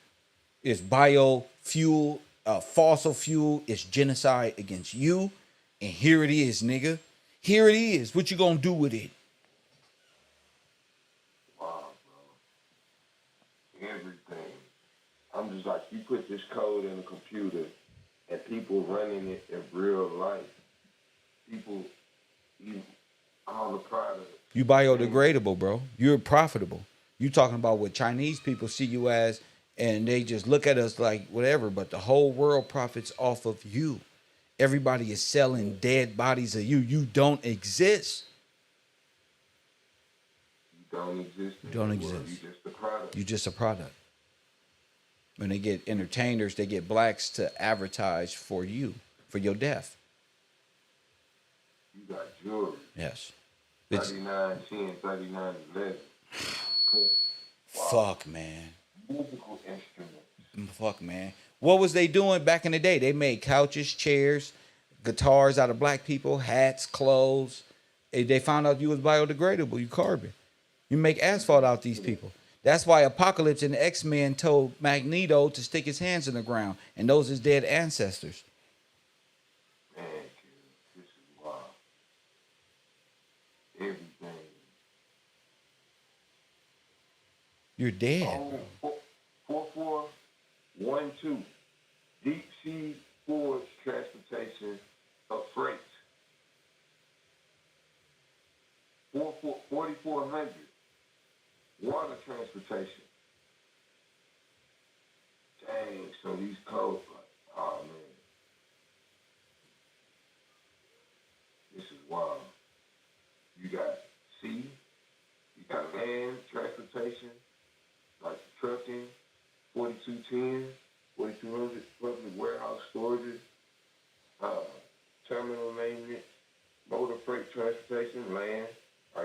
It's biofuel, fossil fuel. It's genocide against you. And here it is, nigga. Here it is. What you gonna do with it? Wow, bro. Everything. I'm just like, you put this code in a computer and people running it in real life. People eat all the products. You biodegradable, bro. You're profitable. You talking about what Chinese people see you as, and they just look at us like whatever, but the whole world profits off of you. Everybody is selling dead bodies of you. You don't exist. You don't exist. You don't anymore. exist. You just a product. You just a product. When they get entertainers, they get blacks to advertise for you, for your death. You got jewelry. Yes. 3910, 3911. Fuck, man. Musical instruments. Fuck, man. What was they doing back in the day? They made couches, chairs, guitars out of black people, hats, clothes. They found out you was biodegradable, you carbon. You make asphalt out these people. That's why Apocalypse and the X-Men told Magneto to stick his hands in the ground, and those his dead ancestors. Man, this is wild. Everything. You're dead. Oh, 4412. Deep sea forage transportation of freight. 4400. Water transportation. Dang, so these codes, like, oh man. This is wild. You got sea, you got land transportation, like trucking, 4210, 4200, public warehouse storage, terminal maintenance, motor freight transportation, land,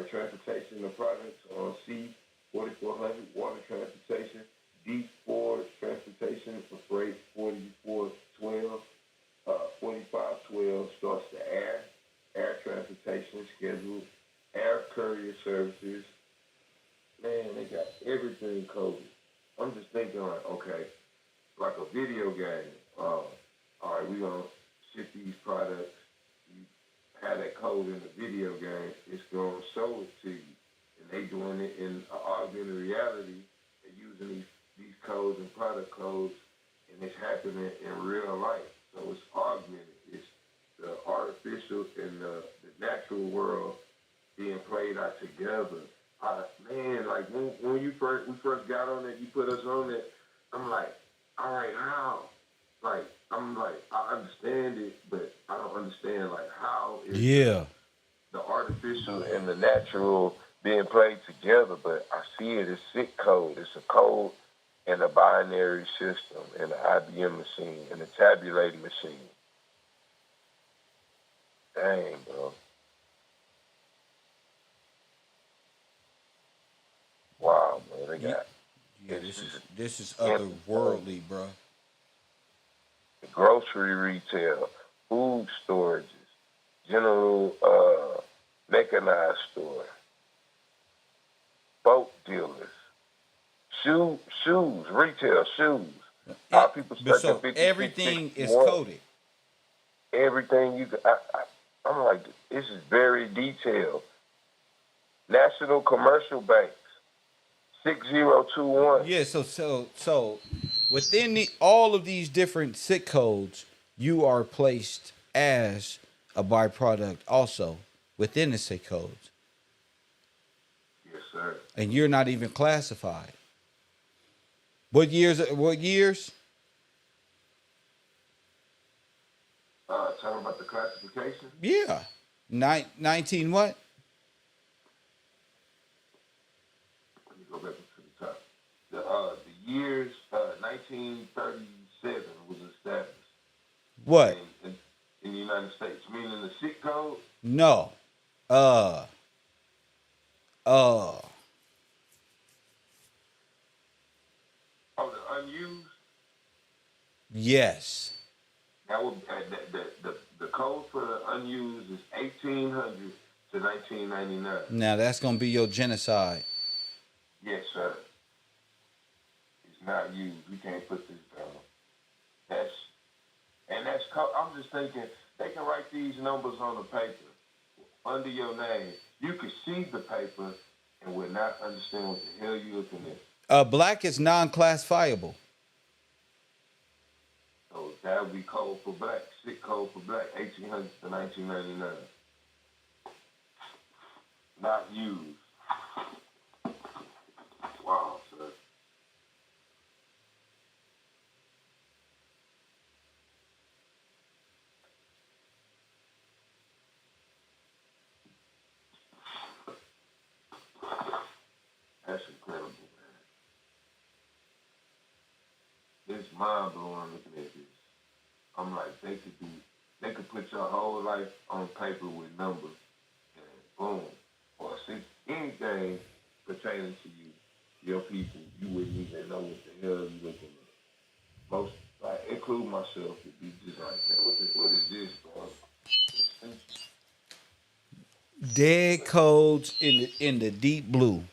transportation of products on sea, 4400, water transportation, deep forage transportation for freight, 4412, 4512 starts the air transportation schedule, air courier services. Man, they got everything coded. I'm just thinking like, okay, like a video game. All right, we're going to ship these products. You have that code in the video game. It's going to show it to you. And they doing it in augmented reality. They're using these codes and product codes, and it's happening in real life. So it's augmented. It's the artificial and the natural world being played out together. Man, like when we first got on it, you put us on it, I'm like, all right, how? Like, I'm like, I understand it, but I don't understand, like, how is the artificial and the natural being played together, but I see it as sick code. It's a code and a binary system and an IBM machine and a tabulating machine. Dang, bro. Wow, man, they got. Yeah, this is otherworldly, bro. Grocery retail, food storages, general mechanized store, boat dealers, shoes, retail shoes. People so everything is coded. Everything you. I'm like, this is very detailed. National Commercial Banks, 6021. Yeah, so within all of these different SIC codes, you are placed as a byproduct also within the SIC codes. Yes, sir. And you're not even classified. What years? Talking about the classification? Yeah. 19 what? Let me go back to the top. The years 1937 was established. What? In the United States, meaning the SIC code? No. unused? Yes. That would the code for the unused is 1800 to 1999. Now that's gonna be your genocide. Yes, sir. It's not used. We can't put this down. I'm just thinking they can write these numbers on the paper under your name. You could see the paper and would not understand what the hell you're looking at. Black is non-classifiable. So that would be code for black. Sick code for black, 1800 to 1999. Not used. Wow, sir. That's incredible, man. It's mind blowing looking at this. I'm like, they could put your whole life on paper with numbers and boom. Or see anything pertaining to you, your people, you wouldn't even know what the hell you looking at. Most, like, including myself, would be just like, what is this, bro? Dead codes in the deep blue.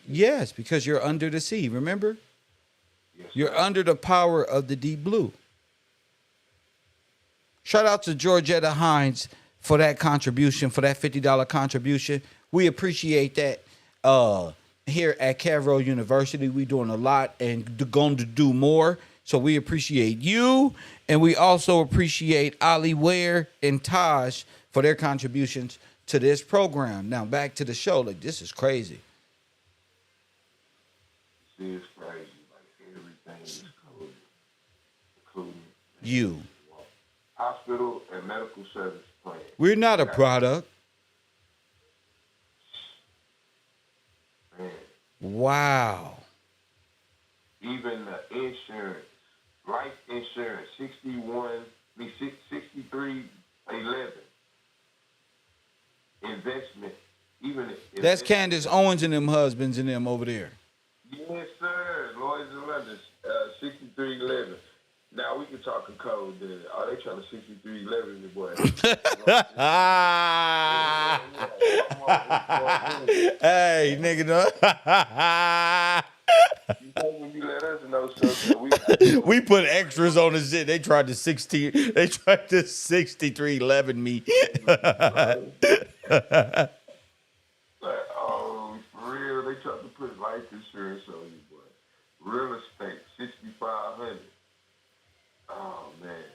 Yes, because you're under the sea, remember? Yes, you're under the power of the deep blue. Shout out to Georgetta Hines for that contribution, for that $50 contribution. We appreciate that. Here at KevRow University, we're doing a lot and going to do more. So we appreciate you. And we also appreciate Ali Ware and Taj for their contributions to this program. Now, back to the show. Like, this is crazy. See, it's crazy. Like, everything is coded, including You. hospital and medical service plan. We're not a product. Man. Wow. Even the insurance, life insurance, 6311. Investment, even that's Candace Owens and them husbands and them over there. Yes, sir. Lloyd's of London, 6311. Now we can talk in code. Then. Oh, they trying to 6311 the boy. Hey, nigga. You know when you let us know something, we put extras on the shit. They tried to 6311 me. Like, oh, for real, they tried to put life insurance on you, boy. Real estate, 6,500. Oh man.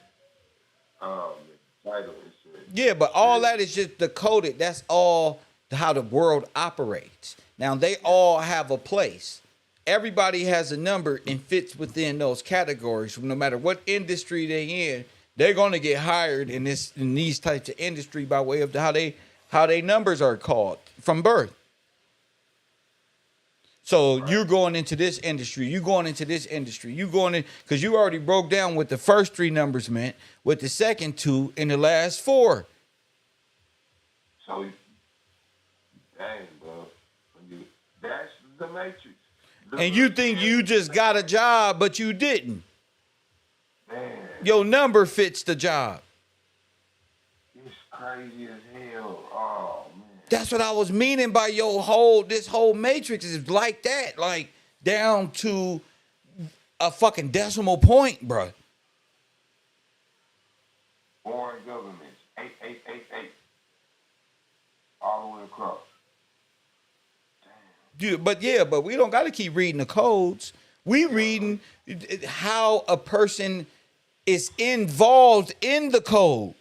Title insurance. Yeah, but all that is just decoded. That's all how the world operates. Now they all have a place. Everybody has a number and fits within those categories. No matter what industry they in, they're gonna get hired in these types of industry by way of how they numbers are called from birth. So you're going into this industry, you going into this industry, you going in because you already broke down what the first three numbers meant, what the second two, and the last four. So, dang, bro, that's the matrix. And you think you just got a job, but you didn't. Man, your number fits the job. It's crazy as hell. Oh man. That's what I was meaning by this whole matrix is like that, like down to a fucking decimal point, bro. Foreign governments, 8888, all the way across. But we don't got to keep reading the codes. We reading how a person is involved in the code.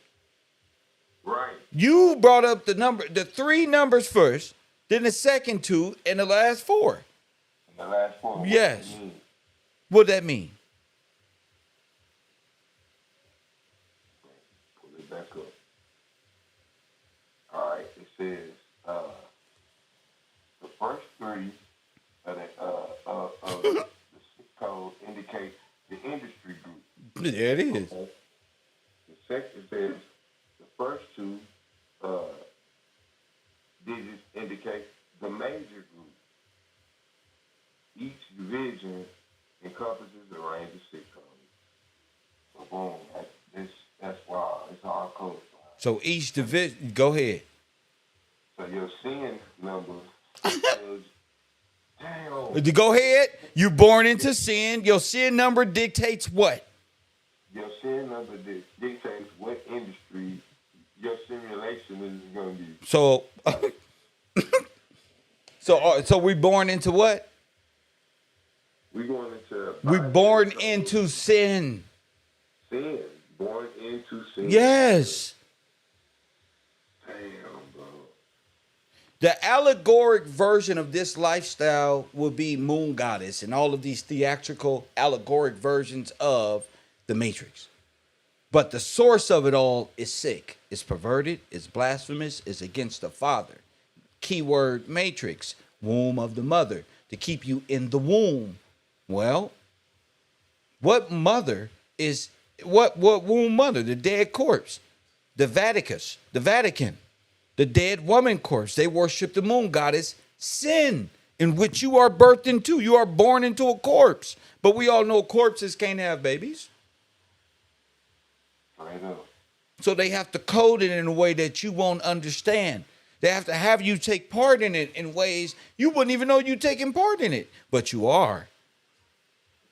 Right. You brought up the three numbers first, then the second two, and the last four. And the last four. Yes. What that mean? Pull it back up. All right. It says the first three of the code indicate the industry group. There it is. Okay. The second says the first two digits indicate the major group. each division encompasses a range of sitcoms. So boom, that's wild. It's all codified. So each division, go ahead. So your sin number is damn. Go ahead. You born into sin. Your sin number dictates what? Your sin number dictates what industry your simulation is going to be. So, so we born into what? We going into. We born into sin. Sin. Born into sin. Yes. Damn, bro. The allegoric version of this lifestyle will be Moon Goddess and all of these theatrical allegoric versions of the Matrix. But the source of it all is sick. It's perverted. It's blasphemous. It's against the Father. Keyword Matrix. Womb of the mother. To keep you in the womb. Well, what mother is, what womb mother? The dead corpse. The Vatican. The dead woman corpse. They worship the moon goddess, sin, in which you are birthed into. You are born into a corpse. But we all know corpses can't have babies. Right up. So they have to code it in a way that you won't understand. They have to have you take part in it in ways you wouldn't even know you're taking part in it. But you are.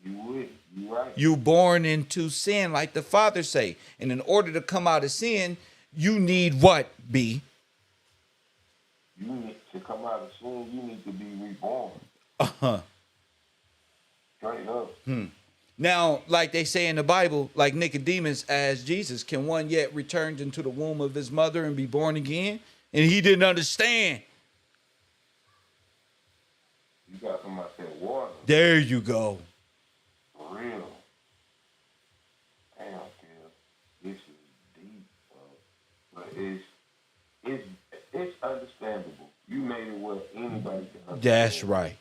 You would. You right. You born into sin, like the Father say. And in order to come out of sin, you need what, B? You need to come out of sin. You need to be reborn. Uh-huh. Straight up. Now, like they say in the Bible, like Nicodemus asked Jesus, can one yet return into the womb of his mother and be born again? And he didn't understand. You got somebody said water. There you go. For real. Damn, kid. This is deep, bro. But it's understandable. You made it where anybody can understand. That's right.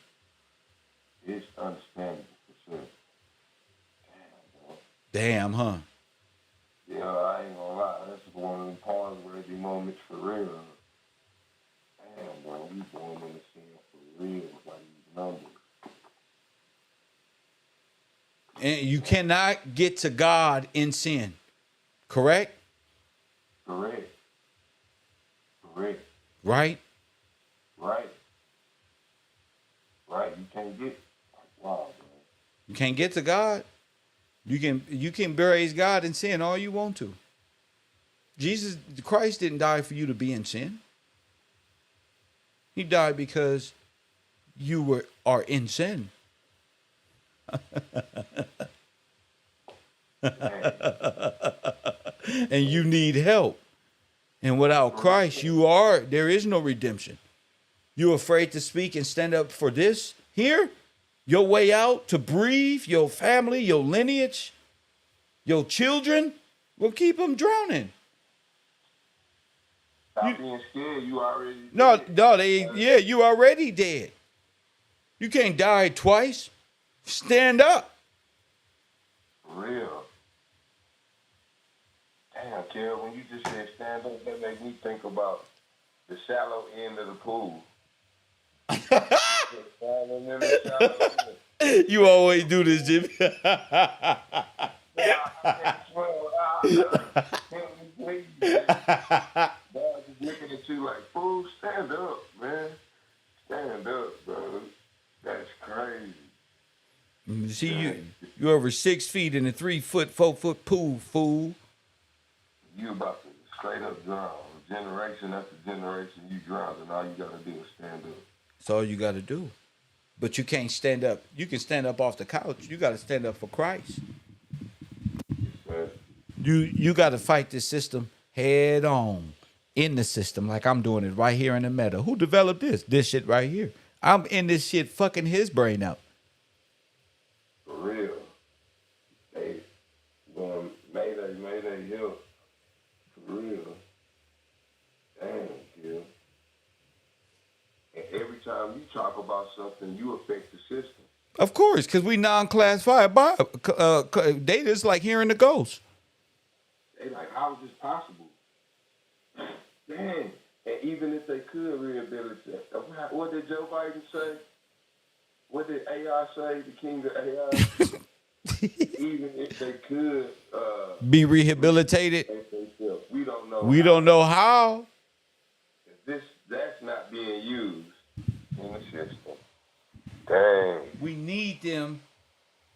It's understandable for sure. Damn, huh? Yeah, I ain't gonna lie. That's one of them pause-worthy moments for real. Damn, bro, we going in the scene for real by these numbers. And you cannot get to God in sin. Correct? Correct. Right? Right. You can't get. Wow, bro. You can't get to God. You can praise God in sin all you want to. Christ didn't die for you to be in sin. He died because you are in sin. And you need help. And without Christ, there is no redemption. You're afraid to speak and stand up for this here? Your way out to breathe, your family, your lineage, your children will keep them drowning. Stop being scared. You already you already dead. You can't die twice. Stand up. For real. Damn, Kel, when you just said stand up, that made me think about the shallow end of the pool. You always do this, Jimmy. Dog just looking at you like, fool, stand up, man. Stand up, bro. That's crazy. See, you're over 6 feet in a 3 foot, 4 foot pool, fool. You about to straight up drown. Generation after generation, you drown, and all you gotta do is stand up. That's all you got to do. But you can't stand up. You can stand up off the couch. You got to stand up for Christ. You got to fight this system head on in the system like I'm doing it right here in the meta. Who developed this? This shit right here. I'm in this shit fucking his brain out. For real. Hey, going Mayday, yo. For real. Damn, kid. And every time you talk about something, you affect the system. Of course, because we non-classified data is like hearing the ghost. They like, how is this possible? Damn. And even if they could rehabilitate, what did Joe Biden say? what did AI say? The king of AI. Even if they could Be rehabilitated. we don't know. We don't know how. That's not being used in the system. Dang. We need them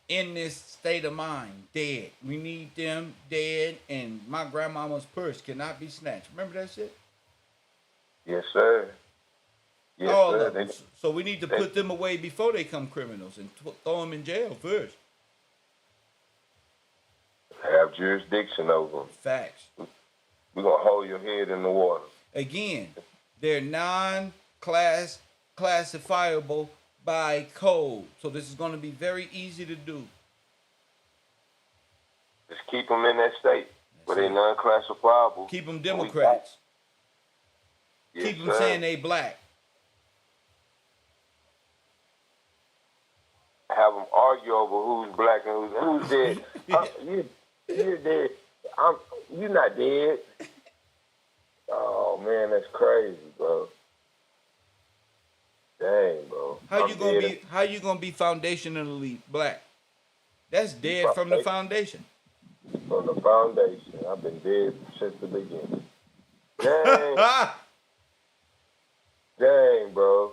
in this state of mind, dead. We need them dead, and my grandmama's purse cannot be snatched. Remember that shit? Yes, sir. Yes, All sir. of them. So we need to put them away before they come criminals and throw them in jail first. Have jurisdiction over them. Facts. We're going to hold your head in the water. Again, they're non-classifiable by code. So this is going to be very easy to do. Just keep them in that state where they're non-classifiable. Keep them Democrats. Yes, Keep them sir. saying they black. Have them argue over who's black and who's dead. You're dead. You're not dead. Oh man, that's crazy, bro. Dang, bro. How you gonna be foundationally black? That's dead from the foundation. From the foundation, I've been dead since the beginning. Dang, dang, bro.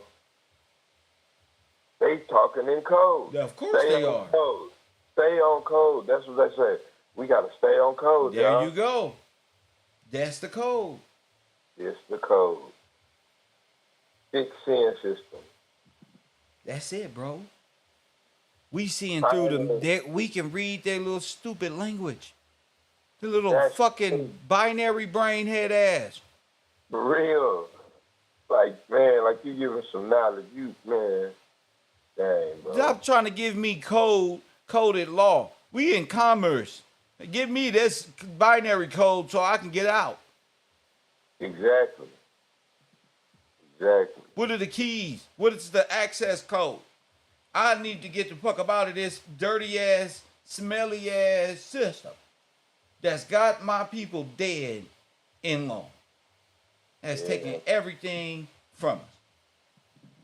They talking in code. Yeah, of course they are. Code. Stay on code. That's what they say. We got to stay on code, There y'all. you go. That's the code. It's the code. Big sin system. That's it, bro. We seeing through them. We can read their little stupid language. The little fucking binary brain head ass. For real. Like, man, like you giving some knowledge. You, man. Dang, bro. Stop trying to give me coded law. We in commerce. Give me this binary code so I can get out. Exactly. Exactly. What are the keys? What is the access code? I need to get the fuck up out of this dirty ass, smelly ass system that's got my people dead in law. That's taking everything from us,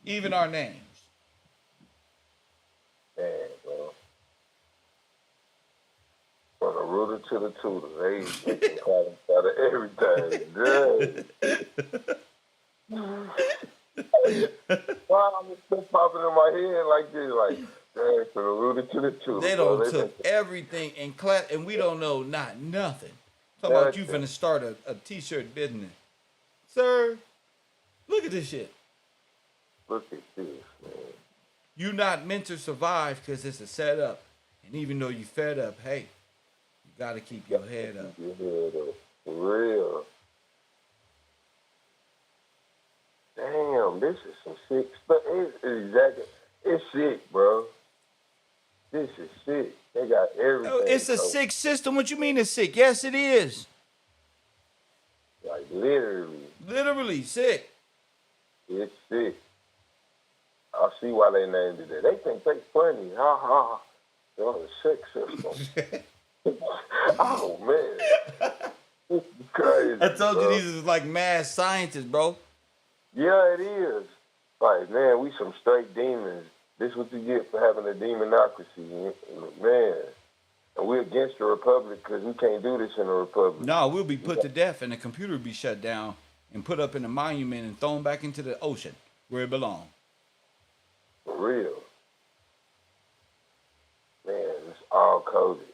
even our names. Damn, bro. From the rooter to the tutor, they can call out of everything. Why I'm still popping in my head like this, like, dang, from the rooter to the tutor. They don't took everything in class, and we don't know not nothing. Talking about you finna start a t-shirt business. Sir, look at this shit. Look at this, man. You not meant to survive because it's a setup. And even though you fed up, hey, you got to keep your head up. Keep your head up. For real. Damn, this is some sick stuff. It's sick, bro. This is sick. They got everything. Oh, it's a sick system. What you mean it's sick? Yes, it is. Like, literally. Literally sick. It's sick. I see why they named it that. They think they funny. Ha ha. They're on the sick system. Oh, man. This is crazy. I told you bro. these is like mad scientists, bro. Yeah, it is. Like, man, we some straight demons. This is what you get for having a demonocracy, man. And we're against the republic because we can't do this in a republic. No, we'll be put to death and the computer will be shut down and put up in a monument and thrown back into the ocean where it belongs. For real. Man, it's all coded.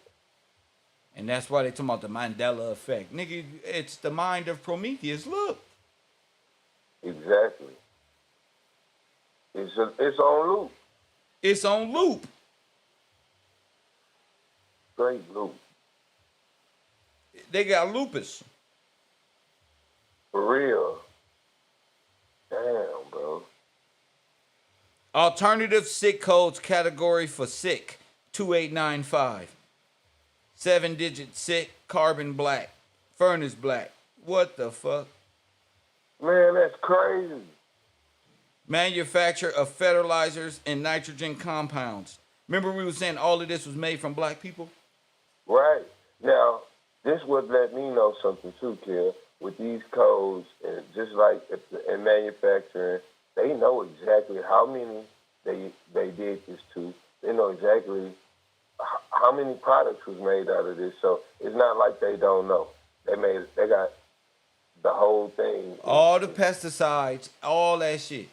And that's why they talking about the Mandela effect. Nigga, it's the mind of Prometheus. Look. Exactly. It's on loop. It's on loop. Straight loop. They got lupus. For real. Damn, bro. Alternative sick codes category for sick 2895. 7-digit sick, carbon black, furnace black. What the fuck? Man, that's crazy. Manufacture of fertilizers and nitrogen compounds. Remember we were saying all of this was made from black people? Right. Now, this would let me know something too, Kev. With these codes, and just like in manufacturing, they know exactly how many they did this to. They know exactly how many products was made out of this. So it's not like they don't know. They got the whole thing. All the pesticides, all that shit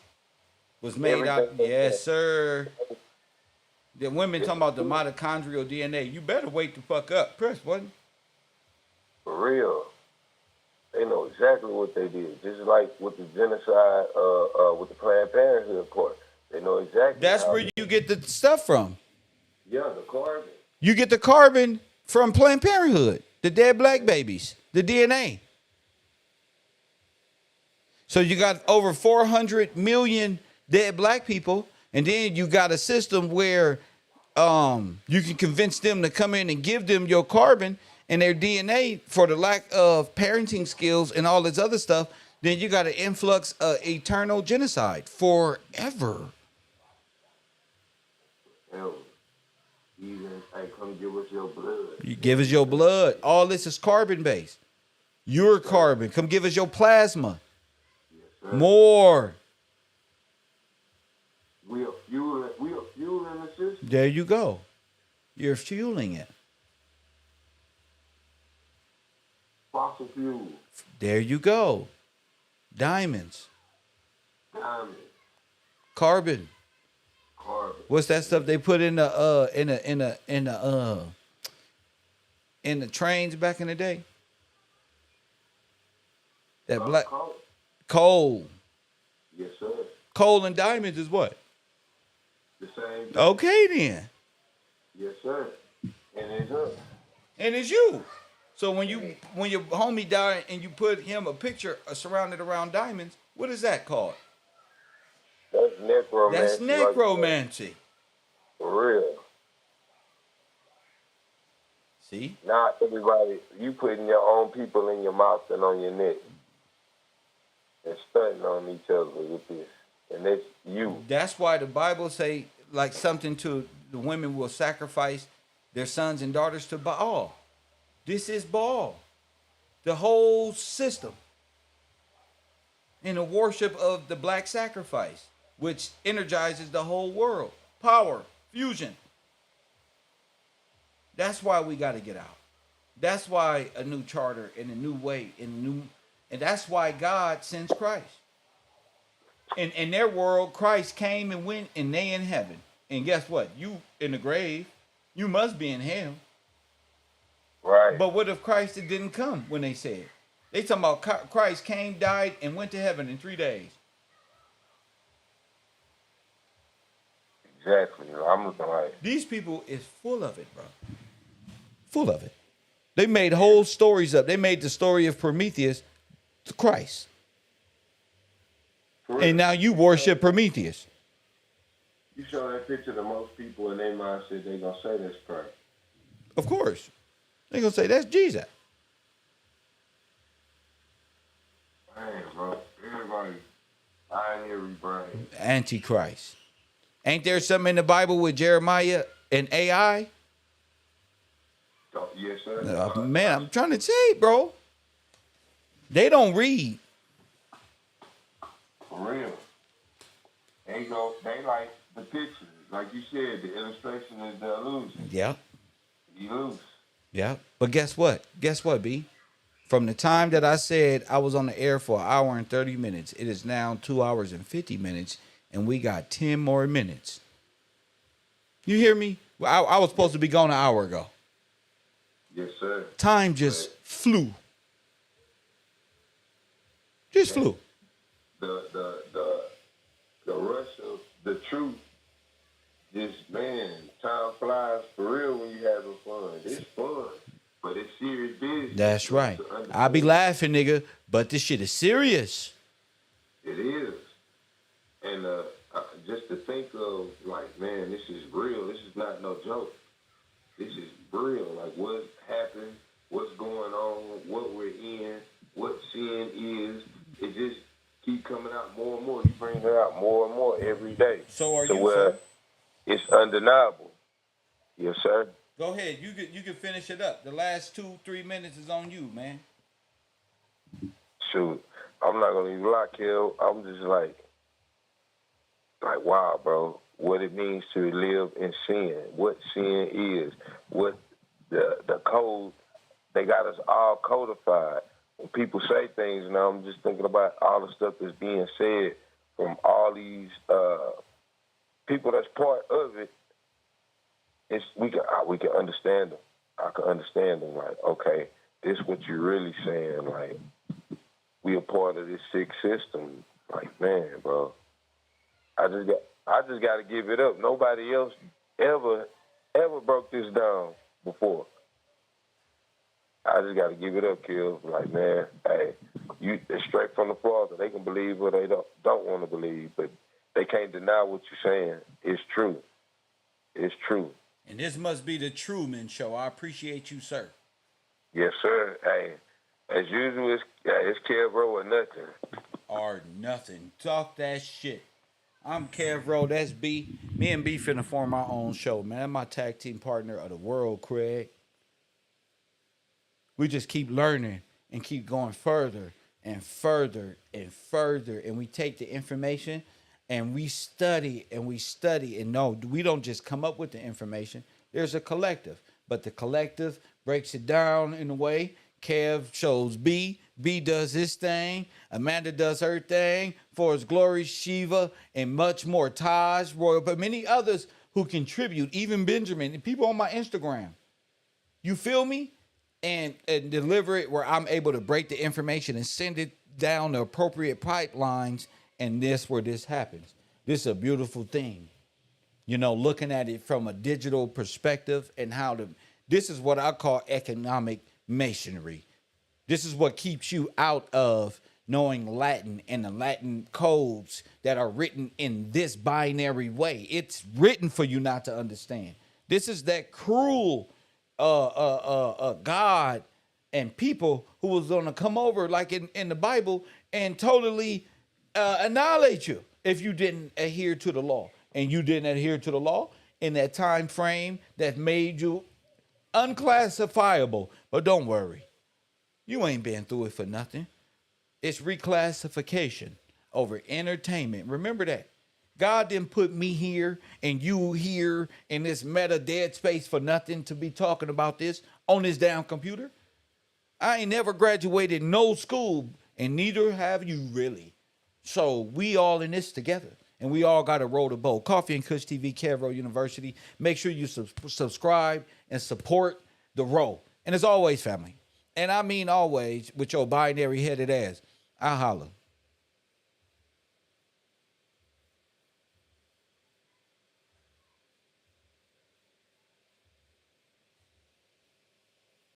was made out. Everything. Yes, sir. The women talking about the mitochondrial DNA. You better wake the fuck up. Press button. For real. They know exactly what they did. Just like with the genocide, with the Planned Parenthood part. They know exactly. That's where you get the stuff from. Yeah, the carbon. You get the carbon from Planned Parenthood, the dead black babies, the DNA. So you got over 400 million dead black people, and then you got a system where you can convince them to come in and give them your carbon and their DNA for the lack of parenting skills and all this other stuff. Then you got an influx of eternal genocide forever. Hell, even, hey, come give us your blood. You give us your blood. All this is carbon based. Your carbon. Come give us your plasma. Yes, More. We are fueling the system. There you go. You're fueling it. Fossil fuel. There you go. Diamonds. Diamond. Carbon. Carbon. What's that stuff they put in the trains back in the day? That black coal. Yes, sir. Coal and diamonds is what? The same thing. Okay then. Yes, sir. And it's us. And it's you. So when your homie died and you put him a picture surrounded around diamonds, what is that called? That's necromancy. That's necromancy. For real. See? Not everybody. You putting your own people in your mouth and on your neck. And stunting on each other with this. And that's you. That's why the Bible say like something to the women will sacrifice their sons and daughters to Baal. This is Baal. The whole system. In the worship of the black sacrifice, which energizes the whole world. Power, fusion. That's why we got to get out. That's why a new charter and a new way and that's why God sends Christ. In their world, Christ came and went, and they in heaven. And guess what? You in the grave, you must be in hell. Right. But what if Christ didn't come when they said? They talking about Christ came, died, and went to heaven in 3 days. Exactly. I'm looking like These people is full of it, bro. Full of it. They made whole stories up. They made the story of Prometheus to Christ. And now you worship Prometheus. you show that picture to most people and their mindset, they gonna say that's Christ. Of course. They're going to say, that's Jesus. Man, bro, everybody binary brain. Antichrist. Ain't there something in the Bible with Jeremiah and AI? Oh, yes, sir. Man, I'm trying to say, bro. They don't read. For real. They like the pictures. Like you said, the illustration is the illusion. Yeah. You lose. Yeah. But guess what? Guess what, B? From the time that I said I was on the air for 1 hour and 30 minutes, it is now 2 hours and 50 minutes, and we got 10 more minutes. You hear me? I was supposed to be gone 1 hour ago. Yes, sir. Time just flew. Just flew. The rush of the truth. Just, man, time flies for real when you having fun. It's fun, but it's serious business. That's right. I be laughing, nigga, but this shit is serious. It is. And just to think of, like, man, this is real. This is not no joke. This is real. Like, what happened, what's going on, what we're in, what sin is. It just keep coming out more and more. You bring it out more and more every day. So are to you, where sir? it's undeniable. Yes, sir. Go ahead. You can finish it up. The last 2-3 minutes is on you, man. Shoot, I'm not gonna even lie, Kel. I'm just like, wow, bro. what it means to live in sin, what sin is, what the code. They got us all codified. When people say things, now I'm just thinking about all the stuff that's being said from all these people that's part of it. We can understand them. I can understand them. Like, okay, this is what you're really saying. Like, we a part of this sick system. Like, man, bro, I just got to give it up. Nobody else ever broke this down before. I just got to give it up, Kill. Like, man, hey, it's straight from the Father. They can believe or they don't want to believe, but they can't deny what you're saying. It's true. It's true. And this must be the Truman Show. I appreciate you, sir. Yes, sir. Hey, as usual, it's KevRow or nothing. Or nothing. Talk that shit. I'm KevRow. That's B. Me and B finna form our own show, man. I'm my tag team partner of the world, Craig. We just keep learning and keep going further and further and further. And we take the information and we study and we study. And no, we don't just come up with the information. There's a collective. But the collective breaks it down in a way. Kev shows B. B does his thing. Amanda does her thing. For his glory, Shiva, and much more. Taj, Royal, but many others who contribute. Even Benjamin and people on my Instagram. You feel me? And deliver it where I'm able to break the information and send it down the appropriate pipelines. And this where this happens. This is a beautiful thing. You know, looking at it from a digital perspective and how this is what I call economic masonry. This is what keeps you out of knowing Latin and the Latin codes that are written in this binary way. It's written for you not to understand. This is that cruel God and people who was going to come over like in the Bible and totally annihilate you if you didn't adhere to the law. And you didn't adhere to the law in that time frame that made you unclassifiable. But don't worry. You ain't been through it for nothing. It's reclassification over entertainment. Remember that. God didn't put me here and you here in this meta dead space for nothing to be talking about this on this damn computer. I ain't never graduated no school, and neither have you really. So we all in this together, and we all got to roll the boat. Coffee and Kush TV, KevRow University. Make sure you subscribe and support the row. And as always, family, and I mean always with your binary headed ass, I holla.